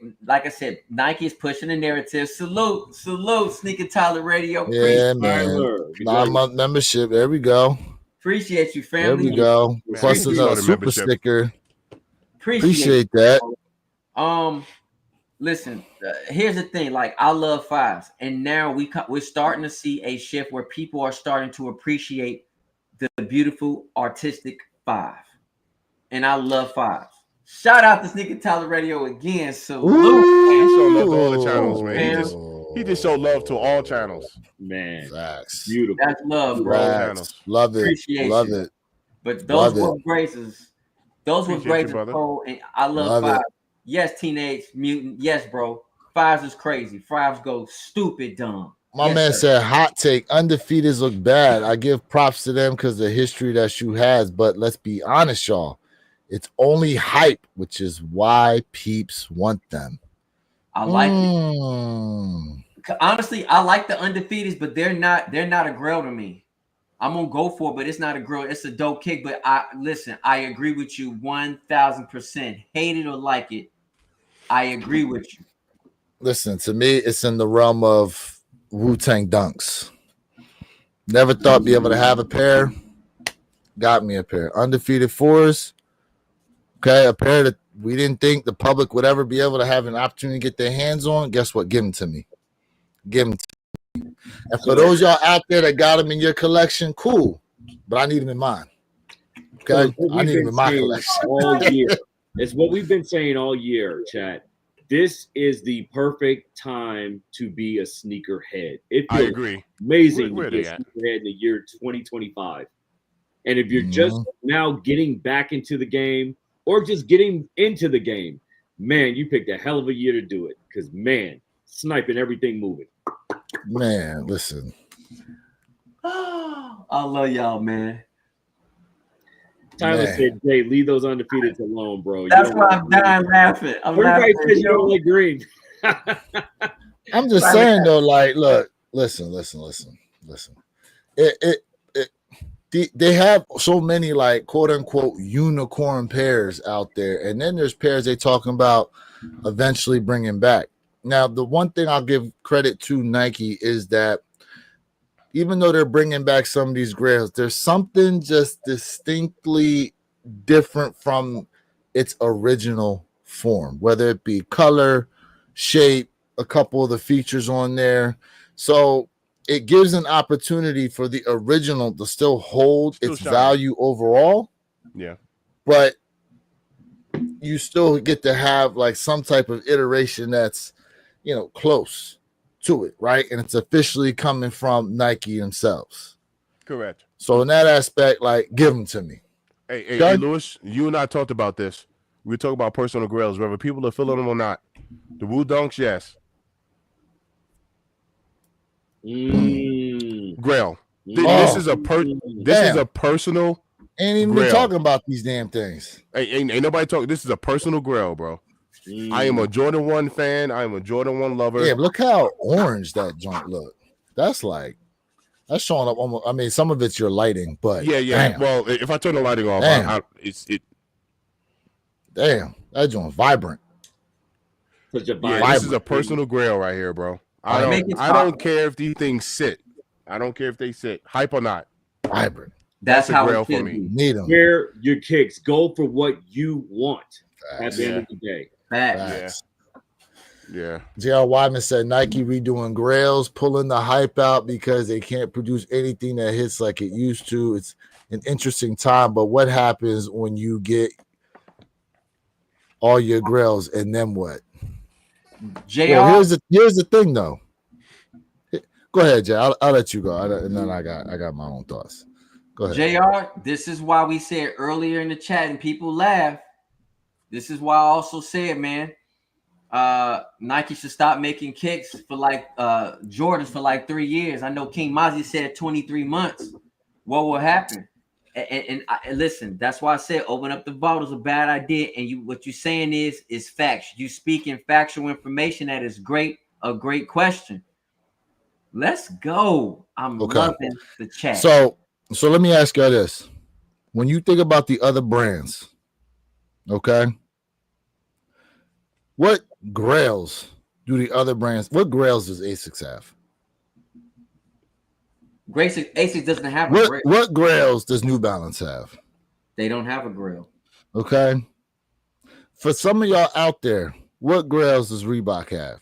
Nike is pushing the narrative. Salute, Sneaker Tyler Radio. Yeah, man. 9-month membership. There we go. Appreciate you, family. There we go. Man, plus another super membership. sticker. Appreciate that. Listen, here's the thing. Like, I love 5s, and now we're starting to see a shift where people are starting to appreciate the beautiful artistic 5, and I love 5s. Shout out to Sneaker Tyler Radio again. Salute. He showed love to all the channels, man. He just showed love to all channels. Man, facts. Beautiful. That's love, bro. Channels. Love it. Appreciate love you. it. But those were graces. Those were Appreciate graces, you, brother. bro. And I love 5s. Yes, Teenage Mutant. Yes, bro. 5s is crazy. 5s go stupid dumb. My man said, hot take, Undefeateds look bad. I give props to them because of the history that shoe has. But let's be honest, y'all. It's only hype, which is why peeps want them. I like it. Honestly, I like the Undefeateds, but they're not a grail to me. I'm gonna go for it, but it's not a grail. It's a dope kick. But I agree with you 1,000%. Hate it or like it, I agree with you. Listen, to me, it's in the realm of Wu-Tang dunks. Never thought I'd be able to have a pair. Got me a pair. Undefeated 4s. Okay, a pair that we didn't think the public would ever be able to have an opportunity to get their hands on. Guess what? Give them to me. Give them to me. And for those y'all out there that got them in your collection, cool. But I need them in mine. Okay? I need them in my collection. All year. It's what we've been saying all year, chat. This is the perfect time to be a sneakerhead. It feels I agree. amazing Where to be they a at? sneakerhead in the year 2025. And if you're just now getting back into the game or just getting into the game, man, you picked a hell of a year to do it. Because, man, sniping everything moving. Man, listen. I love y'all, man. Tyler Man. said, "Jay, leave those undefeated alone, bro." That's why I'm dying laughing. Everybody says you don't like green. I'm just saying though, like, look, listen. They have so many like quote unquote unicorn pairs out there, and then there's pairs they talking about eventually bringing back. Now, the one thing I'll give credit to Nike is that even though they're bringing back some of these grails, there's something just distinctly different from its original form, whether it be color, shape, a couple of the features on there. So it gives an opportunity for the original to still hold its value overall. Yeah. But you still get to have like some type of iteration that's, you know, close to it, right? And it's officially coming from Nike themselves. Correct. So in that aspect, like, give them to me. Hey, Lewis, you and I talked about this. We talk about personal grails, whether people are feeling them or not. The Wu Dunks, yes. Grail. This is a personal. Ain't even been talking about these damn things. Ain't nobody talking. This is a personal grail, bro. I am a Jordan 1 fan. I am a Jordan 1 lover. Yeah, look how orange that joint look. That's showing up almost. I mean, some of it's your lighting, but yeah. Damn. Well, if I turn the lighting off, damn, that joint's vibrant. This is a personal grail right here, bro. I don't care if these things sit. I don't care if they sit, hype or not. Vibrant. That's a how grail it for me. Need them. Wear your kicks. Go for what you want at the end of the day. Facts. Yeah. J.R. Wyman said Nike redoing grails, pulling the hype out because they can't produce anything that hits like it used to. It's an interesting time, but what happens when you get all your grails and then what? JR, well, here's the thing though. Go ahead, Jay. I'll let you go. And then I got my own thoughts. Go ahead. JR, this is why we said earlier in the chat and people laugh. This is why I also said, man, Nike should stop making kicks for like Jordans for like 3 years. I know King Mozzie said 23 months. What will happen? And listen, that's why I said open up the vault is a bad idea. And what you're saying is facts. You speaking factual information. That is great. A great question. Let's go. I'm loving the chat. So let me ask you this. When you think about the other brands, okay, what grails do the other brands, what grails does ASICS have? ASICS doesn't have a grail. What grails does New Balance have? They don't have a grail. Okay. For some of y'all out there, what grails does Reebok have?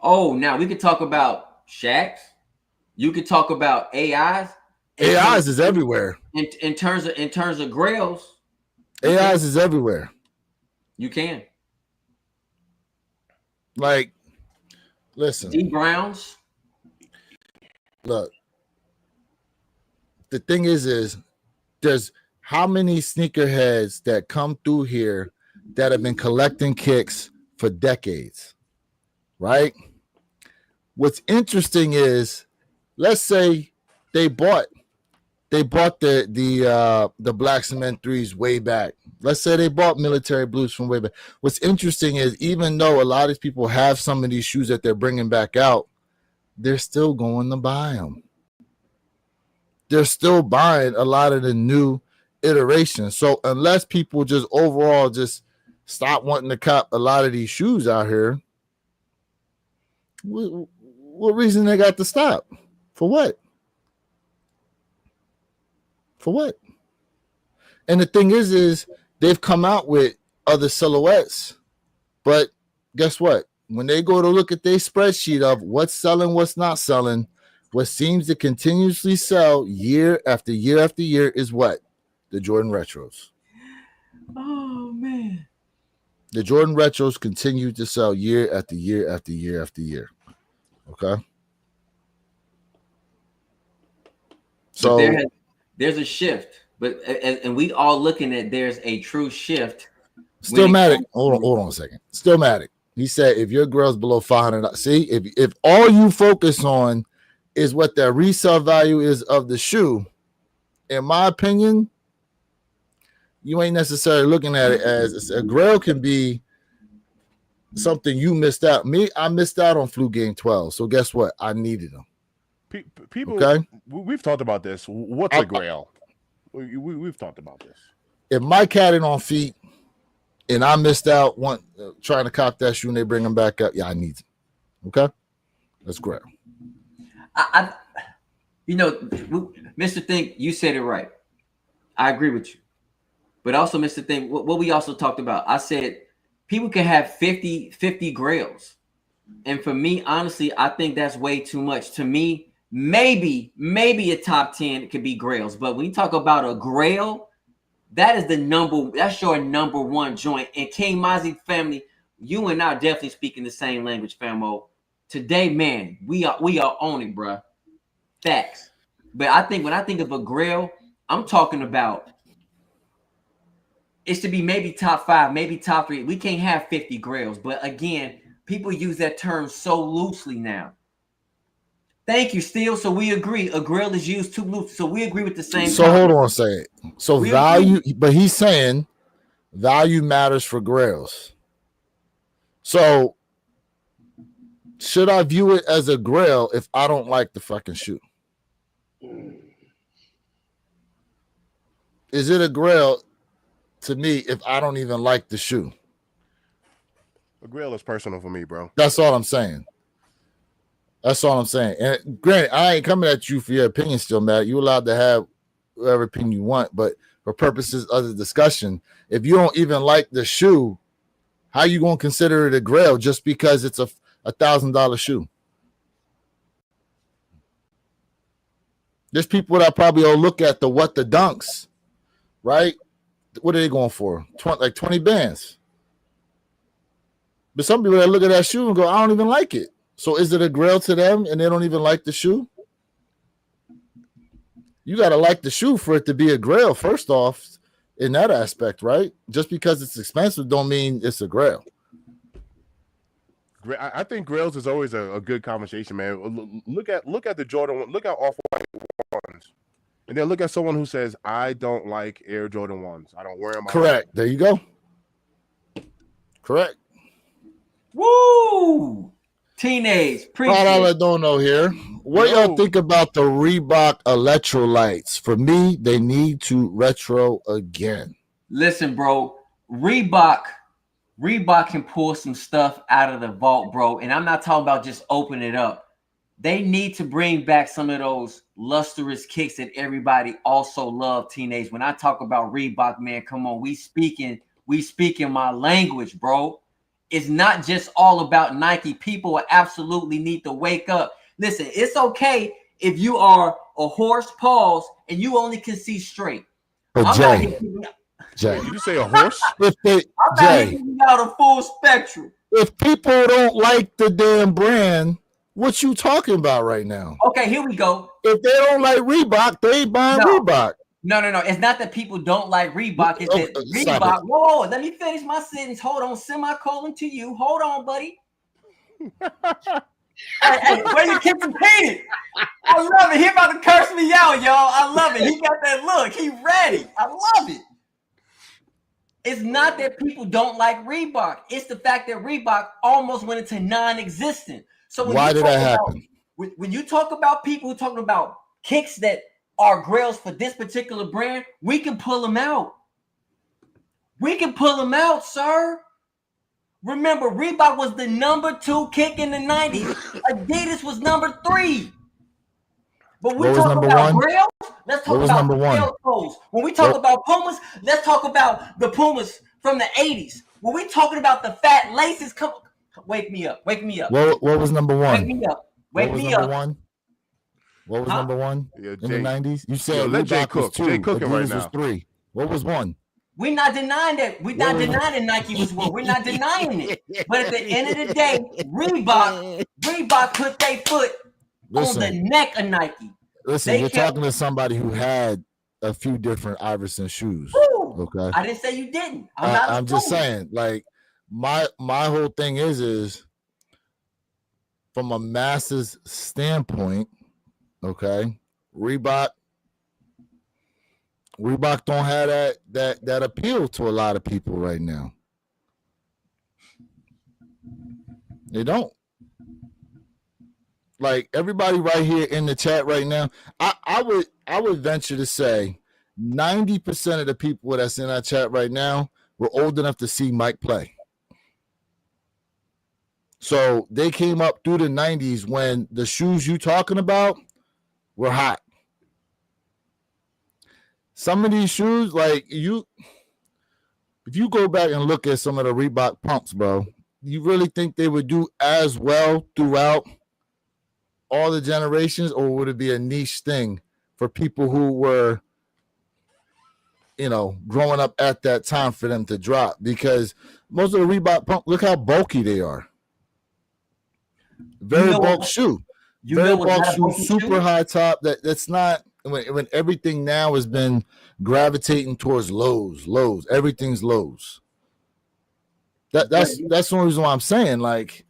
Oh, now we could talk about Shaqs. You could talk about AIs. AIs is everywhere. In terms of grails, AIs is everywhere. You can. Like, listen. D Browns. Look, the thing is there's how many sneakerheads that come through here that have been collecting kicks for decades, right? What's interesting is, let's say they bought the Black Cement 3s way back. Let's say they bought Military Blues from way back. What's interesting is, even though a lot of these people have some of these shoes that they're bringing back out, they're still going to buy them. They're still buying a lot of the new iterations. So unless people just overall just stop wanting to cop a lot of these shoes out here, what reason they got to stop? For what? For what? And the thing is they've come out with other silhouettes, but guess what? When they go to look at their spreadsheet of what's selling, what's not selling, what seems to continuously sell year after year after year is what? The Jordan Retros. Oh, man. The Jordan Retros continue to sell year after year after year after year. Okay? So There's a shift, but and we all looking at there's a true shift. Stillmatic. Hold on a second. Stillmatic. He said if your girl's below $500, see, if all you focus on is what the resale value is of the shoe, in my opinion, you ain't necessarily looking at it as a grail can be something you missed out. Me, I missed out on Flu Game 12. So guess what? I needed them. People, okay? We've talked about this. What's a grail? We've talked about this. If Mike had it on feet and I missed out trying to cop that shoe and they bring them back up, yeah, I need them. Okay? That's grail. Mr. Think, you said it right. I agree with you. But also, Mr. Think, what we also talked about, I said people can have 50 grails. And for me, honestly, I think that's way too much. To me, maybe a top 10 could be grails. But when you talk about a grail, that's your number one joint. And King Mozzie family, you and I are definitely speaking the same language, famo. Today, man, we are on it, bro. Facts. But I think when I think of a grail, I'm talking about it's to be maybe top 5, maybe top 3. We can't have 50 grails. But again, people use that term so loosely now. Thank you, Steele. So we agree. A grail is used too loose. So we agree with the same. So hold on a second. So value, but he's saying value matters for grails. So should I view it as a grail if I don't like the fucking shoe? Is it a grail to me if I don't even like the shoe? A grail is personal for me, bro. That's all I'm saying. And granted, I ain't coming at you for your opinion still, Matt. You're allowed to have whatever opinion you want, but for purposes of the discussion, if you don't even like the shoe, how you gonna consider it a grail just because it's a $1,000 shoe? There's people that probably will look at the dunks, right? What are they going for? 20 bands. But some people that look at that shoe and go, I don't even like it. So is it a grail to them and they don't even like the shoe? You got to like the shoe for it to be a grail, first off, in that aspect, right? Just because it's expensive don't mean it's a grail. I think grails is always a good conversation, man. Look at the Jordan one. Look at off-white ones. And then look at someone who says, I don't like Air Jordan 1s. I don't wear them. Correct. There you go. Correct. Woo! Teenage. All I don't know here. What y'all think about the Reebok electrolytes? For me, they need to retro again. Listen, bro. Reebok can pull some stuff out of the vault, bro. And I'm not talking about just open it up. They need to bring back some of those lustrous kicks that everybody also love, teenage. When I talk about Reebok, man, come on. We speaking my language, bro. It's not just all about Nike. People absolutely need to wake up. Listen, it's okay if you are a horse, pause, and you only can see straight. But Jay, did you say a horse? I'm not hitting out a full spectrum. If people don't like the damn brand, what you talking about right now? Okay, here we go. If they don't like Reebok, they ain't buying Reebok. No. It's not that people don't like Reebok. It's that Reebok. Whoa, let me finish my sentence. Hold on, semicolon to you. Hold on, buddy. hey, where you keep repeating? I love it. He about to curse me out, y'all. I love it. He got that look. He ready. I love it. It's not that people don't like Reebok. It's the fact that Reebok almost went into non-existent. So why did that happen? When you talk about people who talking about kicks that are grails for this particular brand, we can pull them out. We can pull them out, sir. Remember, Reebok was the number 2 kick in the 90s. Adidas was number 3. But we talk about grails, let's talk about grail toes. When we talk about Pumas, let's talk about the Pumas from the 80s. When we talking about the fat laces, wake me up. What was number 1? Wake me up. What was number 1 in the 90s? You said let Jay cook. 2. Jay cooking right now. Was 3. What was 1? We're not denying that. We're not denying Nike was 1. We're not denying it. But at the end of the day, Reebok put their foot on the neck of Nike. Listen, you're talking to somebody who had a few different Iverson shoes. Woo! Okay, I didn't say you didn't. I'm just saying, like my whole thing is from a masses standpoint. Okay, Reebok don't have that appeal to a lot of people right now. They don't. Like everybody right here in the chat right now, I would venture to say 90% of the people that's in our chat right now were old enough to see Mike play. So they came up through the 90s when the shoes you talking about were hot. Some of these shoes, like if you go back and look at some of the Reebok pumps, bro, you really think they would do as well throughout all the generations, or would it be a niche thing for people who were, growing up at that time for them to drop? Because most of the Reebok pump, look how bulky they are. Very bulk shoe. Very bulk shoe, super high top. That's not when everything now has been gravitating towards lows. Everything's lows. That's the only reason why I'm saying, like,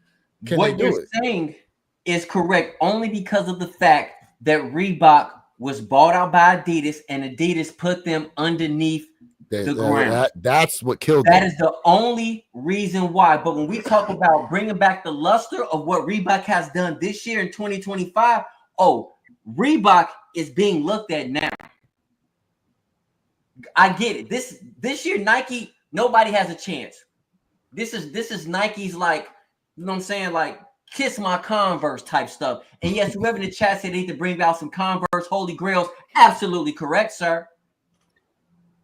can what they do you're it? saying is correct only because of the fact that Reebok was bought out by Adidas and Adidas put them underneath the ground. That's what killed them. That is the only reason why. But when we talk about bringing back the luster of what Reebok has done this year in 2025, Reebok is being looked at now. I get it. This year, Nike, nobody has a chance. This is Nike's, like, you know what I'm saying, like, kiss my Converse type stuff. And yes, whoever in the chat said they need to bring out some Converse Holy Grails, absolutely correct, sir.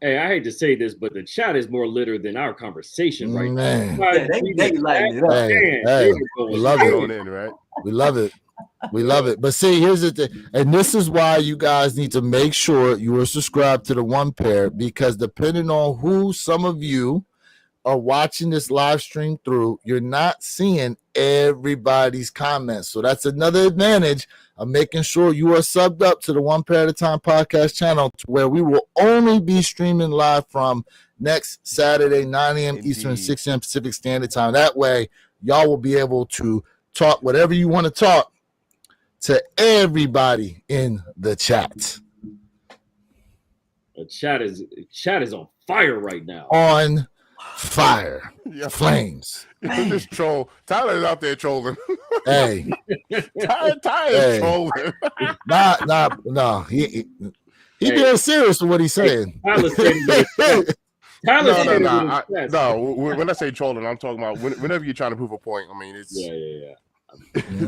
Hey, I hate to say this, but the chat is more litter than our conversation right now. Yeah, they lighten it up. Hey, we love it. Right? We love it. We love it. But see, here's the thing. And this is why you guys need to make sure you are subscribed to the One Pair, because depending on who some of you are watching this live stream through, you're not seeing everybody's comments. So that's another advantage of making sure you are subbed up to the One Pair at a Time podcast channel, to where we will only be streaming live from next Saturday, 9 a.m. Eastern, 6 a.m. Pacific Standard Time. That way, y'all will be able to talk whatever you want to talk to everybody in the chat. The chat is on fire right now. On fire. Flames. This troll. Tyler's out there trolling. Hey. Tyler's trolling. No. He being serious with what he's saying. No. When I say trolling, I'm talking about whenever you're trying to prove a point. I mean, it's yeah.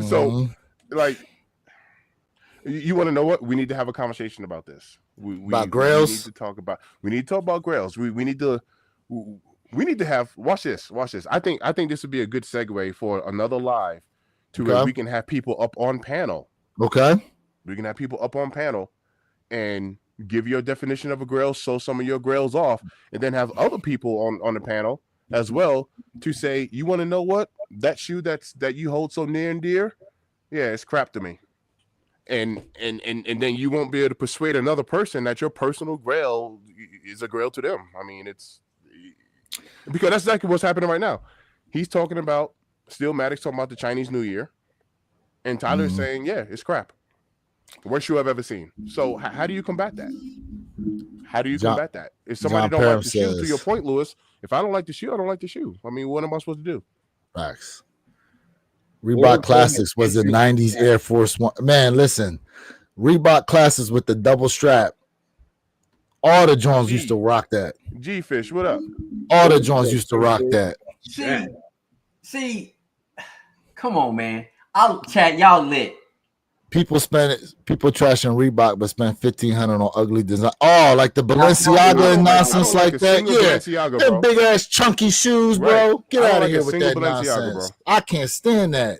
So, like, you want to know what? We need to have a conversation about this. About Grails. We need to talk about Grails. We need to have watch this. I think this would be a good segue for another live to where we can have people up on panel. Okay. We can have people up on panel and give your definition of a Grail, show some of your Grails off, and then have other people on the panel as well to say, you want to know what? That shoe that you hold so near and dear, yeah, it's crap to me. And then you won't be able to persuade another person that your personal Grail is a Grail to them. I mean, it's because that's exactly what's happening right now. He's talking about Maddox talking about the Chinese New Year, and Tyler's saying, yeah, it's crap. The worst shoe I've ever seen. So how do you combat that? How do you combat that? If somebody don't like the shoe, to your point, Lewis, if I don't like the shoe, I don't like the shoe. I mean, what am I supposed to do? Facts. Reebok Classics was the 90s Air Force One. Man, listen, Reebok Classics with the double strap. All the Jones used to rock that. G-Fish, what up? All the Jones used to rock that. See, come on, man. I'll chat, y'all lit. People trashing Reebok, but spend $1,500 on ugly design. Oh, like the Balenciaga and nonsense like that. Yeah, them big ass chunky shoes, bro. Get out of here with that nonsense. Bro. I can't stand that.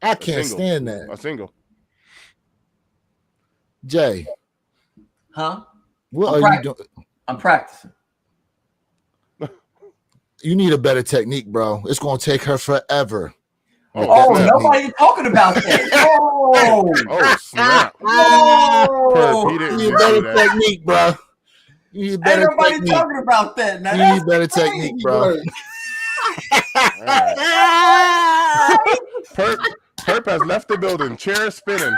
I can't stand that. A single. Jay. Huh? What are you doing? I'm practicing. You need a better technique, bro. It's gonna take her forever. Oh, snap. nobody talking about that. Oh snap! Whoa. He didn't You need just do better that. technique, bro. You need Ain't better nobody technique. talking about that. Now You that's need better crazy technique, bro. work. All right. Perp has left the building. Chair spinning.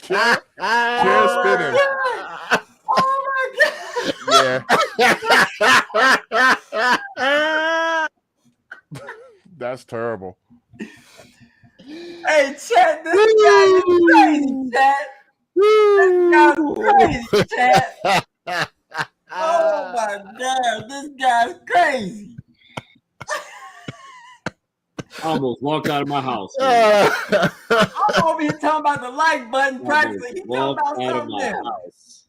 Chair spinning. Oh my Yeah, that's terrible. God. Hey, chat, this guy is crazy, chat. This guy's crazy, chat. Oh my God, this guy's crazy. I almost walked out of my house. Man. I'm over here talking about the like button practically. He's talking Walked about out of something my else. house.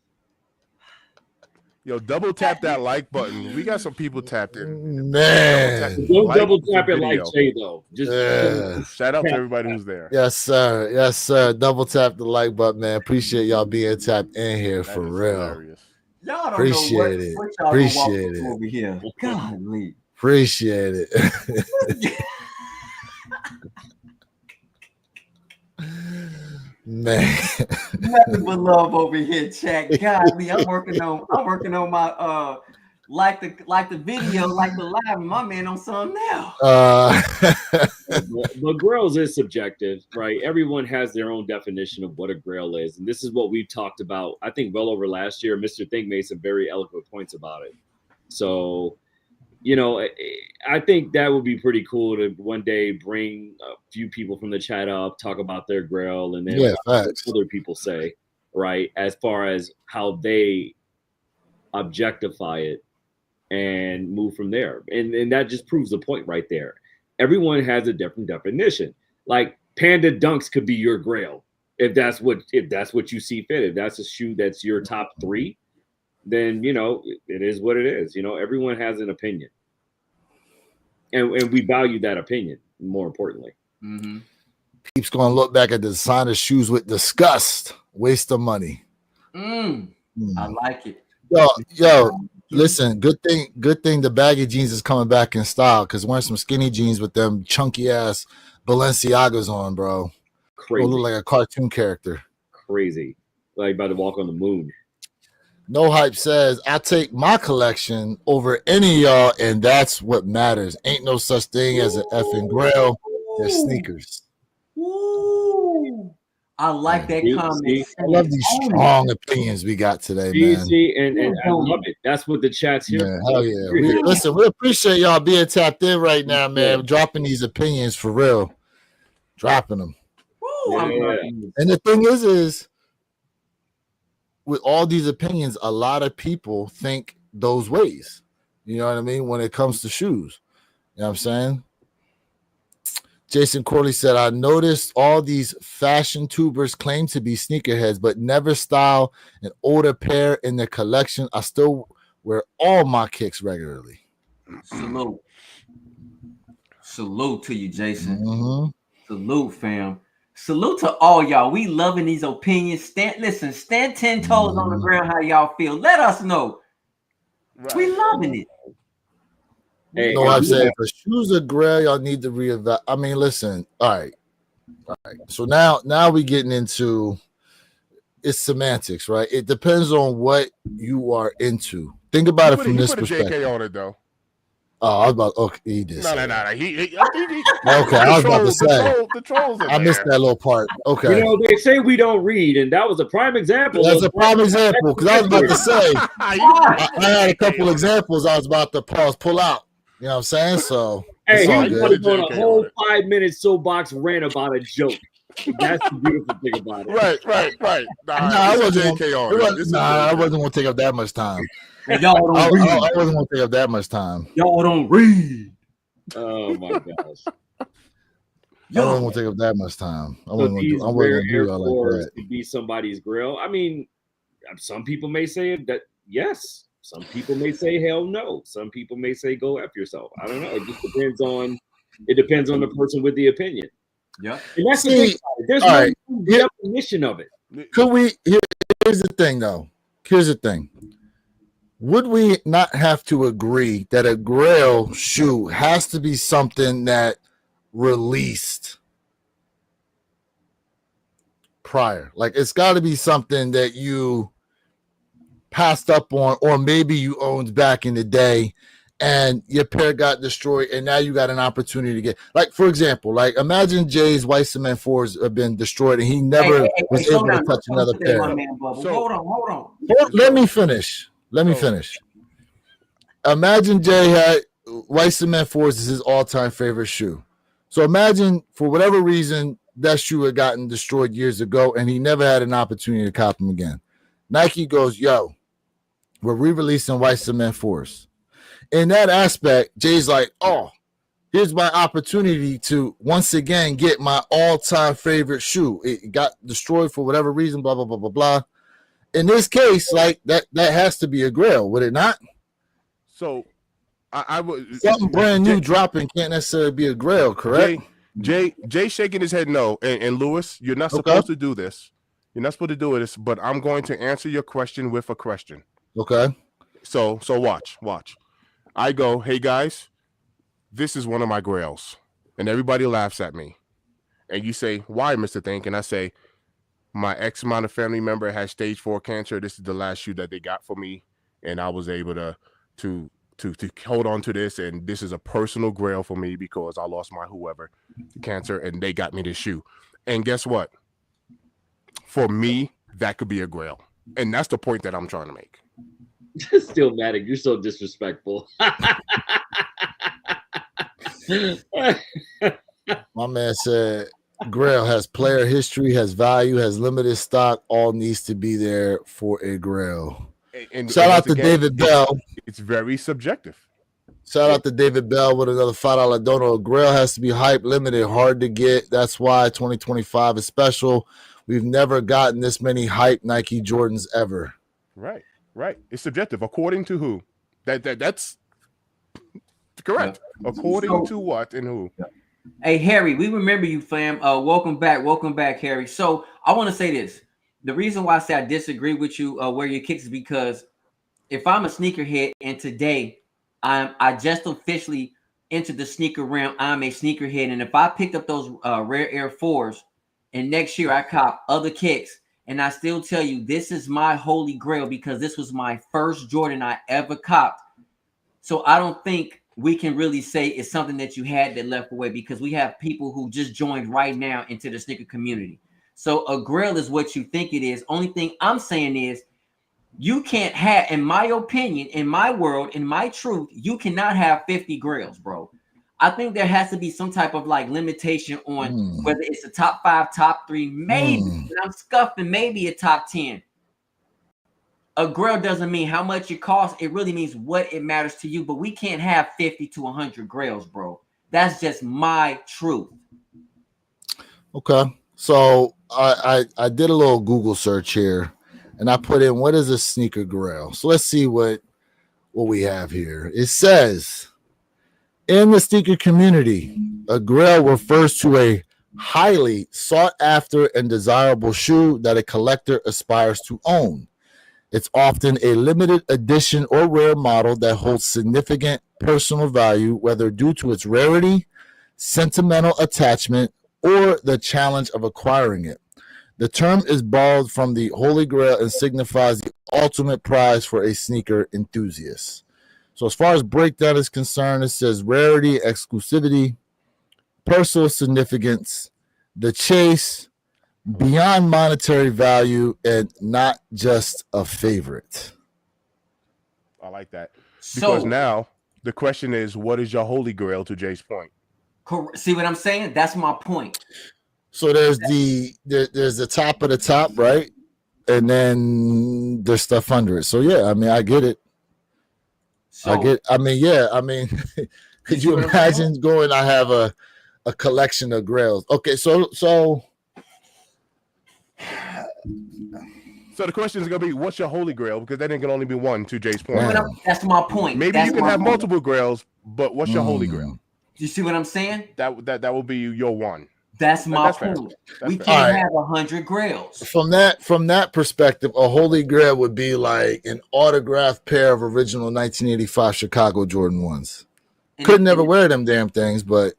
Yo, double tap that like button. We got some people tapped in. Man. Don't Like double the tap it video. like Jay though. Just Shout out to everybody who's there. Yes, sir. Yes, sir. Double tap the like button, man. Appreciate y'all being tapped in here That for is real. hilarious. Y'all don't Appreciate know it. what y'all Appreciate gonna walk it. over here. Golly. Appreciate it. Man. Nothing but love over here, chat. Golly, I'm working on my like the video, like the live, my man on something now. but grills is subjective, right? Everyone has their own definition of what a grill is, and this is what we've talked about. I think well over last year, Mr. Think made some very eloquent points about it. So, I think that would be pretty cool to one day bring a few people from the chat up, talk about their grill, and then what other people say, right? As far as how they objectify it and move from there. And that just proves the point right there. Everyone has a different definition. Like Panda Dunks could be your grail if that's what you see fit. If that's a shoe that's your top 3, then it is what it is. Everyone has an opinion. And we value that opinion, more importantly. Mm-hmm. Keeps going to look back at the designer shoes with disgust. Waste of money. I like it. Yo, listen, good thing the baggy jeans is coming back in style, because wearing some skinny jeans with them chunky ass Balenciagas on, bro. Crazy. You'll look like a cartoon character. Crazy. Like about to walk on the moon. No Hype says, I take my collection over any of y'all, and that's what matters. Ain't no such thing as an effing grail. They're sneakers. Ooh. I like that comment. I love these strong opinions we got today, man. And I love it. That's what the chat's here for. Hell yeah. We appreciate y'all being tapped in right now, man. Dropping these opinions for real. Dropping them. And the thing is with all these opinions, a lot of people think those ways. You know what I mean? When it comes to shoes. You know what I'm saying? Jason Corley said, I noticed all these fashion tubers claim to be sneakerheads, but never style an older pair in their collection. I still wear all my kicks regularly. Salute to you, Jason. Mm-hmm. Salute, fam. Salute to all y'all. We loving these opinions. Stand 10 toes on the ground. How y'all feel? Let us know. Right. We loving it. Hey, no, I'm saying for shoes are gray, y'all need to reevaluate. I mean, listen. All right. So now we getting into it's semantics, right? It depends on what you are into. Think about it from this perspective. JK on it though. Oh, I was about he did. No. Okay, I was about to say. The trolls I missed that little part. Okay. They say we don't read, and that was a prime example. That's a prime example, because I was about to say I had a couple examples I was about to pull out. You know what I'm saying? So hey, he was doing a whole 5-minute soapbox rant about a joke. That's the beautiful thing about it. Right. I wasn't going to take up that much time. Y'all don't read. I wasn't going to take up that much time. Y'all don't read. Oh my gosh. I wasn't going to take up that much time. I wasn't going to do all like that. To be somebody's grill. I mean, some people may say that yes. Some people may say hell no. Some people may say go F yourself. I don't know. It just depends on the person with the opinion. Yeah. And that's the thing. There's no definition of it. Here's the thing though. Here's the thing. would we not have to agree that a Grail shoe has to be something that released prior? Like it's got to be something that you passed up on, or maybe you owned back in the day and your pair got destroyed and now you got an opportunity to get, like, for example, like imagine Jay's white cement 4s have been destroyed and he never was able to touch another pair. Hold on. Let me finish. Imagine Jay had white cement 4s is his all-time favorite shoe. So imagine for whatever reason that shoe had gotten destroyed years ago and he never had an opportunity to cop them again. Nike goes, yo, we're re-releasing white cement 4s. In that aspect, Jay's like, oh, here's my opportunity to once again get my all-time favorite shoe. It got destroyed for whatever reason, blah, blah, blah, blah, blah. In this case, like that has to be a Grail, would it not? So I would something brand new dropping can't necessarily be a Grail, correct? Jay shaking his head no. And Lewis, you're not supposed to do this. You're not supposed to do this, but I'm going to answer your question with a question. Okay. So watch. I go, hey guys, this is one of my Grails. And everybody laughs at me. And you say, why, Mr. Think? And I say, my X amount of family member has stage 4 cancer. This is the last shoe that they got for me. And I was able to hold on to this. And this is a personal Grail for me because I lost my whoever to cancer and they got me this shoe. And guess what? For me, that could be a Grail. And that's the point that I'm trying to make. Still mad at you. You're so disrespectful. My man said Grail has player history, has value, has limited stock, all needs to be there for a Grail. And shout out to David Bell. It's very subjective. Shout out to David Bell with another $5 donor. A Grail has to be hype, limited, hard to get. That's why 2025 is special. We've never gotten this many hype Nike Jordans ever. Right. It's subjective. According to who? That's correct. Yeah. According to what and who? Hey, Harry, we remember you, fam. Welcome back, Harry. So I want to say this. The reason why I say I disagree with you where your kicks is because if I'm a sneakerhead and today I just officially entered the sneaker realm, I'm a sneakerhead. And if I picked up those rare Air 4s and next year I cop other kicks, and I still tell you, this is my holy grail because this was my first Jordan I ever copped. So I don't think we can really say it's something that you had that left away because we have people who just joined right now into the sneaker community. So a grail is what you think it is. Only thing I'm saying is you can't have, in my opinion, in my world, in my truth, you cannot have 50 grails, bro. I think there has to be some type of like limitation on whether it's a top 5, top 3, maybe. And I'm scuffing maybe a top 10. A grail doesn't mean how much it costs. It really means what it matters to you. But we can't have 50 to 100 grails, bro. That's just my truth. Okay. So I did a little Google search here and I put in what is a sneaker grail. So let's see what we have here. It says in the sneaker community, a grail refers to a highly sought after and desirable shoe that a collector aspires to own. It's often a limited edition or rare model that holds significant personal value, whether due to its rarity, sentimental attachment, or the challenge of acquiring it. The term is borrowed from the Holy Grail and signifies the ultimate prize for a sneaker enthusiast. So as far as breakdown is concerned, it says rarity, exclusivity, personal significance, the chase, beyond monetary value, and not just a favorite. I like that. Because now the question is, what is your Holy Grail, to Jay's point? See what I'm saying? That's my point. So there's the top of the top, right? And then there's stuff under it. So yeah, I mean, I get it. Could you imagine going, I have a collection of grails. Okay, so the question is going to be, what's your Holy Grail? Because that ain't going to only be one, to Jay's point. That's my point. Maybe you can have multiple grails, but what's your Holy Grail? You see what I'm saying? That will be your one. That's my That's fair. point. That's We fair. can't All right. have 100 grails. From that perspective, a holy grail would be like an autographed pair of original 1985 Chicago Jordan 1s. Could never wear them damn things, but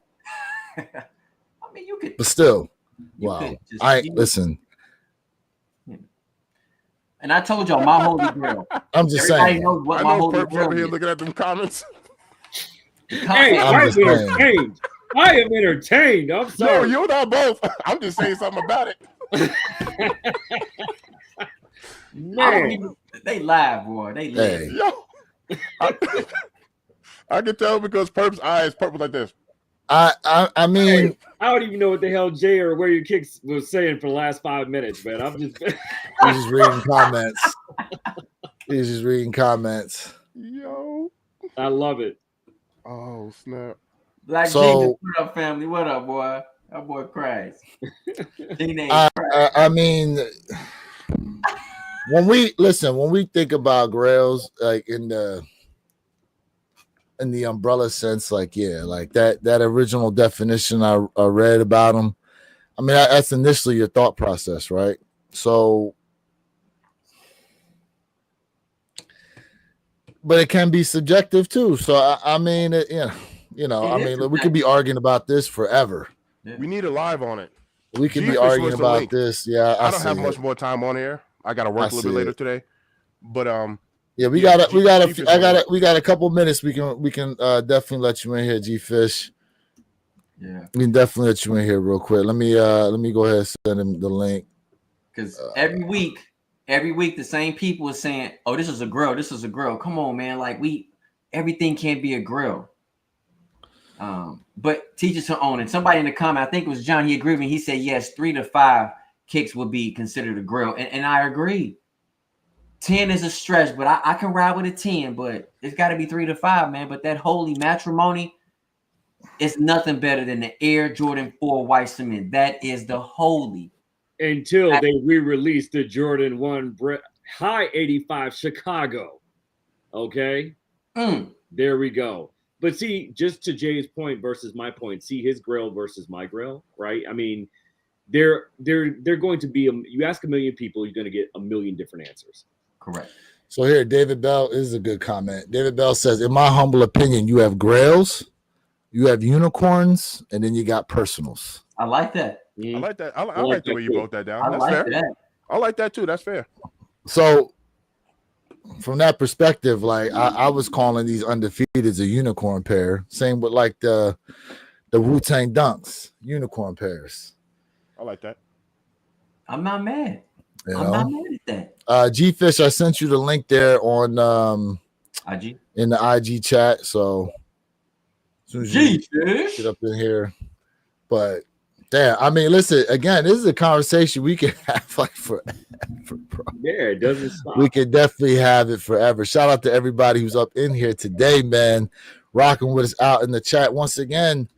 I mean, you could. but still, You wow. could just, I listen. And I told y'all my holy grail. I'm just Everybody saying. knows what I my know holy Perps grail over here is. looking at them comments. Hey, I'm I'm just saying. entertained. I am entertained. I'm No, sorry. you're not both. I'm just saying something about it. Man, They live, boy. They live. Hey, Yo, I can tell because Perp's eyes purple like this. I mean, I don't even know what the hell Jay or Where Your Kicks was saying for the last 5 minutes, man. I'm just he's just reading comments. He's just reading comments. Yo. I love it. Oh, snap. Black So- Jesus, what up, family? What up, boy? That boy cries. Teenage I mean, when we think about grails, like in the umbrella sense, like yeah, like that original definition I read about them. I mean, that's initially your thought process, right? So, but it can be subjective too. So I mean, we could be arguing about this forever. We need a live on it. We could be G-Fish arguing was the about link. this. Yeah, I don't have much more time on air. I got to work a little bit later today. But yeah, we Yeah, got a couple minutes. We can definitely let you in here, G-Fish. Yeah, We can definitely let you in here real quick. Let me go ahead and send him the link. because every week the same people are saying, "Oh, this is a grill. This is a grill." Come on, man. Like everything can't be a grill. But teach us to own it. Somebody in the comment, I think it was John, he agreed with me. He said, yes, 3 to 5 kicks would be considered a grill. And I agree. 10 is a stretch, but I can ride with a 10, but it's got to be 3 to 5, man. But that holy matrimony is nothing better than the Air Jordan 4 white cement. That is the holy. Until they re-release the Jordan 1 High 85 Chicago. Okay? There we go. But see, just to Jay's point versus my point, see his grill versus my grill, right? I mean, they're going to be you ask a million people, you're going to get a million different answers. Correct. So here, David Bell is a good comment. David Bell says, in my humble opinion, you have grails, you have unicorns, and then you got personals. I like that. I like that. I like the way you broke that down. That's like fair. that. I like that too. That's fair. So from that perspective, like I was calling these Undefeateds a unicorn pair. Same with like the Wu-Tang Dunks, unicorn pairs. I like that. I'm not mad. You I'm know? not mad at that. G-Fish, I sent you the link there on IG in the IG chat. So as soon as you G-Fish. get up in here, but damn, I mean, listen, again, this is a conversation we can have like forever, bro. Yeah, it doesn't stop. We can definitely have it forever. Shout out to everybody who's up in here today, man, rocking with us out in the chat. Once again,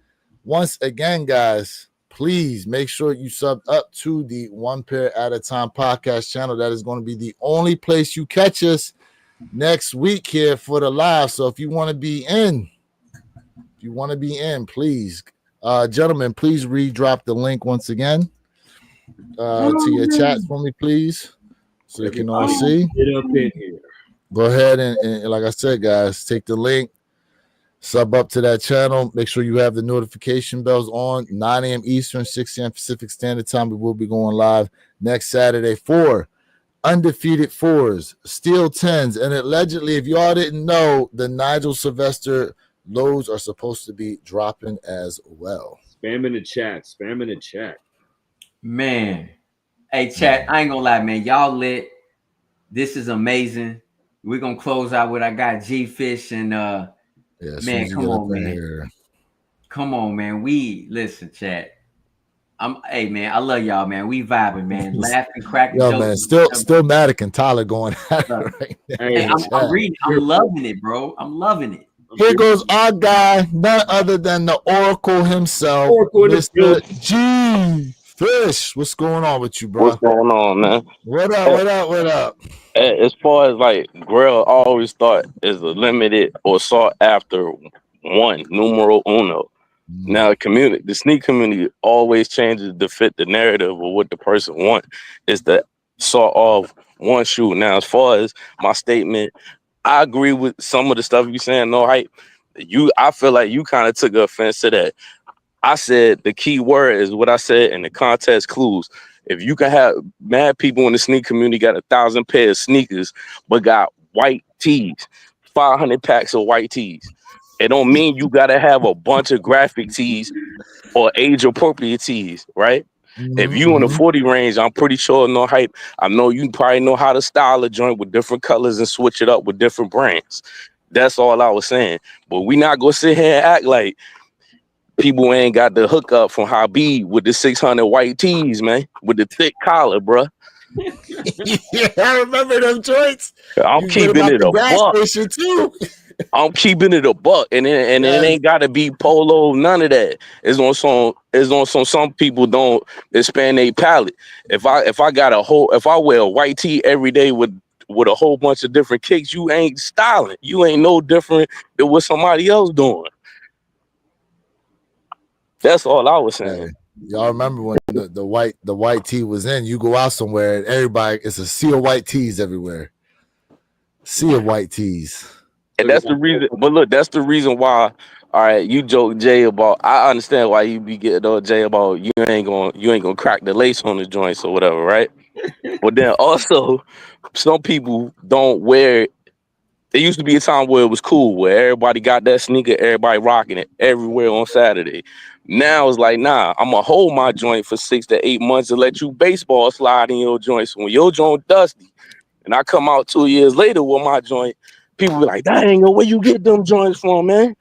guys, please make sure you sub up to the One Pair at a Time podcast channel. That is going to be the only place you catch us next week here for the live. So if you want to be in, please, gentlemen, please re-drop the link once again to your chats for me, please, so you can all see. Get up in here. Go ahead and like I said, guys, take the link, sub up to that channel. Make sure you have the notification bells on. 9 a.m. Eastern, 6 a.m. Pacific Standard Time. We will be going live next Saturday for Undefeated 4s, Steel 10s, and allegedly, if y'all didn't know, the Nigel Sylvester lows are supposed to be dropping as well. Spam in the chat. Man. Hey, chat, I ain't gonna lie, man. Y'all lit. This is amazing. We're gonna close out with I got G-Fish and man, come on, man. Here. Come on, man. We listen, chat. Hey man, I love y'all, man. We vibing, man. Laughing, cracking Yo, jokes. man, still Matic and Tyler going at it right now. Hey, I'm reading. I'm loving it, bro. I'm loving it. Here goes our guy, none other than the Oracle himself, Mr. G-Fish. What's going on with you, bro? What's going on, man? What up? As far as like grill, I always thought is a limited or sought after one, numero uno. Now, the sneak community always changes to fit the narrative of what the person wants. It's the sort of one shoe. Now, as far as my statement, I agree with some of the stuff you saying. No hype. I feel like you kind of took offense to that. I said the key word is what I said in the context clues. If you can have mad people in the sneak community got 1,000 pairs of sneakers, but got white tees, 500 packs of white tees. It don't mean you gotta have a bunch of graphic tees or age appropriate tees, right? If you in the 40 range, I'm pretty sure no hype. I know you probably know how to style a joint with different colors and switch it up with different brands. That's all I was saying. But we not gonna sit here and act like people ain't got the hookup from Habib with the 600 white tees, man, with the thick collar, bruh. Yeah, I remember them joints. I'm keeping it a buck. Too. I'm keeping it a buck, and it ain't gotta be polo, none of that. It's on some people don't expand their palette. If I wear a white tee every day with a whole bunch of different kicks, you ain't styling. You ain't no different than what somebody else doing. That's all I was saying. Hey, y'all remember when the white tee was in? You go out somewhere and everybody, it's a sea of white tees everywhere. Sea of white tees. And that's the reason. But look, that's the reason why. All right, you joke Jay about. I understand why you be getting on Jay about you ain't gonna crack the lace on the joints or whatever, right? But then also, some people don't wear it. There used to be a time where it was cool, where everybody got that sneaker, everybody rocking it everywhere on Saturday. Now it's like, nah, I'm gonna hold my joint for 6 to 8 months and let you baseball slide in your joints. When your joint dusty, and I come out 2 years later with my joint, people be like, dang, where you get them joints from, man?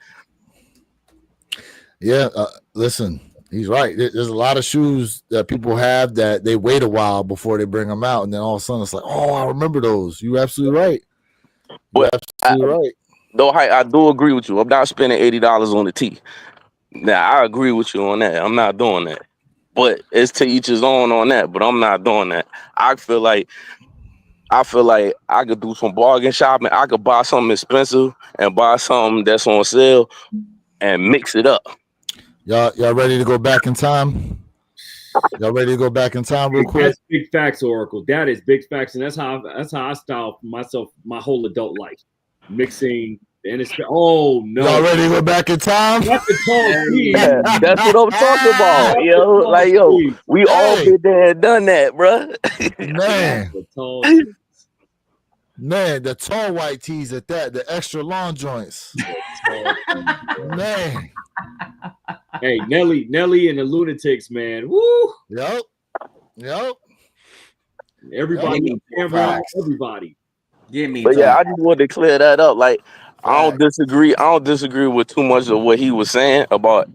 Yeah, listen, he's right. There's a lot of shoes that people have that they wait a while before they bring them out, and then all of a sudden it's like, oh, I remember those. You're absolutely right. You're absolutely right. Though I do agree with you. I'm not spending $80 on the tee. Now I agree with you on that. I'm not doing that. But it's to each his own on that. But I'm not doing that. I feel like I could do some bargain shopping. I could buy something expensive and buy something that's on sale and mix it up. Y'all ready to go back in time? Y'all ready to go back in time real quick? That's big facts, Oracle. That is big facts, and that's how I style myself my whole adult life, mixing and it's. Oh no! Y'all ready to go back in time? Not the tall tees. Yeah, that's what I'm talking about, yo. Like, yo, we all been there and done that, bro. Man, the tall white tees at that, the extra long joints. Man. Hey, Nelly and the Lunatics, man. Woo! Yep. Everybody, everybody. Give me. But yeah, I just wanted to clear that up. Like, I don't disagree with too much of what he was saying about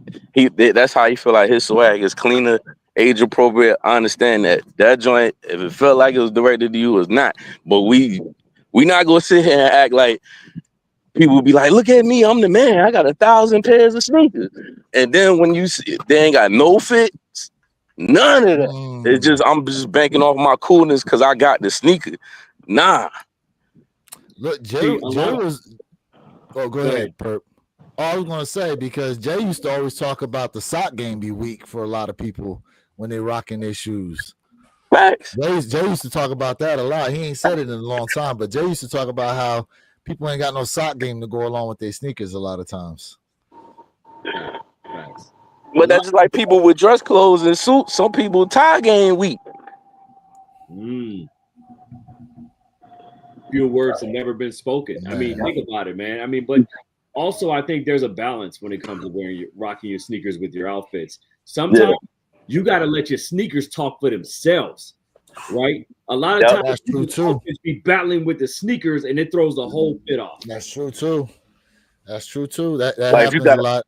that's how he feel like his swag is cleaner, age appropriate. I understand that joint, if it felt like it was directed to you, it's not. But we not gonna sit here and act like people be like, look at me, I'm the man. I got 1,000 pairs of sneakers. And then when you see they ain't got no fits, none of that. It's just I'm just banking off my coolness because I got the sneaker. Nah. Look, Jay was. Oh, go ahead, Perp. Oh, I was gonna say because Jay used to always talk about the sock game be weak for a lot of people when they rocking their shoes. Facts. Jay used to talk about that a lot. He ain't said it in a long time, but Jay used to talk about how people ain't got no sock game to go along with their sneakers a lot of times. But that's just like people with dress clothes and suits. Some people tie game weak. Few words have never been spoken. Man. I mean, think about it, man. I mean, but also I think there's a balance when it comes to rocking your sneakers with your outfits. Sometimes you got to let your sneakers talk for themselves, right? A lot of times people be battling with the sneakers and it throws the whole fit off. That's true too. That like happens a lot.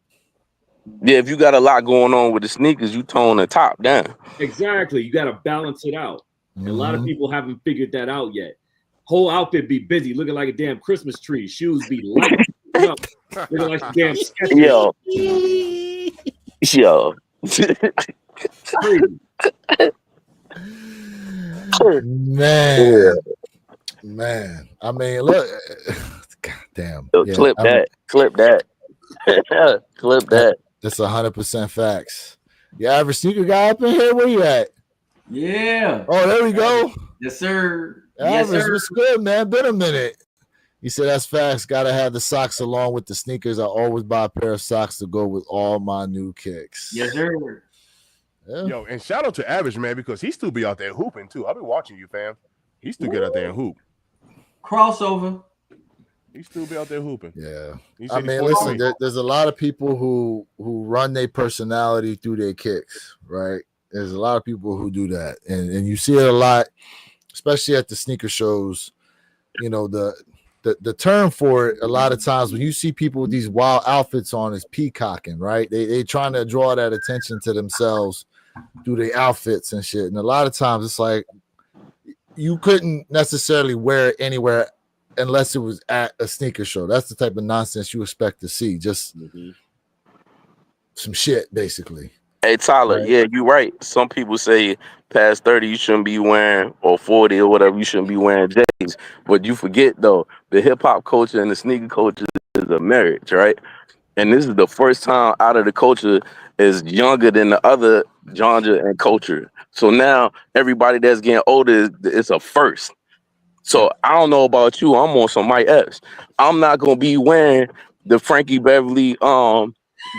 Yeah, if you got a lot going on with the sneakers, you tone the top down. Exactly. You got to balance it out. And a lot of people haven't figured that out yet. Whole outfit be busy, looking like a damn Christmas tree. Shoes be light, looking like a damn sketch. Yo. Man. I mean, look. God damn. Clip that. Clip that. That's 100% facts. Your average sneaker guy up in here, where you at? Yeah. Oh, there we go. Yes, sir. Yes, Average, sir. what's good, man? Been a minute. He said that's facts. Gotta have the socks along with the sneakers. I always buy a pair of socks to go with all my new kicks. Yes, sir. Yeah. Yo, and shout out to Average, man, because he still be out there hooping too. I've been watching you, fam. He still get out there and hoop. Crossover. He still be out there hooping. Yeah. He I said he's mean, 43. listen, there's a lot of people who run their personality through their kicks, right? There's a lot of people who do that. And you see it a lot, especially at the sneaker shows. You know, the term for it a lot of times when you see people with these wild outfits on is peacocking, right? They trying to draw that attention to themselves through their outfits and shit. And a lot of times it's like you couldn't necessarily wear it anywhere unless it was at a sneaker show. That's the type of nonsense you expect to see. Just some shit, basically. Hey Tyler, Right. yeah, you're right. Some people say past 30 you shouldn't be wearing, or 40 or whatever, you shouldn't be wearing J's. But you forget though, the hip hop culture and the sneaker culture is a marriage, right? And this is the first time out of the culture is younger than the other genre and culture. So now everybody that's getting older, it's a first. So I don't know about you. I'm on some Mike Epps. I'm not gonna be wearing the Frankie Beverly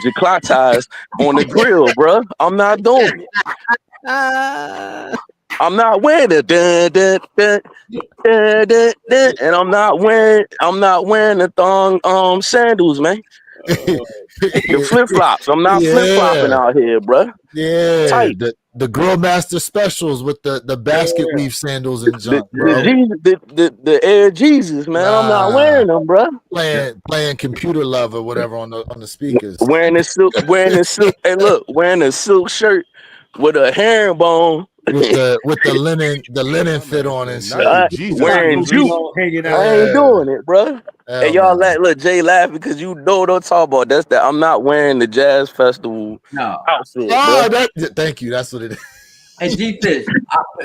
Jaclot ties on the grill, bruh. I'm not doing it. I'm not wearing it. Dun, dun, dun, dun, dun, dun. And I'm not wearing the thong sandals, man. The flip flops. I'm not flip flopping out here, bruh. Yeah, Tight. the Grill Master specials with the basket weave sandals and junk, bro. The Air Jesus, man. I'm not wearing them, bruh. Playing Computer Love or whatever on the speakers. Wearing the silk. Hey, look, wearing a silk shirt with a herringbone. with the linen fit on and shit. Nike Jesus Wearing sneakers. juke. hanging out. I ain't doing it, bruh. Hell And y'all no. look, Jay laughing because you know what I'm talking about. That's that. I'm not wearing the jazz festival No. outfit, Oh, bruh. thank you. That's what it is. Hey, G-Fish,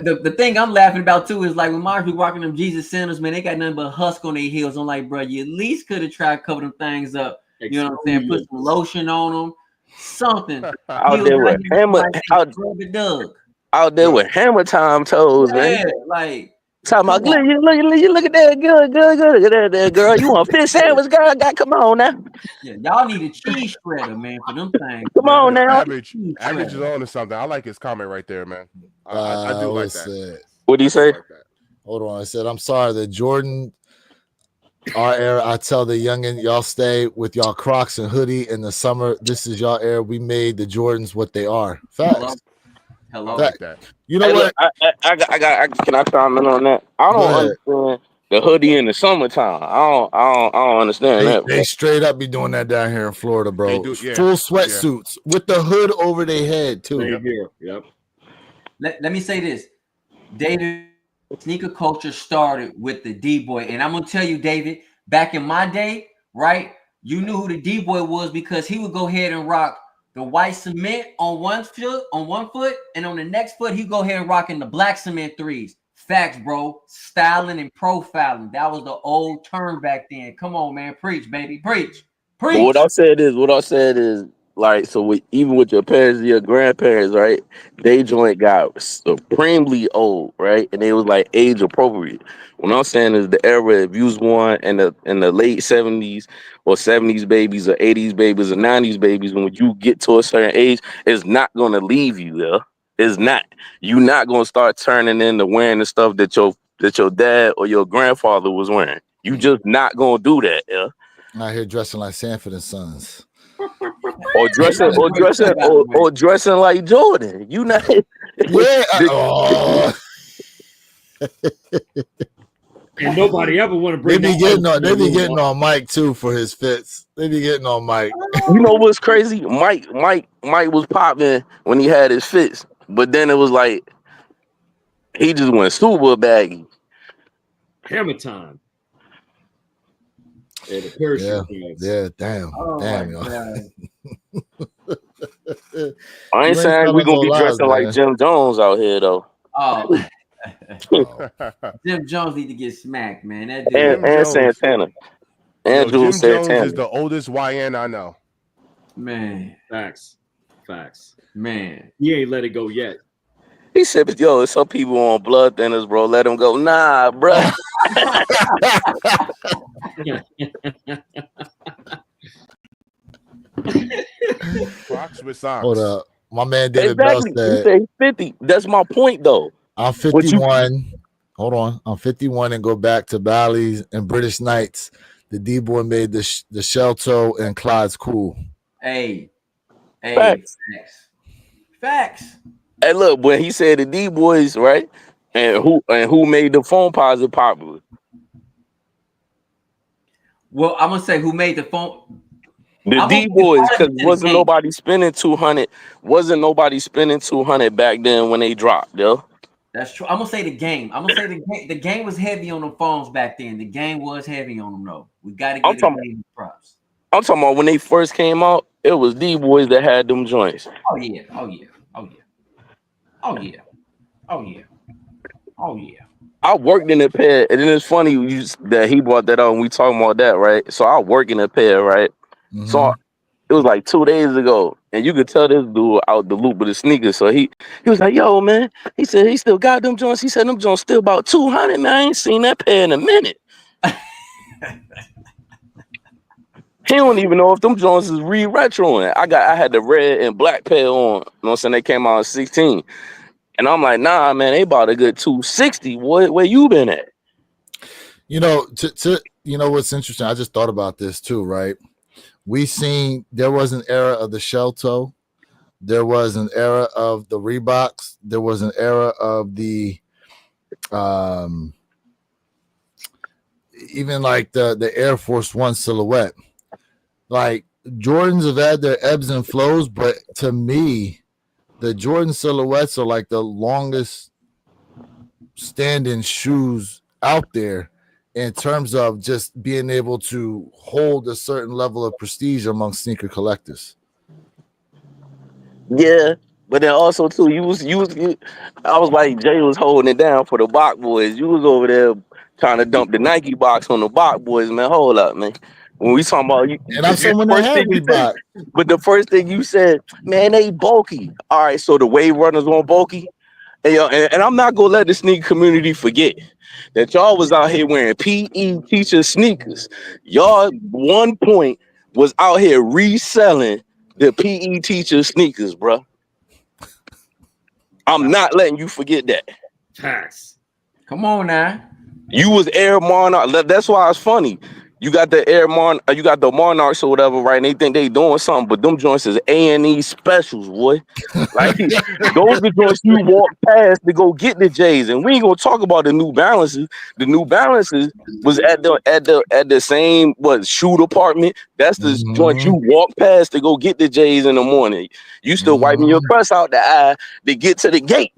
the thing I'm laughing about too is like when Mars be rocking them Jesus sandals, man, they got nothing but husk on their heels. I'm like, bro, you at least could have tried to cover them things up. You know what I'm saying? Put some lotion on them, something. Out there with hammer, out there with hammer time toes, man. Yeah, like Talking about, look at that, good, look at that, girl. You want a fish sandwich, girl? Come on now. Yeah, y'all need a cheese shredder, man, for them things. Come on now. Average is on to something. I like his comment right there, man. I do like that. What do you say? Hold on. I said, I'm sorry. The Jordan, our era, I tell the youngin, y'all stay with y'all Crocs and hoodie in the summer. This is y'all era. We made the Jordans what they are. Facts. Hello. I like that. You know Hey, what? look, can I comment on that? I don't understand the hoodie in the summertime. I don't understand that. They straight up be doing that down here in Florida, bro. They do, yeah. Full sweatsuits with the hood over their head too. Same here. Yep. Let me say this, David. Sneaker culture started with the D-boy, and I'm gonna tell you, David. Back in my day, right? You knew who the D-boy was because he would go ahead and rock the white cement on one foot, and on the next foot, he'd go ahead and rocking the black cement threes. Facts, bro. Styling and profiling. That was the old term back then. Come on, man. Preach, baby. Preach. But what I said is, like, so even with your parents, your grandparents, right? They joint got supremely old, right? And it was like age appropriate. What I'm saying is the era, if you was born in the late 70s or 70s babies or 80s babies or 90s babies, when you get to a certain age, it's not gonna leave you there. It's not. You're not gonna start turning into wearing the stuff that your dad or your grandfather was wearing. You just not gonna do that, yeah. Out here dressing like Sanford and Sons. Or dressing like Jordan. You know. Yeah. And nobody ever want to bring. They be getting on Mike too for his fits. They be getting on Mike. You know what's crazy? Mike was popping when he had his fits, but then it was like he just went super baggy. Hammer time. Yeah, damn, y'all. I ain't saying we're gonna be dressing like Jim Jones out here though. Oh. Jim Jones need to get smacked, man. That dude. And Santana. Jim Jones is the oldest YN I know. Man, Facts. man. He ain't let it go yet. He said, "But yo, some people on blood thinners, bro. Let them go." Nah, bro. Crocs with socks. Hold up. My man David Exactly. Bell He said, said he's 50. That's my point, though. I'm What you 51. Hold on. I'm 51 and go back to Bally's and British Knights. The D-boy made the shell toe and Clyde's cool. Hey, facts? facts. Hey, look, when he said the D boys, right? And who made the phone positive popular? Well, I'm gonna say who made the phone. The I'm gonna D give all boys, of because it to the wasn't game. nobody spending 200. Wasn't nobody spending 200 back then when they dropped, yo. That's true. I'm gonna say the game. I'm gonna say the game was heavy on the phones back then. The game was heavy on them though. We got to I'm give the talking. game props. I'm talking about when they first came out. It was D boys that had them joints. Oh yeah. Oh yeah. Oh yeah. Oh yeah. Oh yeah. Oh yeah. I worked in a pair, and then it's funny that he brought that up. And we talking about that, right? So I work in a pair, right? Mm-hmm. So it was like 2 days ago, and you could tell this dude out the loop with his sneakers. So he was like, "Yo, man," he said he still got them joints. He said them joints still about 200. Man, I ain't seen that pair in a minute. He don't even know if them joints is re-retroing. I had the red and black pair on. You know what I'm saying? They came out in 16. And I'm like, nah, man, they bought a good 260. Where you been at? You know, you know what's interesting? I just thought about this too, right? There was an era of the shell toe. There was an era of the Reeboks. There was an era of the even like the Air Force One silhouette. Like Jordans have had their ebbs and flows, but to me, the Jordan silhouettes are like the longest standing shoes out there in terms of just being able to hold a certain level of prestige among sneaker collectors. Yeah, but then also too, I was like Jay was holding it down for the Bach boys. You was over there trying to dump the Nike box on the Bach boys, man. Hold up, man. When we talking about you, And I'm someone that had Reebok. but the first thing you said, man, they bulky. All right, so the wave runners on bulky. And, yo, and I'm not gonna let the sneaker community forget that y'all was out here wearing PE teacher sneakers. Y'all 1 point was out here reselling the PE teacher sneakers, bro. I'm not letting you forget that. Facts. Come on now. You was Air Monarch. That's why it's funny. You got the you got the Monarchs or whatever, right? And they think they doing something, but them joints is A&E specials, boy. Like those the joints you walk past to go get the J's, and we ain't gonna talk about the New Balances. The New Balances was at the same shoe department. That's the joint you walk past to go get the J's in the morning. You still wiping your crust out the eye to get to the gate.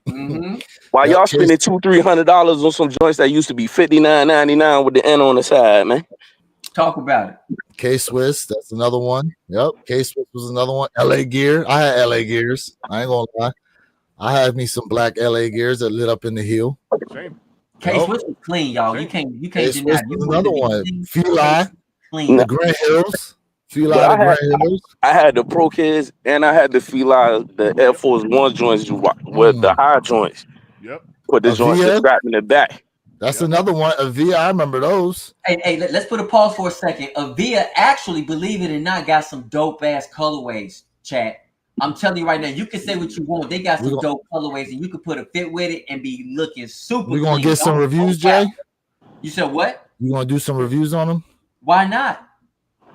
Mm-hmm. While y'all spending $200-300 on some joints that used to be $59.99 with the N on the side, man. Talk about it. K-Swiss, that's another one. Yep, K-Swiss was another one. LA Gear, I had LA Gears. I ain't gonna lie. I had me some black LA Gears that lit up in the heel. Same. K-Swiss was clean, y'all. You can't deny. Was another one. Feli, clean. the Grand Hills. I had the Pro Kids and I had the Feli, the Air Force One joints with the high joints. Yep. Put the joints strapped in the back. That's another one. Avia, I remember those. Hey, let's put a pause for a second. Avia actually, believe it or not, got some dope ass colorways, chat. I'm telling you right now, you can say what you want. They got some dope colorways, and you can put a fit with it and be looking super. We're gonna get some reviews, Jay. You said what? You gonna do some reviews on them? Why not?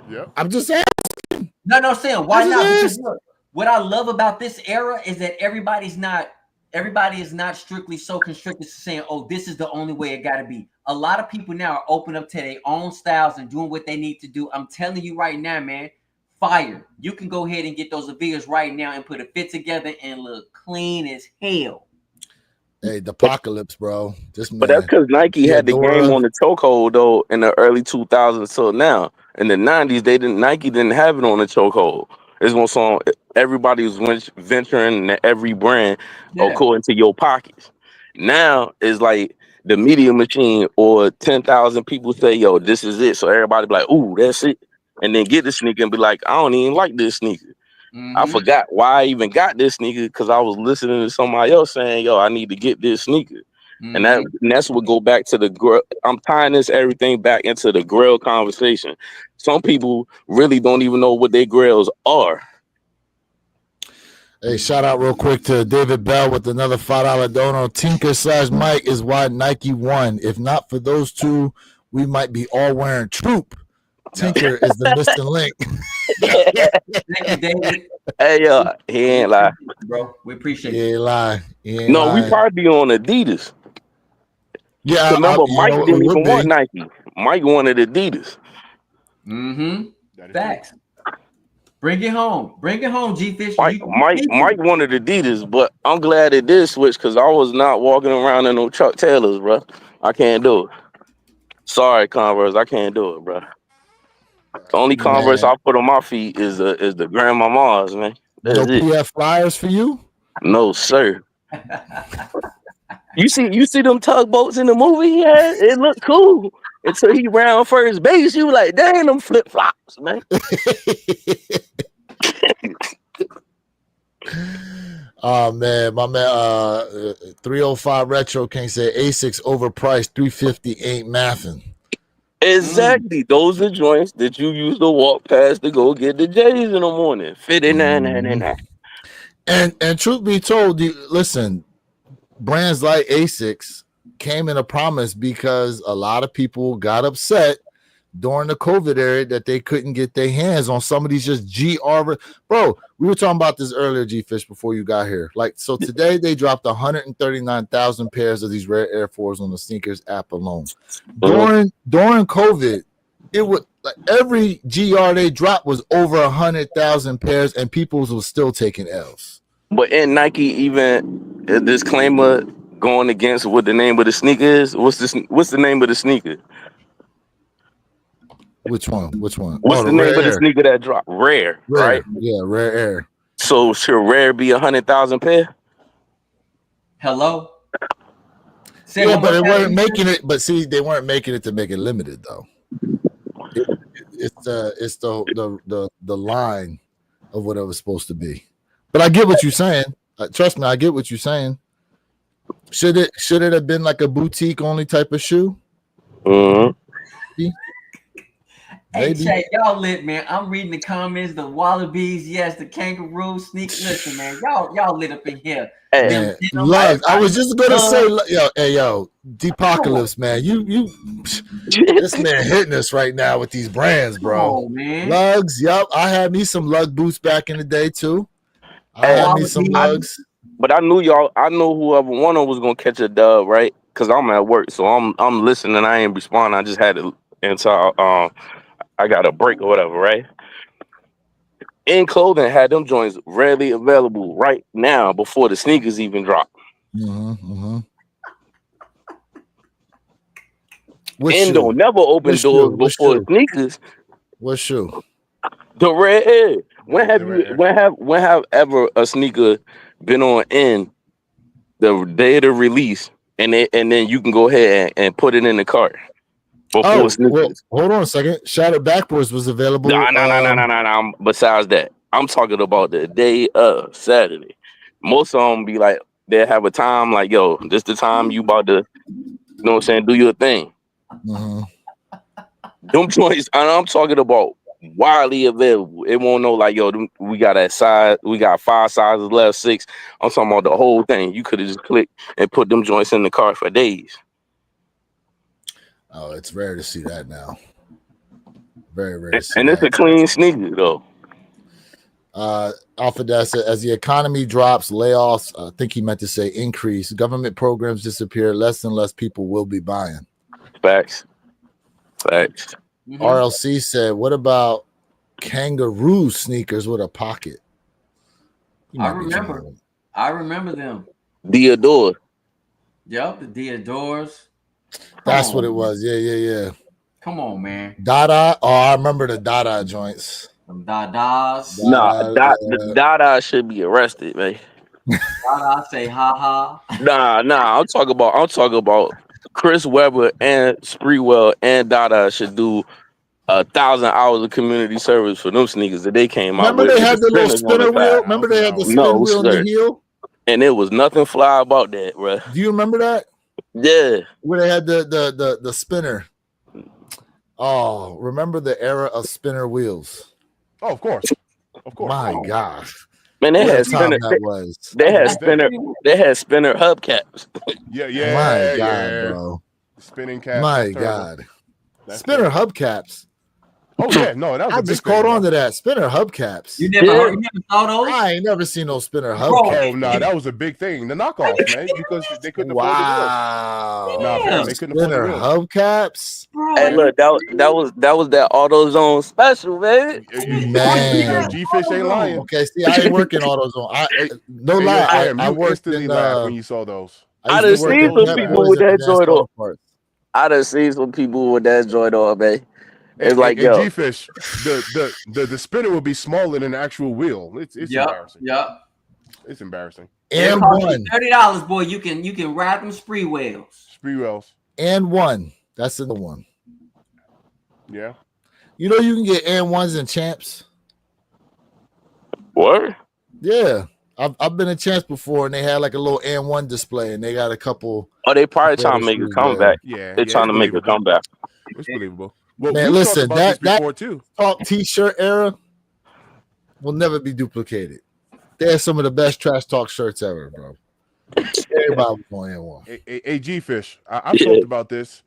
Yeah. I'm just asking. No, I'm saying why not? Because look, what I love about this era is that everybody is not strictly so constricted to saying, oh, this is the only way it got to be. A lot of people now are open up to their own styles and doing what they need to do. I'm telling you right now, man, fire. You can go ahead and get those Avias right now and put a fit together and look clean as hell. Hey, the apocalypse, bro. But that's because Nike had the game on the chokehold though in the early 2000s till now. In the 90s, Nike didn't have it on the chokehold. It's gonna sound everybody was venturing into every brand according to your pockets. Now it's like the media machine or 10,000 people say, "Yo, this is it." So everybody be like, "Ooh, that's it." and then get the sneaker and be like, I don't even like this sneaker. Mm-hmm. I forgot why I even got this sneaker because I was listening to somebody else saying, yo, I need to get this sneaker. Mm-hmm. And that's what go back to the grill. I'm tying this everything back into the grill conversation. Some people really don't even know what their grills are. Hey, shout out real quick to David Bell with another $5 dono. Tinker/Mike is why Nike won. If not for those two, we might be all wearing Troop. Tinker is the missing link. Thank you, David. Hey, he ain't lie. Bro, we appreciate He it. ain't lie. He ain't No, we lying. probably be on Adidas. Yeah, Remember, you Mike know, didn't it would even want be. Nike. Mike wanted Adidas. Mm-hmm. That is Facts. Bring it home. Bring it home, G Fish. Mike wanted Adidas, but I'm glad it did switch because I was not walking around in no Chuck Taylors, bro. I can't do it. Sorry, Converse, I can't do it, bro. The only Converse Man, I put on my feet is the Grandma Mars, man. That's no it. PF Flyers for you? No, sir. You see them tugboats in the movie? Yeah, it looked cool until he round first base. You like, dang, them flip flops, man. Oh man, my man 305 Retro can't say Asics overpriced 350 ain't mathing. Exactly. Those are joints that you use to walk past to go get the J's in the morning. 59.99. And truth be told, listen, brands like Asics came in a promise because a lot of people got upset during the COVID era that they couldn't get their hands on some of these just GR. Bro, we were talking about this earlier, G-Fish, before you got here. Like, so today they dropped 139,000 pairs of these rare Air Force on the sneakers app alone. During COVID, it was like every GR they dropped was over 100,000 pairs, and people was still taking L's. But in Nike, even a disclaimer going against what the name of the sneaker is. What's the name of the sneaker? Which one? What's the name of the sneaker that dropped? Rare, right? Yeah, Rare Air. So should Rare be 100,000 pair? Hello. Yeah, but they weren't making it. But see, they weren't making it to make it limited though. It's the line of what it was supposed to be. But I get what you're saying. Trust me, I get what you're saying. Should it have been like a boutique only type of shoe? Mm-hmm. Hey, Chay, y'all lit, man. I'm reading the comments, the wallabies, yes, the kangaroo sneak. Listen, man, y'all lit up in here. Man, love. I was just gonna say, yo, Deepocalypse, man. You this man hitting us right now with these brands, bro. Man. Lugs, yup. I had me some lug boots back in the day too. I had me some lugs. But I knew whoever one of them was gonna catch a dub, right? Because I'm at work, so I'm listening. I ain't responding. I just had it until I got a break or whatever, right? In Clothing had them joints readily available right now before the sneakers even drop. Endo never opened doors before sneakers. What shoe? The Red Air. When have ever a sneaker been on end the day of the release and then you can go ahead and put it in the cart before sneakers? Well, hold on a second. Shattered Backwards was available. No. Besides that, I'm talking about the day of Saturday. Most of them be like, they have a time like, yo, this the time you about to, you know what I'm saying, do your thing. Them joints, I'm talking about widely available. It won't know like, yo, we got that size, we got 5 sizes left, 6. I'm talking about the whole thing. You could have just clicked and put them joints in the cart for days. Oh, it's rare to see that now. Very rare to see and it's a clean sneaker though. Alpha Dash said, as the economy drops, layoffs, I think he meant to say increase, government programs disappear, less and less people will be buying. Facts. RLC said, what about kangaroo sneakers with a pocket? I remember them. Diodore. Yep, the Diodores. That's what it was. Yeah. Come on, man. Dada. Oh, I remember the Dada joints. Some Dadas. Dada should be arrested, man. Dada say ha. Nah. I'm talking about Chris Webber and Spreewell and Dada should do 1,000 hours of community service for them sneakers that they came out Remember with. they had the little spinners on the spinner wheel? side. Remember they had the spin No, wheel in the sir. heel? And there was nothing fly about that, bro. Do you remember that? Yeah. Where they had the spinner. Oh, remember the era of spinner wheels? Oh, of course. My gosh. Man, they What a had time spinner. that was. They had That's the spinner. They had spinner hubcaps. Yeah, My God, bro. Spinning cap. My That's terrible. God. That's Spinner terrible. hubcaps. Oh yeah, no, that was I a big just thing, caught bro. on to that. Spinner hubcaps. You never saw those? I ain't never seen no spinner Bro, hubcaps. Oh no, that was a big thing. The knockoff, man, because they couldn't afford the wheels. Wow. Nah, fam, they couldn't afford the Spinner wheels. hubcaps. Bro, Hey, look, that was that AutoZone special, baby. Man. G-Fish ain't lying. Okay, see, I ain't working AutoZone. No Hey, lie, fam, I you worked instantly in laughed when you saw those. I used to done work seen in some Pep people Boys with and that Advanced joint Auto on. Parts. I done seen some people with that joint on, man. It's like, Hey, yo, G-Fish, the spinner will be smaller than the actual wheel. It's embarrassing. Yep. It's embarrassing. And cost one. $30, boy. You can ride them spree wheels. Spree wheels. And one. That's the one. Yeah. You know you can get and ones and champs. what? Yeah. I've been in champs before and they had like a little and one display and they got a couple. Oh, they probably trying to make a comeback. Yeah. They're trying to make a comeback. It's believable. Well, Man, we listen, talked about this that before too. talk t-shirt era will never be duplicated. They're some of the best trash talk shirts ever, bro. Everybody was going in one. Hey, G-Fish, I've talked about this.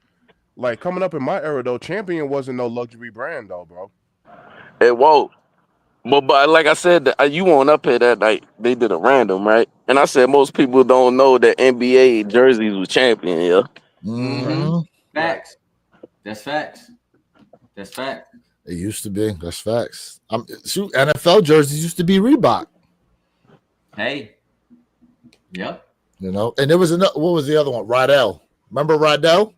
Like coming up in my era though, Champion wasn't no luxury brand though, bro. It won't. But like I said, you weren't up here that night. They did a random, right? And I said most people don't know that NBA jerseys was champion, yeah. Mm-hmm. Facts. That's facts. That's facts. It used to be. That's facts. Shoot, NFL jerseys used to be Reebok. Hey. Yep. You know, and there was another. What was the other one? Rydell. Remember Rydell?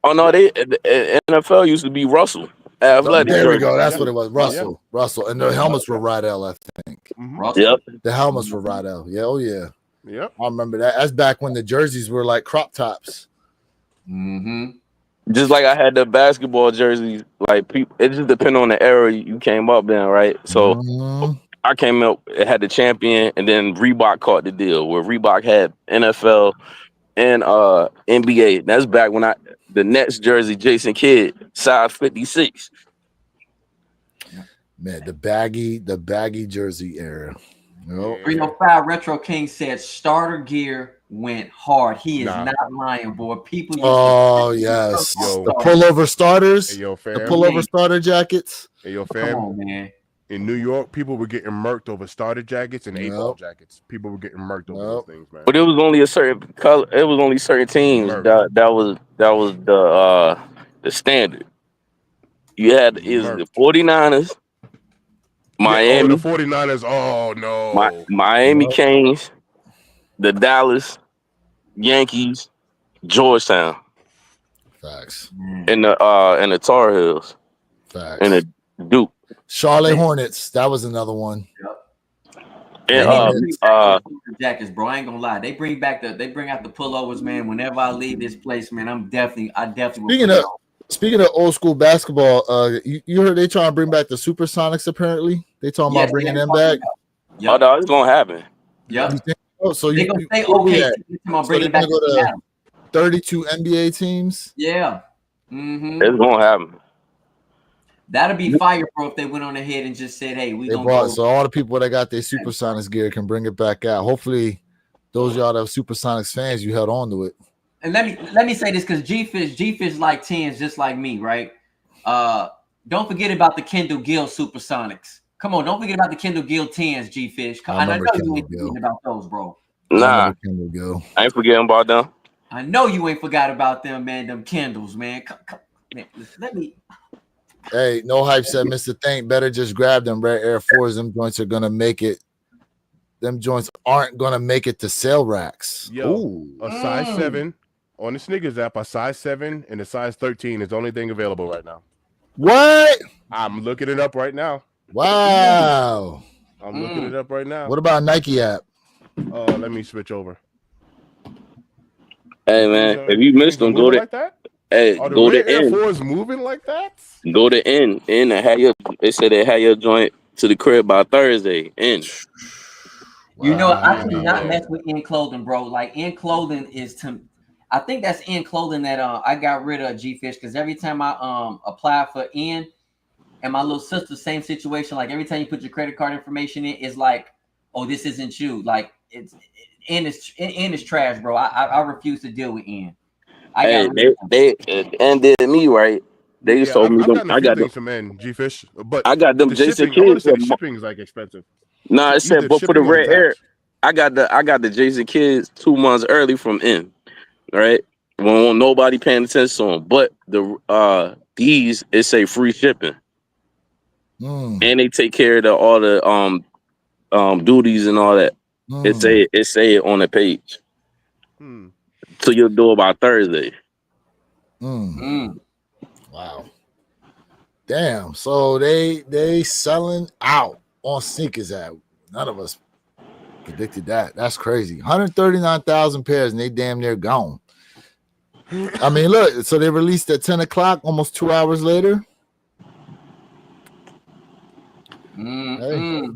Oh no, the NFL used to be Russell. Athletic There we jersey. go. That's what it was. Russell. Yeah. Russell. And the helmets were Rydell, I think. Mm-hmm. Yep. The helmets were Rydell. Yeah. Oh yeah. Yep. I remember that. That's back when the jerseys were like crop tops. Mm-hmm. Just like I had the basketball jerseys, like people, it just depends on the era you came up in, right? So Mhm. I came up, it had the champion, and then Reebok caught the deal where Reebok had NFL and NBA. That's back when the Nets jersey, Jason Kidd, size 56. Man, the baggy jersey era. Nope. 305 Retro King said starter gear went hard. He is Nah. not lying, boy. People used Oh yes, Yo. the pullover starters, Hey, yo, fam. the pullover starter jackets. Hey, yo, come fam. on, man. In New York, people were getting murked over starter jackets and Yep. 8-ball jackets. People were getting murked over those things, man. But it was only a certain color. It was only certain teams Merc. that was the standard. You had the 49ers, Miami, the 49ers. Oh no. Miami Yep. Canes, the Dallas Yankees, Georgetown, Facts. and the Tar Heels, Facts. and the Duke. Charlotte Hornets. That was another one. And jackets, bro. I ain't gonna lie. They bring out the pullovers, man. Whenever I leave this place, man, I definitely Speaking of old school basketball, you heard they trying to bring back the Supersonics. Apparently, they talking about bringing them back. Oh no, it's gonna happen. Yep. So They gonna say okay. So they're gonna go to 32 NBA teams. Yeah. Mm-hmm. It's gonna happen. That'd be fire, bro, if they went on ahead and just said, "Hey, we They gonna brought go." so all the people that got their Supersonics gear can bring it back out. Hopefully, those y'all that are Supersonics fans, you held on to it. And let me say this because G-Fish like 10s just like me, right? Don't forget about the Kendall Gill Supersonics. Come on, don't forget about the Kendall Gill 10s, G-Fish. I know you ain't forgetting about those, bro. Nah, I ain't forgetting about them. I know you ain't forgot about them, man. Them Kendalls, man. Come, man. Let me. Hey, no hype said, Mr. Think better just grab them rare Air Force. Them joints are gonna make it. Them joints aren't gonna make it to sale racks. Yo, a size 7 on the Snickers app. A size 7 and a size 13 is the only thing available right now. What? I'm looking it up right now. Wow. I'm looking it up right now. What about Nike app? Let me switch over. Hey man, if you missed them, go there. Like that? Hey, Are the go rear to Air N. Force moving like that? Go to N. N and have your. They said they had your joint to the crib by Thursday. N. You know, I Wow. cannot mess with in clothing, bro. Like in clothing is to, I think that's in clothing that I got rid of G Fish because every time I apply for in, and my little sister, same situation. Like every time you put your credit card information in, it's like, oh, this isn't you. Like in is trash, bro. I refuse to deal with in. I Hey, got rid of them. they N did me right. They just Yeah, told me I've them. gotten a few things from G Fish, but I got them the Jason shipping, I want to Kids. say the shipping is like expensive. Nah, it said, Either but for the shipping or the red air, tax. I got the Jason Kids 2 months early from N. Right, when nobody paying attention to them. But the these it say free shipping, and they take care of all the duties and all that. It say it on the page. So you'll do it by Thursday. Wow. Damn. So they selling out on sneakers app. None of us predicted that. That's crazy. 139,000 pairs and they damn near gone. I mean, look, so they released at 10 o'clock, almost 2 hours later. Hey.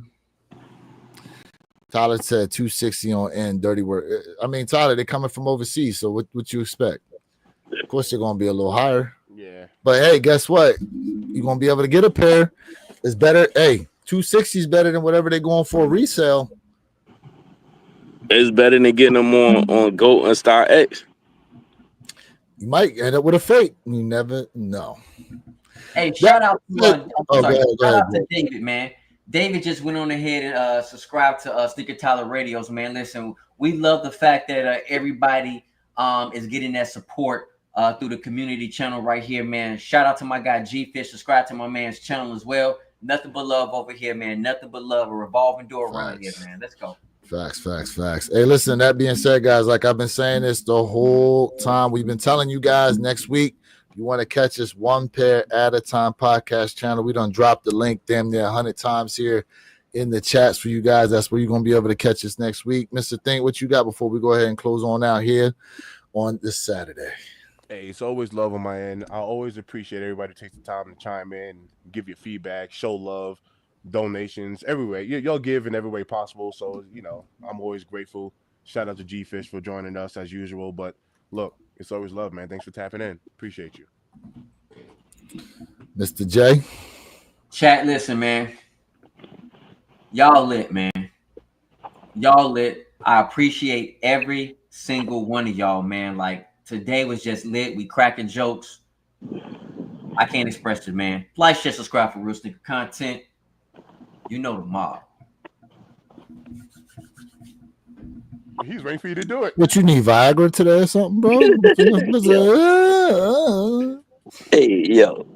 Tyler said 260 on N, dirty work. I mean, Tyler, they're coming from overseas, so what you expect? Of course, they're going to be a little higher. Yeah. But hey, guess what? You're going to be able to get a pair. It's better. Hey, 260 is better than whatever they're going for resale. It's better than getting them on Goat and Star X. You might end up with a fake. You never know. Hey, shout out to go ahead, David, man. David just went on ahead and subscribed to Sneaker Tyler Radios, man. Listen, we love the fact that everybody is getting that support through the community channel right here, man. Shout out to my guy G Fish. Subscribe to my man's channel as well. Nothing but love over here, man. Nothing but love. A revolving door around here, man. Let's go. Facts. Hey, listen, that being said, guys, like I've been saying this the whole time, we've been telling you guys next week, you want to catch us one pair at a time podcast channel. We done dropped the link damn near 100 times here in the chats for you guys. That's where you're going to be able to catch us next week. Mr. Think, what you got before we go ahead and close on out here on this Saturday? Hey, it's always love on my end. I always appreciate everybody who takes the time to chime in, give your feedback, show love, donations, everywhere. Y'all give in every way possible. So, I'm always grateful. Shout out to G Fish for joining us as usual. But look, it's always love, man. Thanks for tapping in. Appreciate you. Mr. J. Chat, listen, man. Y'all lit, man. Y'all lit. I appreciate every single one of y'all, man. Like, today was just lit. We cracking jokes. I can't express it, man. Like, share, subscribe for real sneaker content. You know the mob. He's waiting for you to do it. What you need, Viagra today or something, bro? Hey, yo.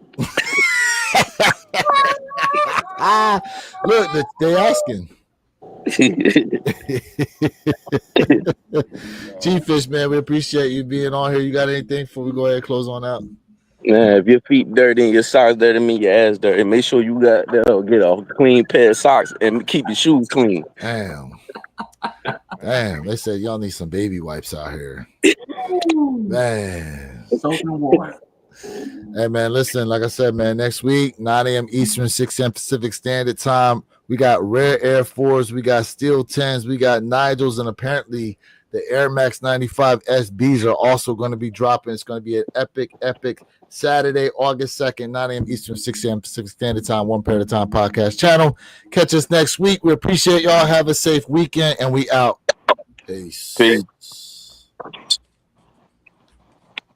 Look, they asking. G-Fish, man, we appreciate you being on here. You got anything before we go ahead and close on out? Man, if your feet dirty and your socks dirty, mean your ass dirty. Make sure you get a clean pair of socks and keep your shoes clean. Damn, they said y'all need some baby wipes out here. Man. Soap and water. Hey, man, listen, like I said, man, next week, 9 a.m. Eastern, 6 a.m. Pacific Standard Time, we got rare Air 4s, we got Steel 10s, we got Nigels, and apparently the Air Max 95 SBs are also going to be dropping. It's going to be an epic Saturday, August 2nd, 9 a.m. Eastern, 6 a.m. Pacific Standard Time, One Pair at a Time podcast channel. Catch us next week. We appreciate y'all. Have a safe weekend, and we out. Peace.